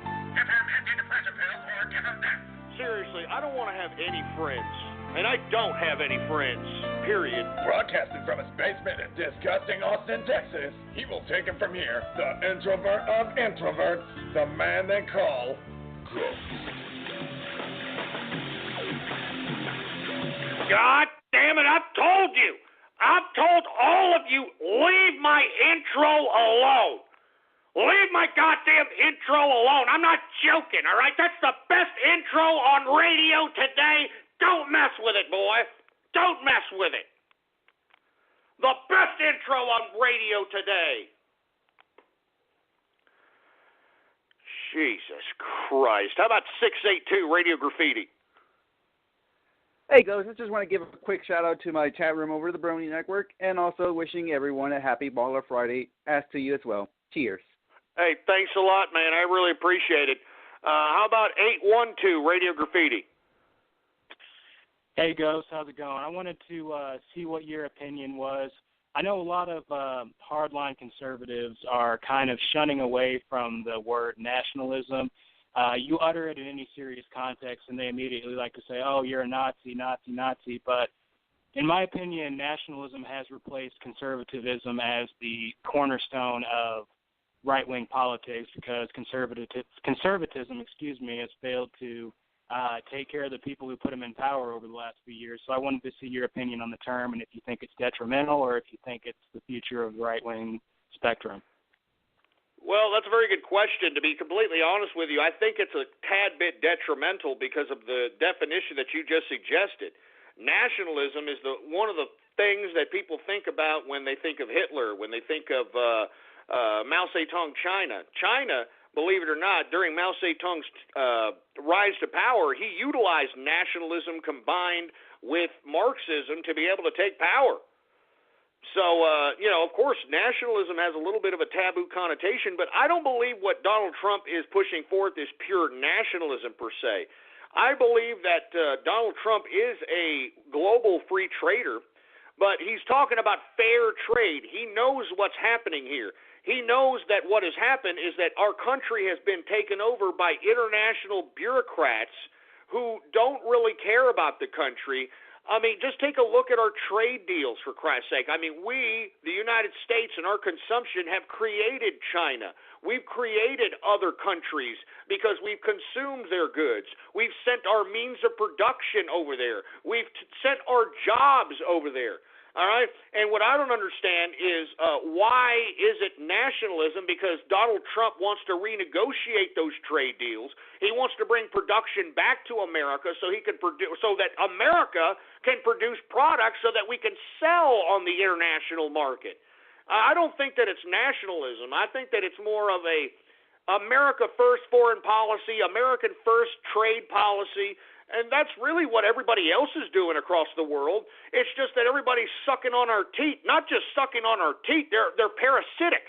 Seriously, I don't want to have any friends. And I don't have any friends. Period. Broadcasting from his basement in disgusting Austin, Texas, he will take it from here. The introvert of introverts, the man they call Chris. God damn it, I've told you. I've told all of you, leave my intro alone. Leave my goddamn intro alone. I'm not joking, all right? That's the best intro on radio today. Don't mess with it, boy. Don't mess with it. The best intro on radio today. Jesus Christ. How about 682 Radio Graffiti? Hey, guys, I just want to give a quick shout-out to my chat room over the Brony Network, and also wishing everyone a happy Baller Friday, as to you as well. Cheers. Hey, thanks a lot, man. I really appreciate it. How about 812 Radio Graffiti? Hey, Ghost, how's it going? I wanted to see what your opinion was. I know a lot of hardline conservatives are kind of shunning away from the word nationalism. You utter it in any serious context, and they immediately like to say, oh, you're a Nazi, Nazi, Nazi. But in my opinion, nationalism has replaced conservatism as the cornerstone of right-wing politics, because conservatism, has failed to take care of the people who put them in power over the last few years. So I wanted to see your opinion on the term, and if you think it's detrimental or if you think it's the future of the right-wing spectrum. Well, that's a very good question. To be completely honest with you, I think it's a tad bit detrimental because of the definition that you just suggested. Nationalism is one of the things that people think about when they think of Hitler, when they think of Mao Zedong China. China, believe it or not, during Mao Zedong's rise to power, he utilized nationalism combined with Marxism to be able to take power. So, of course, nationalism has a little bit of a taboo connotation, but I don't believe what Donald Trump is pushing forth is pure nationalism per se. I believe that Donald Trump is a global free trader, but he's talking about fair trade. He knows what's happening here. He knows that what has happened is that our country has been taken over by international bureaucrats who don't really care about the country. I mean, just take a look at our trade deals, for Christ's sake. I mean, we, the United States, and our consumption have created China. We've created other countries because we've consumed their goods. We've sent our means of production over there. We've sent our jobs over there. All right? And what I don't understand is why is it nationalism? Because Donald Trump wants to renegotiate those trade deals. He wants to bring production back to America so he can produce, so that America can produce products so that we can sell on the international market. I don't think that it's nationalism. I think that it's more of a America first foreign policy, American first trade policy. And that's really what everybody else is doing across the world. It's just that everybody's sucking on our teeth. Not just sucking on our teeth, they're parasitic.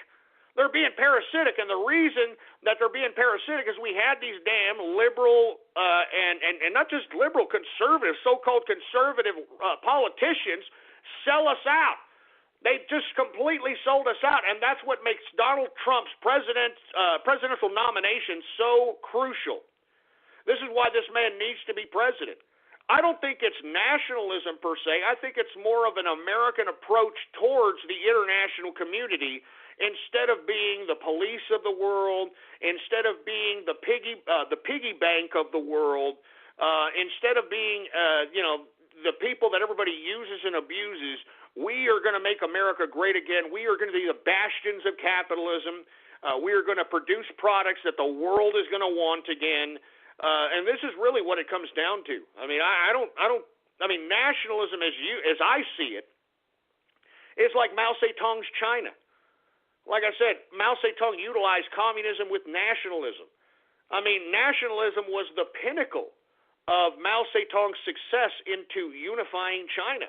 They're being parasitic, and the reason that they're being parasitic is we had these damn liberal and not just liberal, conservative, so-called conservative politicians sell us out. They just completely sold us out, and that's what makes Donald Trump's presidential nomination so crucial. This is why this man needs to be president. I don't think it's nationalism per se. I think it's more of an American approach towards the international community instead of being the police of the world, instead of being the piggy bank of the world, instead of being the people that everybody uses and abuses. We are going to make America great again. We are going to be the bastions of capitalism. We are going to produce products that the world is going to want again. And this is really what it comes down to. I mean, I mean, nationalism as I see it is like Mao Zedong's China. Like I said, Mao Zedong utilized communism with nationalism. I mean, nationalism was the pinnacle of Mao Zedong's success into unifying China.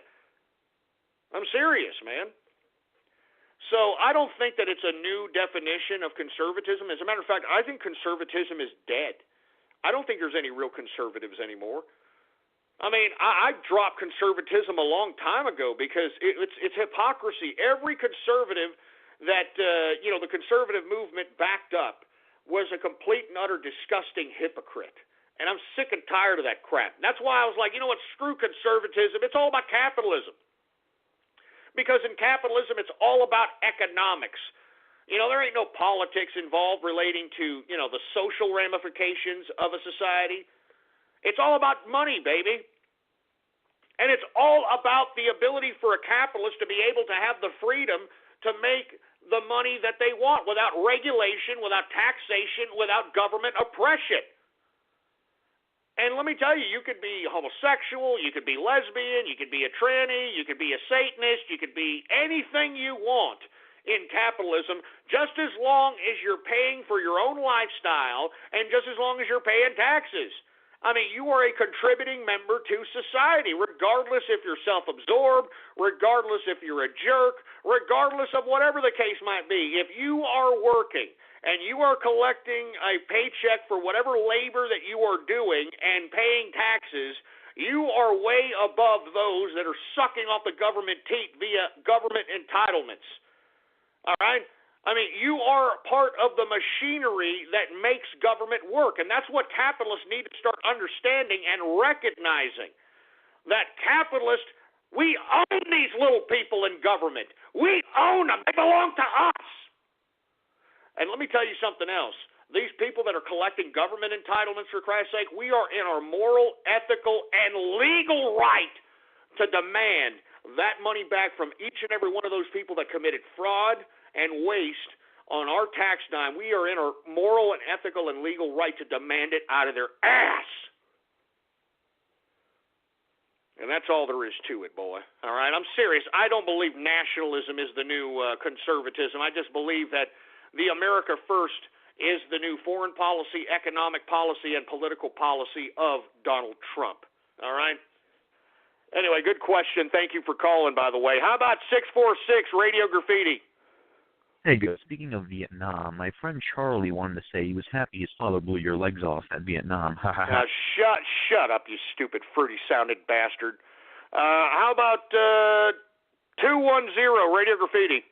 I'm serious, man. So I don't think that it's a new definition of conservatism. As a matter of fact, I think conservatism is dead. I don't think there's any real conservatives anymore. I mean, I dropped conservatism a long time ago because it's hypocrisy. Every conservative that the conservative movement backed up was a complete and utter disgusting hypocrite. And I'm sick and tired of that crap. And that's why I was like, you know what, screw conservatism. It's all about capitalism. Because in capitalism, it's all about economics. You know, there ain't no politics involved relating to, the social ramifications of a society. It's all about money, baby. And it's all about the ability for a capitalist to be able to have the freedom to make the money that they want without regulation, without taxation, without government oppression. And let me tell you, you could be homosexual, you could be lesbian, you could be a tranny, you could be a Satanist, you could be anything you want in capitalism, just as long as you're paying for your own lifestyle and just as long as you're paying taxes. I mean, you are a contributing member to society, regardless if you're self-absorbed, regardless if you're a jerk, regardless of whatever the case might be. If you are working and you are collecting a paycheck for whatever labor that you are doing and paying taxes, you are way above those that are sucking off the government teat via government entitlements. All right? I mean, you are part of the machinery that makes government work, and that's what capitalists need to start understanding and recognizing. That capitalists, we own these little people in government. We own them. They belong to us. And let me tell you something else. These people that are collecting government entitlements, for Christ's sake, we are in our moral, ethical, and legal right to demand that money back from each and every one of those people that committed fraud and waste on our tax dime. We are in our moral and ethical and legal right to demand it out of their ass. And that's all there is to it, boy. All right, I'm serious. I don't believe nationalism is the new conservatism. I just believe that the America First is the new foreign policy, economic policy, and political policy of Donald Trump. All right? Anyway, good question. Thank you for calling, by the way. How about 646 Radio Graffiti? Hey, good. Speaking of Vietnam, my friend Charlie wanted to say he was happy his father blew your legs off at Vietnam. Now, shut up, you stupid, fruity-sounded bastard. How about 210 Radio Graffiti?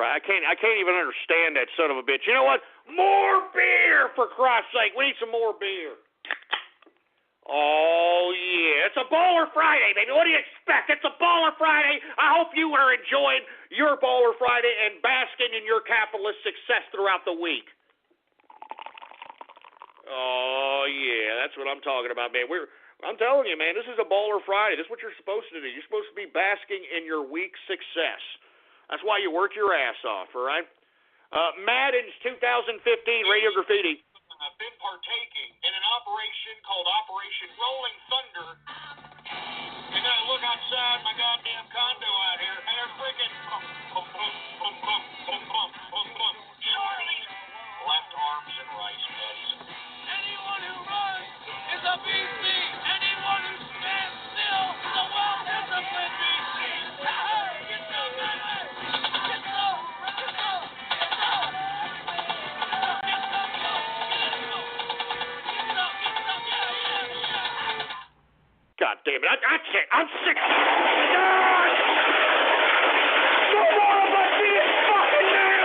Christ. I can't even understand that son of a bitch. You know what? More beer, for Christ's sake. We need some more beer. Oh, yeah. It's a Baller Friday, baby. What do you expect? It's a Baller Friday. I hope you are enjoying your Baller Friday and basking in your capitalist success throughout the week. Oh, yeah. That's what I'm talking about, man. I'm telling you, man, this is a Baller Friday. This is what you're supposed to do. You're supposed to be basking in your week's success. That's why you work your ass off, all right? Madden's 2015 Radio Graffiti. Been partaking in an operation called Operation Rolling Thunder. And I look outside my goddamn condo out here, and they're freaking bum, bum, bum, bum, bum, bum, bum, bum, bum. Charlie! Left arms and rice paddies. Anyone who runs is a BC. Anyone who stands still, the world is a BC. Get some, get some, get some. God damn it. I can't. I'm sick. No more of us being fucking now.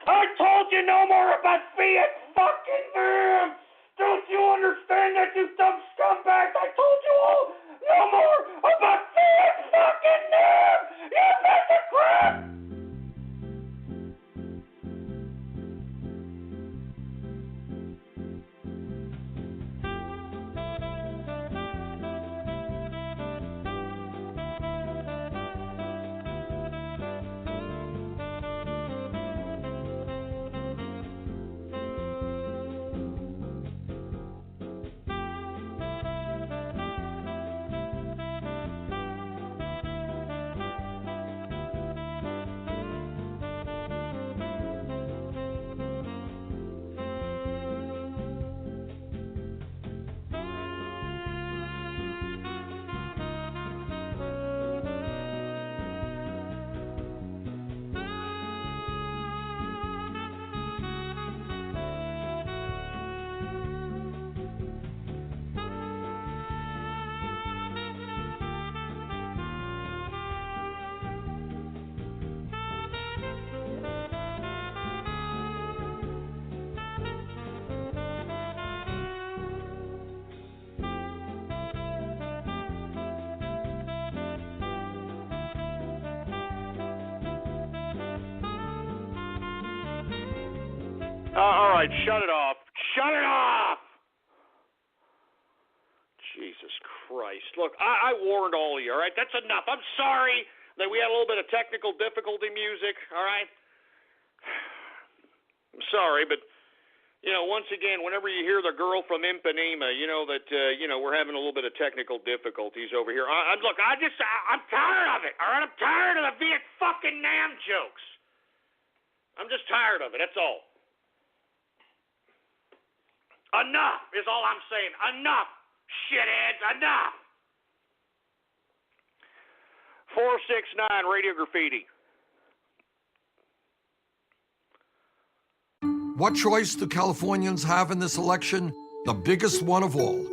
I told you no more about being fucking them. Don't you understand that, you dumb scumbags? I told you all. No more about being fucking them. You piece of crap. All right, shut it off. Shut it off! Jesus Christ. Look, I warned all of you, all right? That's enough. I'm sorry that we had a little bit of technical difficulty music, all right? I'm sorry, but, you know, once again, whenever you hear the girl from Ipanema, you know that, we're having a little bit of technical difficulties over here. I'm tired of it, all right? I'm tired of the Viet fucking Nam jokes. I'm just tired of it, that's all. Enough is all I'm saying. Enough, shitheads, enough. 469 Radio Graffiti. What choice do Californians have in this election? The biggest one of all.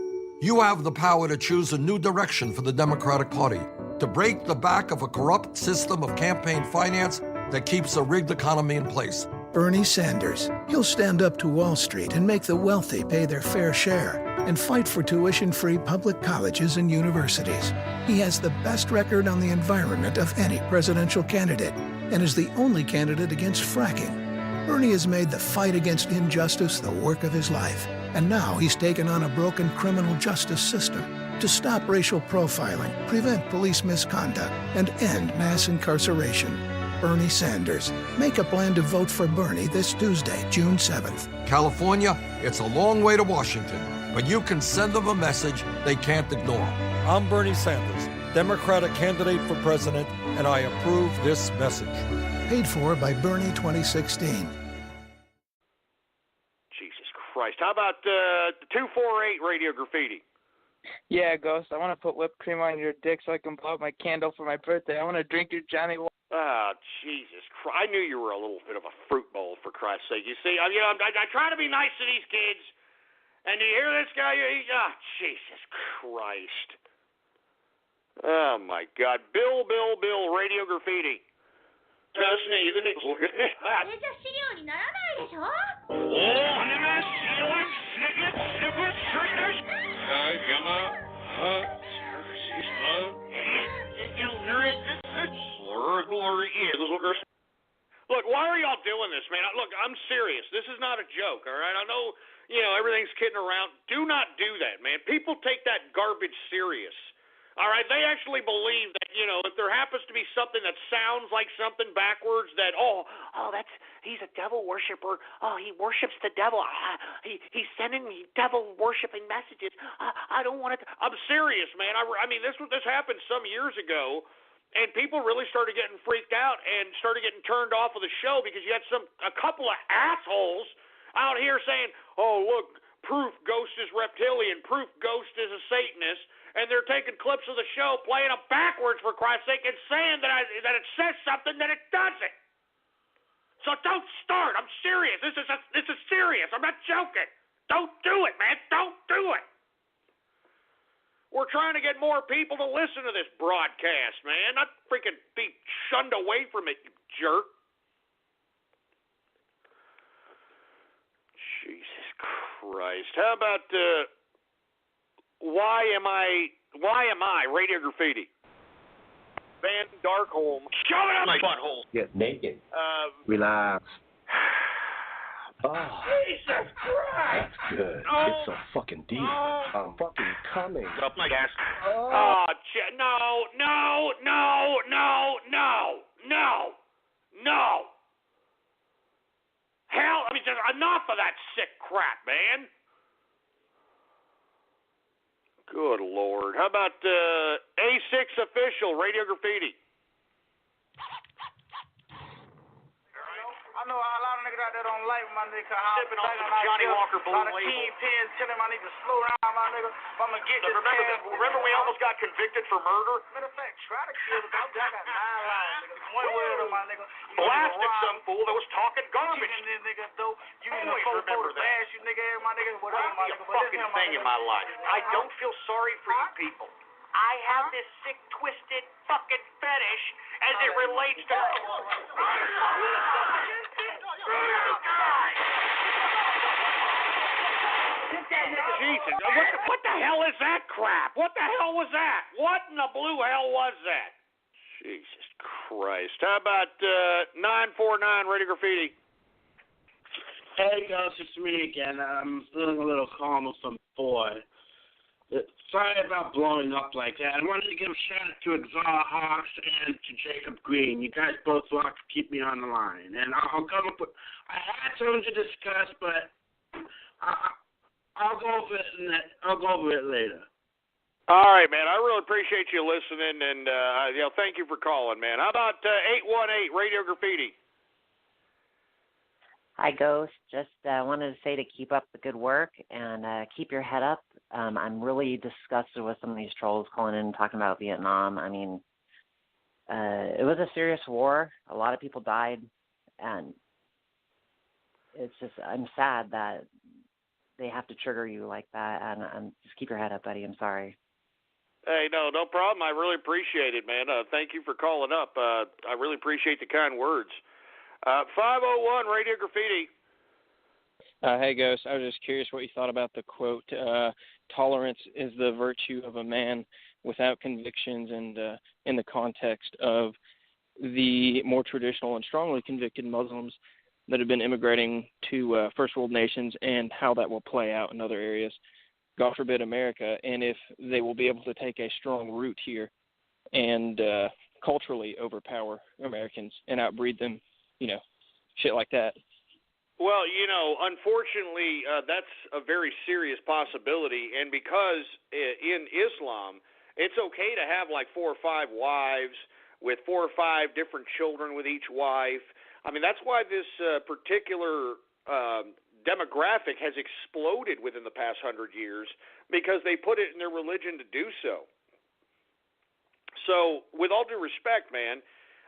You have the power to choose a new direction for the Democratic Party, to break the back of a corrupt system of campaign finance that keeps a rigged economy in place. Bernie Sanders. He'll stand up to Wall Street and make the wealthy pay their fair share and fight for tuition-free public colleges and universities. He has the best record on the environment of any presidential candidate and is the only candidate against fracking. Bernie has made the fight against injustice the work of his life, and now he's taken on a broken criminal justice system to stop racial profiling, prevent police misconduct, and end mass incarceration. Bernie Sanders. Make a plan to vote for Bernie this Tuesday, June 7th. California, it's a long way to Washington, but you can send them a message they can't ignore. I'm Bernie Sanders, Democratic candidate for president, and I approve this message. Paid for by Bernie 2016. Jesus Christ. How about 248 Radio Graffiti? Yeah, Ghost, I want to put whipped cream on your dick so I can blow out my candle for my birthday. I want to drink your Johnny Walker. Oh, Jesus Christ. I knew you were a little bit of a fruit bowl, for Christ's sake. You see, I try to be nice to these kids, and you hear this guy, Jesus Christ. Oh, my God. Bill, Radio Graffiti. じゃあ資料にならないでしょ。Look, why are y'all doing this, man? Look, I'm serious. This is not a joke, all right? I know, everything's kidding around. Do not do that, man. People take that garbage serious. All right, they actually believe that, if there happens to be something that sounds like something backwards, that, he's a devil worshiper. Oh, he worships the devil. He's sending me devil worshiping messages. I don't want it. I'm serious, man. I mean, this happened some years ago, and people really started getting freaked out and started getting turned off of the show because you had a couple of assholes out here saying, oh, look, proof Ghost is reptilian, proof Ghost is a Satanist. And they're taking clips of the show, playing them backwards, for Christ's sake, and saying that it says something that it doesn't. So don't start. I'm serious. This is serious. I'm not joking. Don't do it, man. Don't do it. We're trying to get more people to listen to this broadcast, man. Not freaking be shunned away from it, you jerk. Jesus Christ. How about... Why am I Radio Graffiti? Van Darkholm. Shove it up my butthole. Get naked. Relax. Oh, Jesus Christ. That's good. It's so fucking deep. I'm fucking coming. Up my gas. No. Hell, I mean, just enough of that sick crap, man. Good Lord. How about A6 Official, Radio Graffiti? I know a lot of niggas out there don't like my nigga. Sipping on some Johnny Walker Blue Label. A lot of kingpins telling my niggas slow down, my nigga. If I'm gonna get this remember we almost got convicted for murder? Matter of fact, try to kill the dog. I got 9 lives, nigga. One word of my nigga. Blasted some fool that was talking garbage. This nigga, though. You in the photo to bash you, nigga. My nigga, whatever, my nigga. But fucking thing in my life. I don't feel sorry for you people. I have this sick, twisted fucking fetish as it relates to... Jesus, what the hell is that crap? What the hell was that? What in the blue hell was that? Jesus Christ. How about 949 Radio Graffiti? Hey, guys, it's me again. I'm feeling a little calmer from before. Sorry about blowing up like that. I wanted to give a shout out to Exar Hawks and to Jacob Green. You guys both like to keep me on the line. And I'll come up with... I had something to discuss, but I'll go over it later. All right, man. I really appreciate you listening, and thank you for calling, man. How about 818 Radio Graffiti? Hi, Ghost. Just wanted to say to keep up the good work and keep your head up. I'm really disgusted with some of these trolls calling in and talking about Vietnam. I mean, it was a serious war. A lot of people died, and it's just I'm sad that they have to trigger you like that. And just keep your head up, buddy. I'm sorry. Hey, no problem. I really appreciate it, man. Thank you for calling up. I really appreciate the kind words. 501 Radio Graffiti. Hey, Ghost. I was just curious what you thought about the quote, tolerance is the virtue of a man without convictions, and in the context of the more traditional and strongly convicted Muslims that have been immigrating to first world nations and how that will play out in other areas. God forbid America, and if they will be able to take a strong root here and culturally overpower Americans and outbreed them, shit like that. Well, unfortunately, that's a very serious possibility, and because in Islam, it's okay to have like 4 or 5 wives with 4 or 5 different children with each wife. I mean, that's why this particular demographic has exploded within the past 100 years, because they put it in their religion to do so. So, with all due respect, man,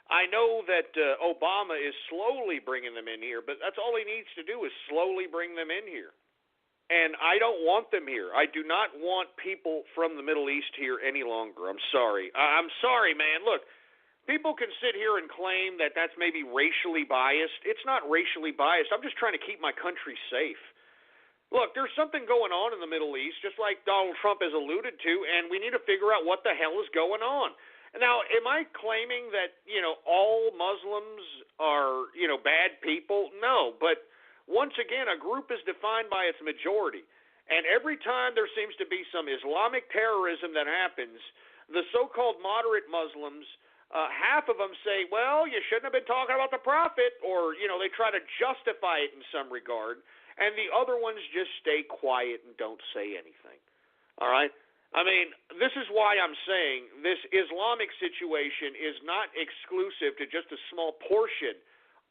I know that Obama is slowly bringing them in here, but that's all he needs to do is slowly bring them in here. And I don't want them here. I do not want people from the Middle East here any longer. I'm sorry. I'm sorry, man. Look, people can sit here and claim that that's maybe racially biased. It's not racially biased. I'm just trying to keep my country safe. Look, there's something going on in the Middle East, just like Donald Trump has alluded to, and we need to figure out what the hell is going on. Now, am I claiming that, all Muslims are, bad people? No, but once again, a group is defined by its majority. And every time there seems to be some Islamic terrorism that happens, the so-called moderate Muslims, half of them say, well, you shouldn't have been talking about the prophet, or, they try to justify it in some regard. And the other ones just stay quiet and don't say anything. All right? I mean, this is why I'm saying this Islamic situation is not exclusive to just a small portion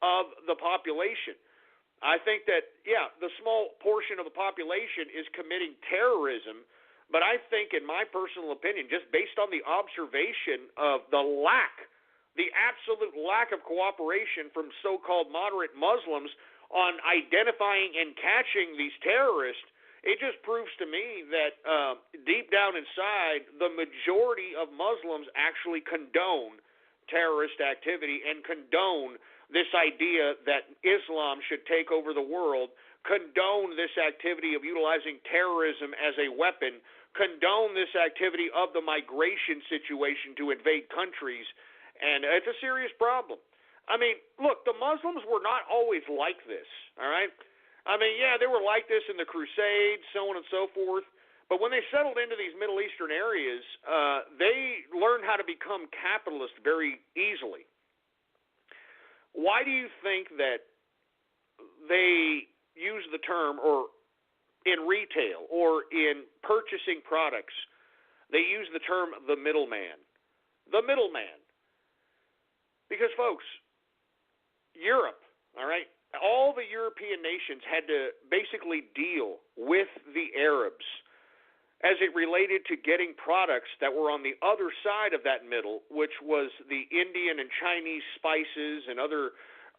of the population. I think that, the small portion of the population is committing terrorism, but I think, in my personal opinion, just based on the observation of the absolute lack of cooperation from so-called moderate Muslims on identifying and catching these terrorists, it just proves to me that deep down inside, the majority of Muslims actually condone terrorist activity and condone this idea that Islam should take over the world, condone this activity of utilizing terrorism as a weapon, condone this activity of the migration situation to invade countries, and it's a serious problem. I mean, look, the Muslims were not always like this, all right? I mean, they were like this in the Crusades, so on and so forth, but when they settled into these Middle Eastern areas, they learned how to become capitalist very easily. Why do you think that they use the term, or in retail or in purchasing products, they use the term the middleman? The middleman. Because, folks, Europe, all right, all the European nations had to basically deal with the Arabs as it related to getting products that were on the other side of that middle, which was the Indian and Chinese spices and other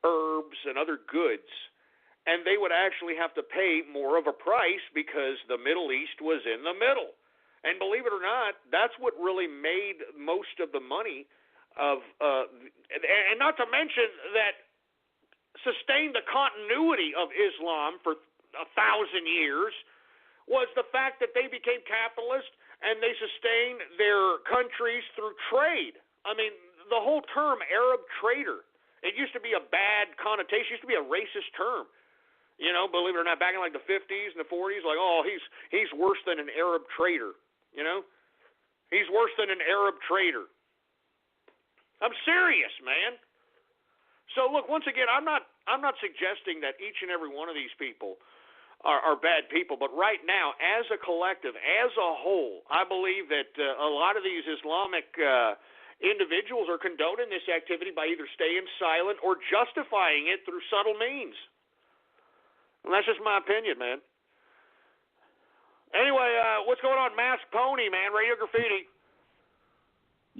herbs and other goods. And they would actually have to pay more of a price because the Middle East was in the middle. And believe it or not, that's what really made most of the money of, and not to mention that sustained the continuity of Islam for 1,000 years, was the fact that they became capitalist and they sustained their countries through trade. I mean, the whole term Arab trader, it used to be a bad connotation. It used to be a racist term. Believe it or not, back in like the 50s and the 40s, like, oh, he's worse than an Arab trader, He's worse than an Arab trader. I'm serious, man. So look, once again, I'm not suggesting that each and every one of these people are bad people, but right now, as a collective, as a whole, I believe that a lot of these Islamic individuals are condoning this activity by either staying silent or justifying it through subtle means. And that's just my opinion, man. Anyway, what's going on, Masked Pony, man? Radio Graffiti.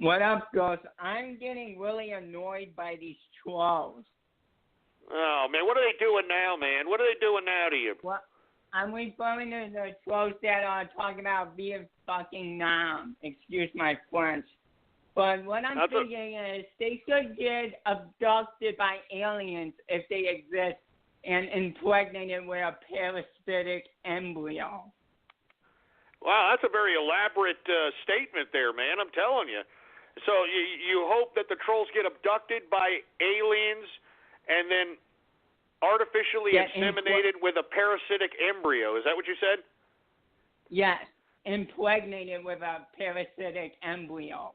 What up, Ghost? I'm getting really annoyed by these trolls. Oh, man, what are they doing now, man? What are they doing now to you? Well, I'm referring to the trolls that are talking about Vietnam. Excuse my French. But what I'm thinking is they should get abducted by aliens if they exist and impregnated with a parasitic embryo. Wow, that's a very elaborate statement there, man. I'm telling you. So you hope that the trolls get abducted by aliens and then artificially inseminated with a parasitic embryo. Is that what you said? Yes, impregnated with a parasitic embryo.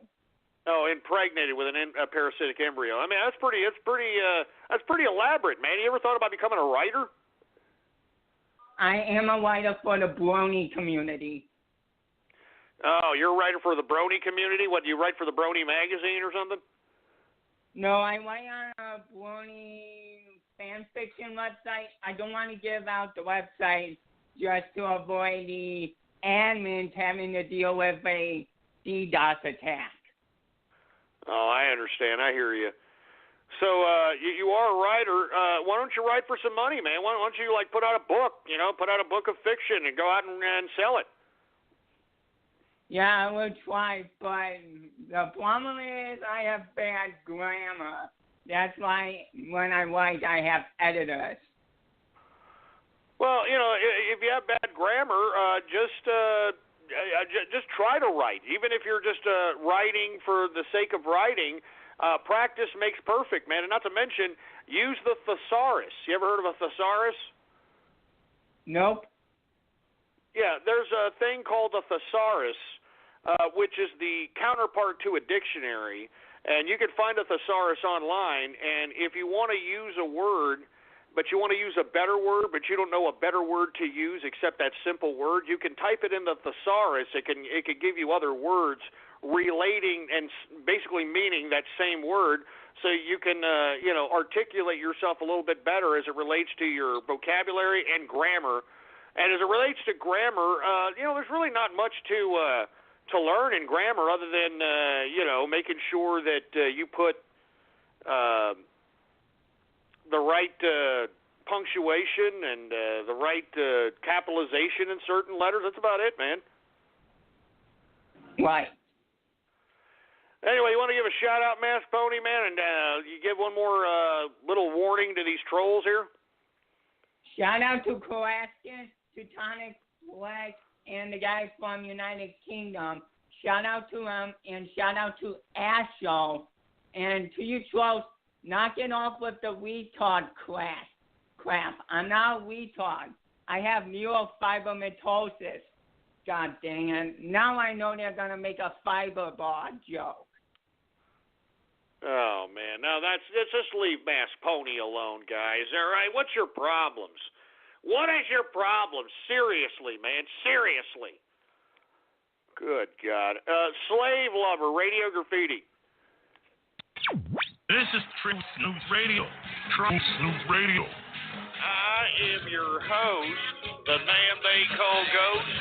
Oh, impregnated with a parasitic embryo. I mean, that's pretty elaborate, man. You ever thought about becoming a writer? I am a writer for the Brony community. Oh, you're a writer for the Brony community? What, do you write for the Brony magazine or something? No, I write on a Brony fan fiction website. I don't want to give out the website just to avoid the admins having to deal with a DDoS attack. Oh, I understand. I hear you. So you are a writer. Why don't you write for some money, man? Why don't you like put out a book? Put out a book of fiction and go out and sell it. Yeah, I will try, but the problem is I have bad grammar. That's why when I write, I have editors. Well, if you have bad grammar, just try to write. Even if you're just writing for the sake of writing, practice makes perfect, man. And not to mention, use the thesaurus. You ever heard of a thesaurus? Nope. Yeah, there's a thing called a thesaurus, which is the counterpart to a dictionary. And you can find a thesaurus online, and if you want to use a word, but you want to use a better word, but you don't know a better word to use except that simple word, you can type it in the thesaurus. It can give you other words relating and basically meaning that same word, so you can articulate yourself a little bit better as it relates to your vocabulary and grammar. And as it relates to grammar, there's really not much to learn in grammar other than making sure that you put the right punctuation and the right capitalization in certain letters. That's about it, man. Right. Anyway, you want to give a shout-out, Masked Pony, man, and you give one more little warning to these trolls here? Shout-out to Coascus, Teutonic Flex, and the guys from United Kingdom. Shout-out to them, and shout-out to Ashel. And to you trolls, knock it off with the retard crap. I'm not a retard. I have neurofibromatosis. God dang it. Now I know they're going to make a fiber bar joke. Oh, man. Now, let's just leave Masked Pony alone, guys. All right? What's your problems? What is your problem? Seriously, man. Seriously. Good God. Slave Lover, Radio Graffiti. This is Truth News Radio. Truth News Radio. I am your host, the man they call Ghost.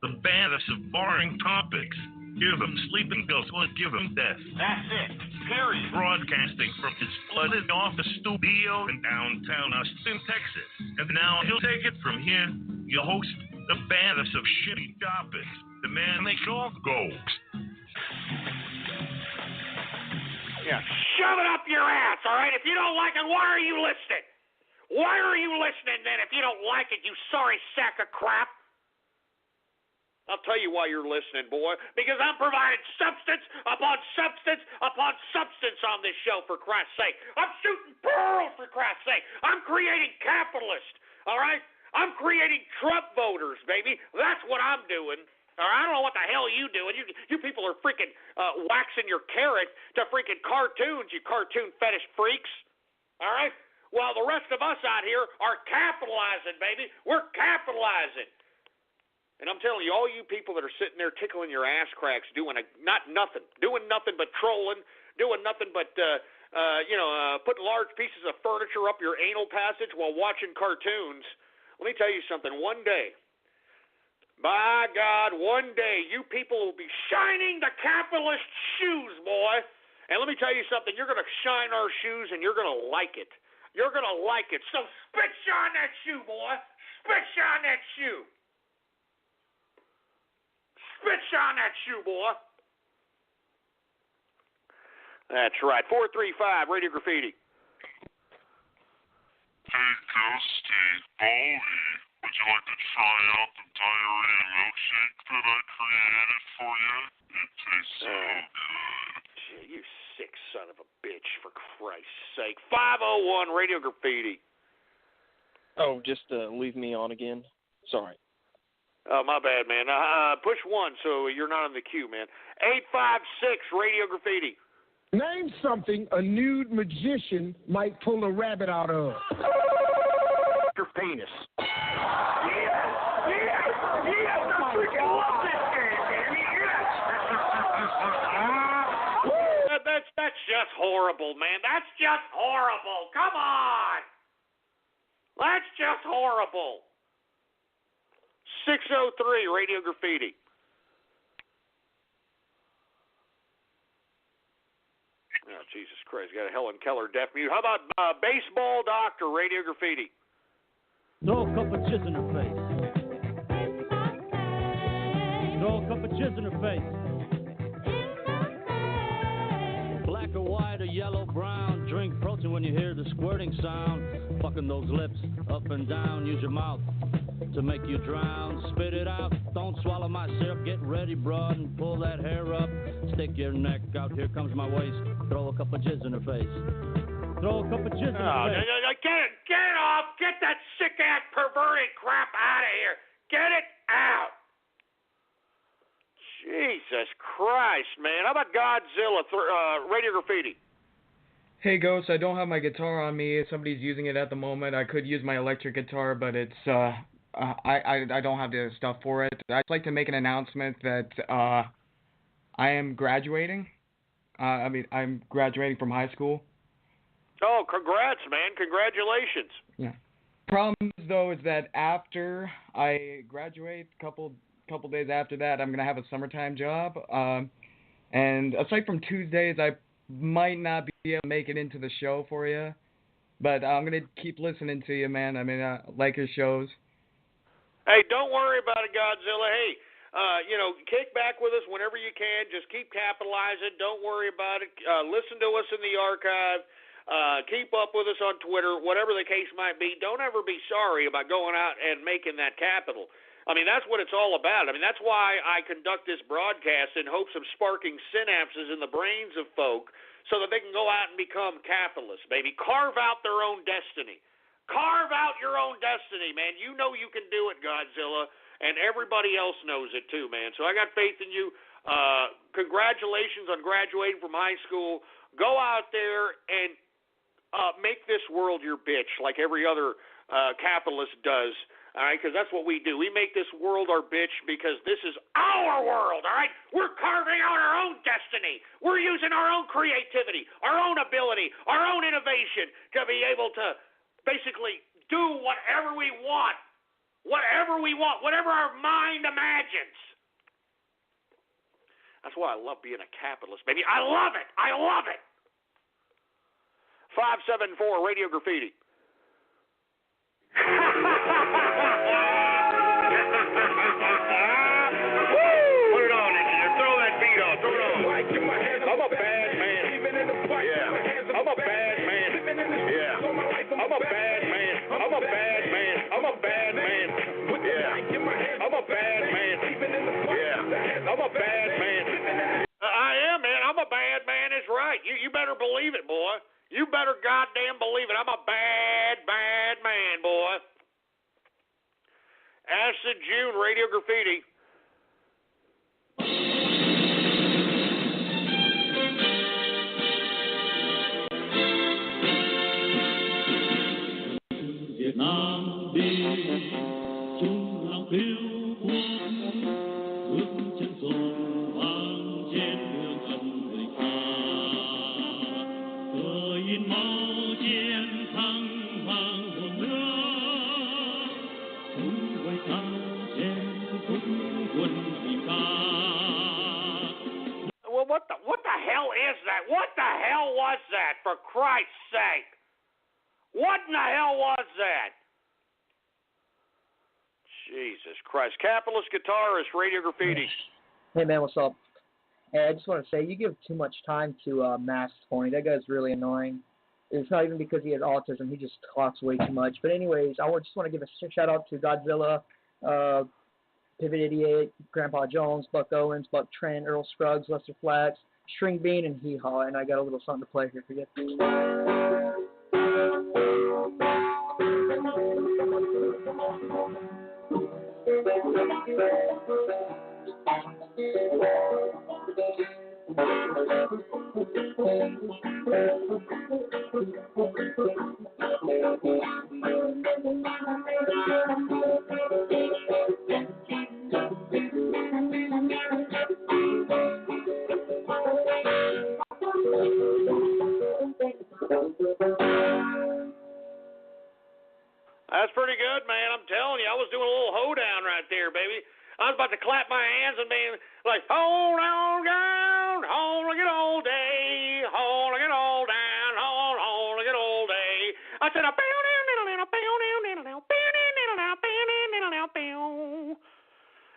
The baddest of boring topics. Give them sleeping pills, or give them death. That's it. Period. Broadcasting from his flooded office studio in downtown Austin, Texas. And now he'll take it from here. Your host, the baddest of shitty topics. The man they call Ghost. Yeah, shove it up your ass, all right? If you don't like it, why are you listening? Why are you listening, then, if you don't like it, you sorry sack of crap? I'll tell you why you're listening, boy. Because I'm providing substance upon substance upon substance on this show, for Christ's sake. I'm shooting pearls, for Christ's sake. I'm creating capitalists, all right? I'm creating Trump voters, baby. That's what I'm doing. I don't know what the hell you doing. You people are freaking waxing your carrot to freaking cartoons, you cartoon fetish freaks. All right? While the rest of us out here are capitalizing, baby. We're capitalizing. And I'm telling you, all you people that are sitting there tickling your ass cracks doing nothing but trolling, doing nothing but putting large pieces of furniture up your anal passage while watching cartoons. Let me tell you something. One day, by God, one day you people will be shining the capitalist shoes, boy. And let me tell you something. You're going to shine our shoes, and you're going to like it. You're going to like it. So spit shine that shoe, boy. Spit shine that shoe. Spit shine that shoe, boy. That's right. 435, Radio Graffiti. Hey, Ghosty, Baldy. Would you like to try out the diarrhea milkshake that I created for you? It tastes so good. Gee, you sick son of a bitch, for Christ's sake. 501 Radio Graffiti. Oh, just leave me on again. Sorry. Oh, my bad, man. Push 1 so you're not in the queue, man. 856 Radio Graffiti. Name something a nude magician might pull a rabbit out of. Your penis. Yes, I freaking love this game, Danny. Yes. That's just horrible, man. That's just horrible. Come on. That's just horrible. 603 Radio Graffiti. Oh, Jesus Christ. Got a Helen Keller deaf mute. How about Baseball Doctor, Radio Graffiti? Throw a cup of jizz in her face. Throw a cup of jizz in her face. Black or white or yellow, brown. Drink protein when you hear the squirting sound. Fucking those lips up and down. Use your mouth to make you drown. Spit it out. Don't swallow my syrup. Get ready, broad, and pull that hair up. Stick your neck out. Here comes my waist. Throw a cup of jizz in her face. Throw a cup of jizz in her face. No, get it off. Get that sick-ass perverted crap out of here. Get it out. Jesus Christ, man. How about Godzilla, Radio Graffiti? Hey, Ghost, I don't have my guitar on me. Somebody's using it at the moment. I could use my electric guitar, but it's I don't have the stuff for it. I'd like to make an announcement that I am graduating. I'm graduating from high school. Oh, congrats, man. Congratulations. Yeah. Problem, though, is that after I graduate, couple days after that, I'm going to have a summertime job. And aside from Tuesdays, I might not be able to make it into the show for you. But I'm going to keep listening to you, man. I mean, I like your shows. Hey, don't worry about it, Godzilla. Hey, kick back with us whenever you can. Just keep capitalizing. Don't worry about it. Listen to us in the archive. Keep up with us on Twitter, whatever the case might be. Don't ever be sorry about going out and making that capital. I mean, that's what it's all about. I mean, that's why I conduct this broadcast in hopes of sparking synapses in the brains of folk so that they can go out and become capitalists, baby. Carve out their own destiny. Carve out your own destiny, man. You know you can do it, Godzilla, and everybody else knows it too, man. So I got faith in you. Congratulations on graduating from high school. Go out there and make this world your bitch like every other capitalist does. All right, because that's what we do. We make this world our bitch because this is our world, all right? We're carving out our own destiny. We're using our own creativity, our own ability, our own innovation to be able to basically do whatever we want, whatever our mind imagines. That's why I love being a capitalist, baby. I love it. 574 Radio Graffiti. Put it on, engineer. Throw that beat on. Throw it on. I'm a bad man. Yeah. I'm a bad man. Yeah. I'm a bad man. I'm a bad man. I'm a bad man. Yeah. I'm a bad man. Yeah. I'm a bad man. I am, man. I'm a bad man. Is right. You better believe it, boy. You better goddamn believe it. I'm a bad, bad man, boy. Acid June, Radio Graffiti. Vietnam đi chung lòng yêu quân bước chân dồn vang trên đường ân người ta cờ in máu chiến thắng vang hồn nước chúng quay cao trên khúc quân vì ca. Well, what the hell is that? What the hell was that? For Christ's sake! What in the hell was that? Jesus Christ. Capitalist guitarist, Radio Graffiti. Hey, man, what's up? Hey, I just want to say, you give too much time to Masked Coin. That guy's really annoying. It's not even because he has autism. He just talks way too much. But anyways, I just want to give a shout-out to Godzilla, Pivot Idiot, Grandpa Jones, Buck Owens, Buck Trent, Earl Scruggs, Lester Flax, String Bean, and Hee Haw. And I got a little something to play here for you. That's pretty good, man. I'm telling you, I was doing a little hoedown right there, baby. I was about to clap my hands and be like, hold on, down, hold like an old day, hold like I said,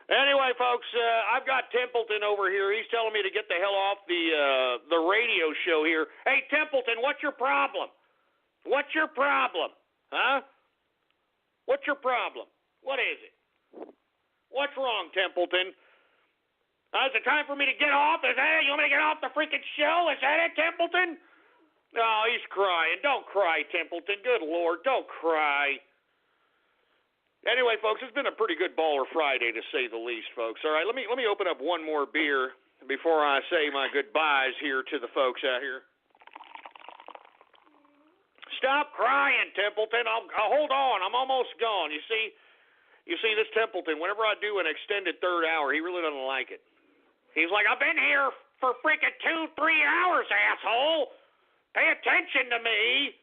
anyway, folks, I've got Templeton over here. He's telling me to get the hell off the radio show here. Hey, Templeton, what's your problem? What's your problem? Huh? What's your problem? What is it? What's wrong, Templeton? Is it time for me to get off? Is that it? You want me to get off the freaking show? Is that it, Templeton? Oh, he's crying. Don't cry, Templeton. Good Lord, don't cry. Anyway, folks, it's been a pretty good Baller Friday, to say the least, folks. All right, let me open up one more beer before I say my goodbyes here to the folks out here. Stop crying, Templeton. I'll hold on. I'm almost gone. You see, this Templeton, whenever I do an extended third hour, he really doesn't like it. He's like, I've been here for freaking 2-3 hours, asshole. Pay attention to me.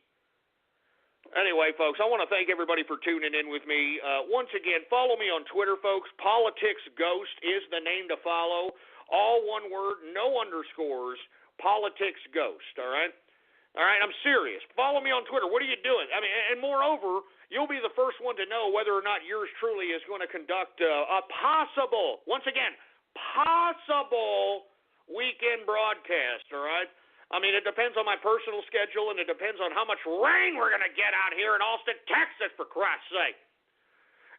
Anyway, folks, I want to thank everybody for tuning in with me. Once again, follow me on Twitter, folks. Politics Ghost is the name to follow. All one word, no underscores. Politics Ghost, all right? All right, I'm serious. Follow me on Twitter. What are you doing? I mean, and moreover, you'll be the first one to know whether or not yours truly is going to conduct a possible, once again, possible weekend broadcast, all right? I mean, it depends on my personal schedule, and it depends on how much rain we're going to get out here in Austin, Texas, for Christ's sake.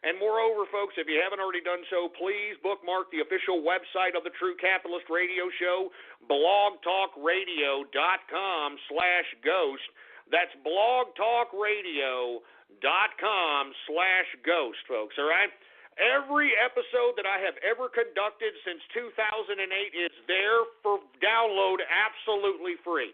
And moreover, folks, if you haven't already done so, please bookmark the official website of the True Capitalist Radio Show, blogtalkradio.com/ghost. That's blogtalkradio.com/ghost, folks, all right? Every episode that I have ever conducted since 2008 is there for download absolutely free.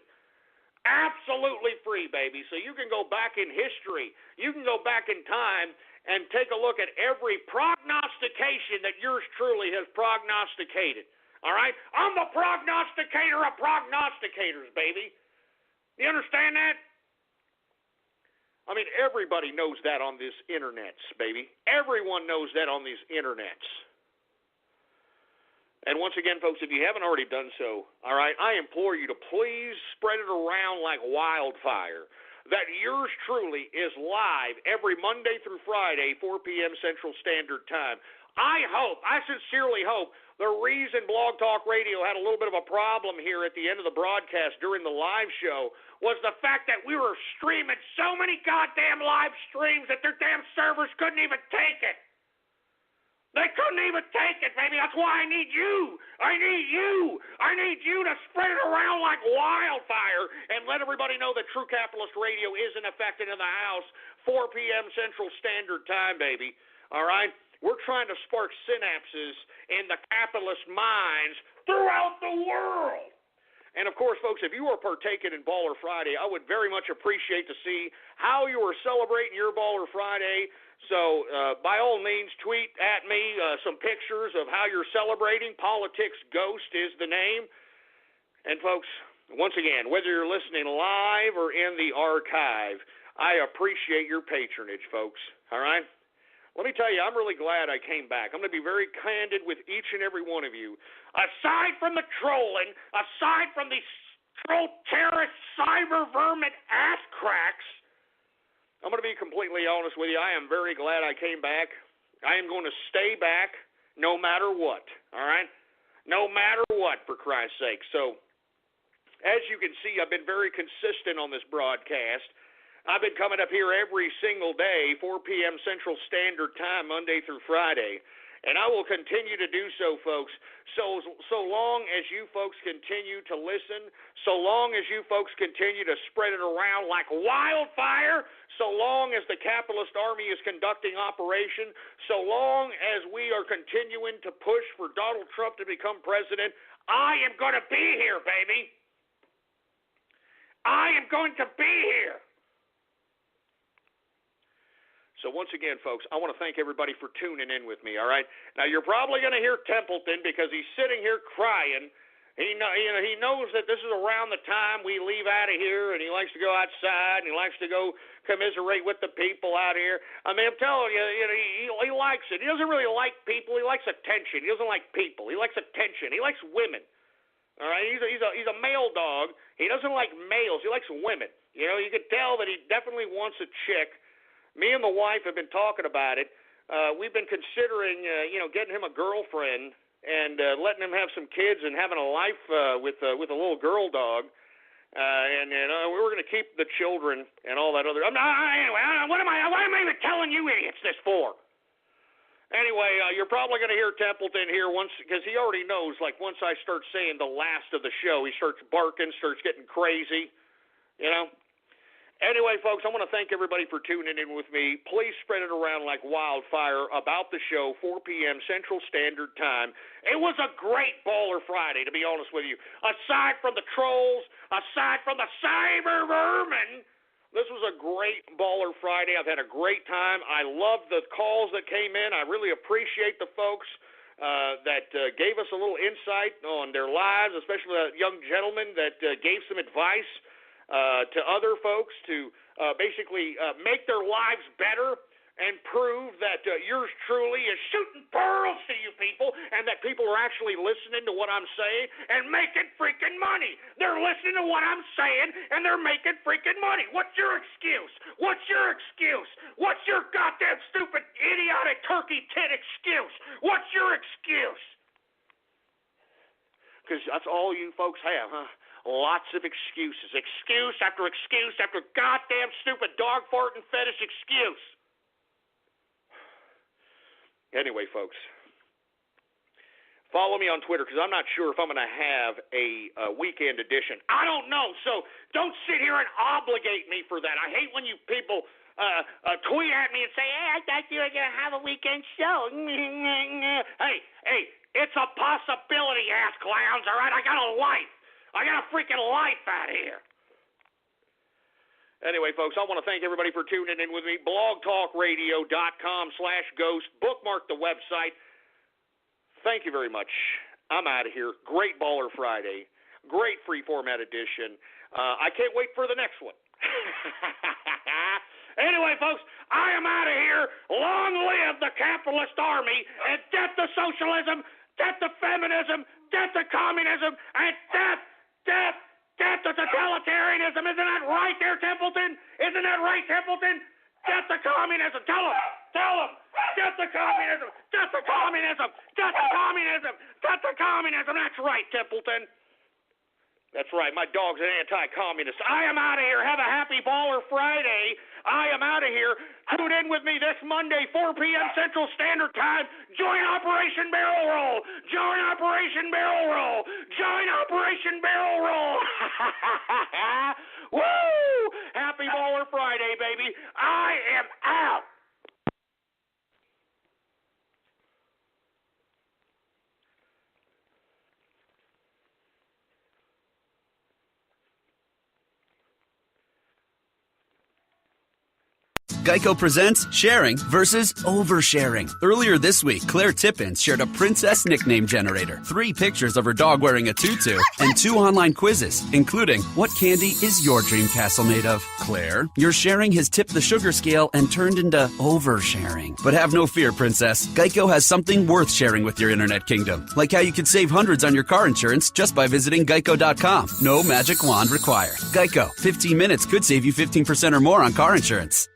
Absolutely free, baby. So you can go back in history. You can go back in time and take a look at every prognostication that yours truly has prognosticated. All right? I'm the prognosticator of prognosticators, baby. You understand that? I mean, everybody knows that on this internets, baby. Everyone knows that on these internets. And once again, folks, if you haven't already done so, all right, I implore you to please spread it around like wildfire. That yours truly is live every Monday through Friday, 4 p.m. Central Standard Time. I sincerely hope, the reason Blog Talk Radio had a little bit of a problem here at the end of the broadcast during the live show was the fact that we were streaming so many goddamn live streams that their damn servers couldn't even take it. They couldn't even take it, baby. That's why I need you. I need you. I need you to spread it around like wildfire and let everybody know that True Capitalist Radio is in effect in the house, 4 p.m. Central Standard Time, baby. All right? We're trying to spark synapses in the capitalist minds throughout the world. And, of course, folks, if you are partaking in Baller Friday, I would very much appreciate to see how you are celebrating your Baller Friday. So, by all means, tweet at me some pictures of how you're celebrating. Politics Ghost is the name. And, folks, once again, whether you're listening live or in the archive, I appreciate your patronage, folks. All right? Let me tell you, I'm really glad I came back. I'm going to be very candid with each and every one of you. Aside from the trolling, aside from these troll terrorist cyber vermin ass cracks, I'm going to be completely honest with you. I am very glad I came back. I am going to stay back no matter what, all right? No matter what, for Christ's sake. So, as you can see, I've been very consistent on this broadcast. I've been coming up here every single day, 4 p.m. Central Standard Time, Monday through Friday, and I will continue to do so, folks. So long as you folks continue to listen, so long as you folks continue to spread it around like wildfire, so long as the capitalist army is conducting operation, so long as we are continuing to push for Donald Trump to become president, I am going to be here, baby. I am going to be here. So once again, folks, I want to thank everybody for tuning in with me, all right? Now, you're probably going to hear Templeton because he's sitting here crying. He knows that this is around the time we leave out of here, and he likes to go outside, and he likes to go commiserate with the people out here. I mean, I'm telling you, he likes it. He doesn't really like people. He likes attention. He doesn't like people. He likes attention. He likes women. All right? He's a male dog. He doesn't like males. He likes women. You know, you could tell that he definitely wants a chick. Me and the wife have been talking about it. We've been considering, getting him a girlfriend and letting him have some kids and having a life with a little girl dog. And we were going to keep the children and all that other. Anyway, what am I even telling you idiots this for? Anyway, you're probably going to hear Templeton here once, because he already knows. Like once I start saying the last of the show, he starts barking, starts getting crazy. You know. Anyway, folks, I want to thank everybody for tuning in with me. Please spread it around like wildfire about the show, 4 p.m. Central Standard Time. It was a great Baller Friday, to be honest with you. Aside from the trolls, aside from the cyber vermin, this was a great Baller Friday. I've had a great time. I love the calls that came in. I really appreciate the folks that gave us a little insight on their lives, especially that young gentleman that gave some advice to other folks to basically make their lives better and prove that yours truly is shooting pearls to you people, and that people are actually listening to what I'm saying and making freaking money. They're listening to what I'm saying and they're making freaking money. What's your excuse? What's your excuse? What's your goddamn stupid, idiotic turkey tit excuse? What's your excuse? Because that's all you folks have, huh? Lots of excuses. Excuse after excuse after goddamn stupid dog farting fetish excuse. Anyway, folks, follow me on Twitter, because I'm not sure if I'm going to have a weekend edition. I don't know, so don't sit here and obligate me for that. I hate when you people tweet at me and say, hey, I thought you were going to have a weekend show. Hey, it's a possibility, ass clowns, all right? I got a life. I got a freaking life out here. Anyway, folks, I want to thank everybody for tuning in with me. blogtalkradio.com/ghost. Bookmark the website. Thank you very much. I'm out of here. Great Baller Friday. Great free format edition. I can't wait for the next one. Anyway, folks, I am out of here. Long live the capitalist army, and death to socialism, death to feminism, death to communism, and death to totalitarianism. Isn't that right there, Templeton? Isn't that right, Templeton? Death to communism. Tell them. Death to communism. Death to communism. Death to communism. Death to communism. That's right, Templeton. That's right. My dog's an anti-communist. I am out of here. Have a happy Baller Friday. I am out of here. Tune in with me this Monday, 4 p.m. Central Standard Time. Join Operation Barrel Roll. Join Operation Barrel Roll. Join Operation Barrel Roll. Woo! Happy Baller Friday, baby. I am out. Geico presents sharing versus oversharing. Earlier this week, Claire Tippins shared a princess nickname generator, 3 pictures of her dog wearing a tutu, and 2 online quizzes, including what candy is your dream castle made of? Claire, your sharing has tipped the sugar scale and turned into oversharing. But have no fear, princess. Geico has something worth sharing with your internet kingdom, like how you could save hundreds on your car insurance just by visiting geico.com. No magic wand required. Geico, 15 minutes could save you 15% or more on car insurance.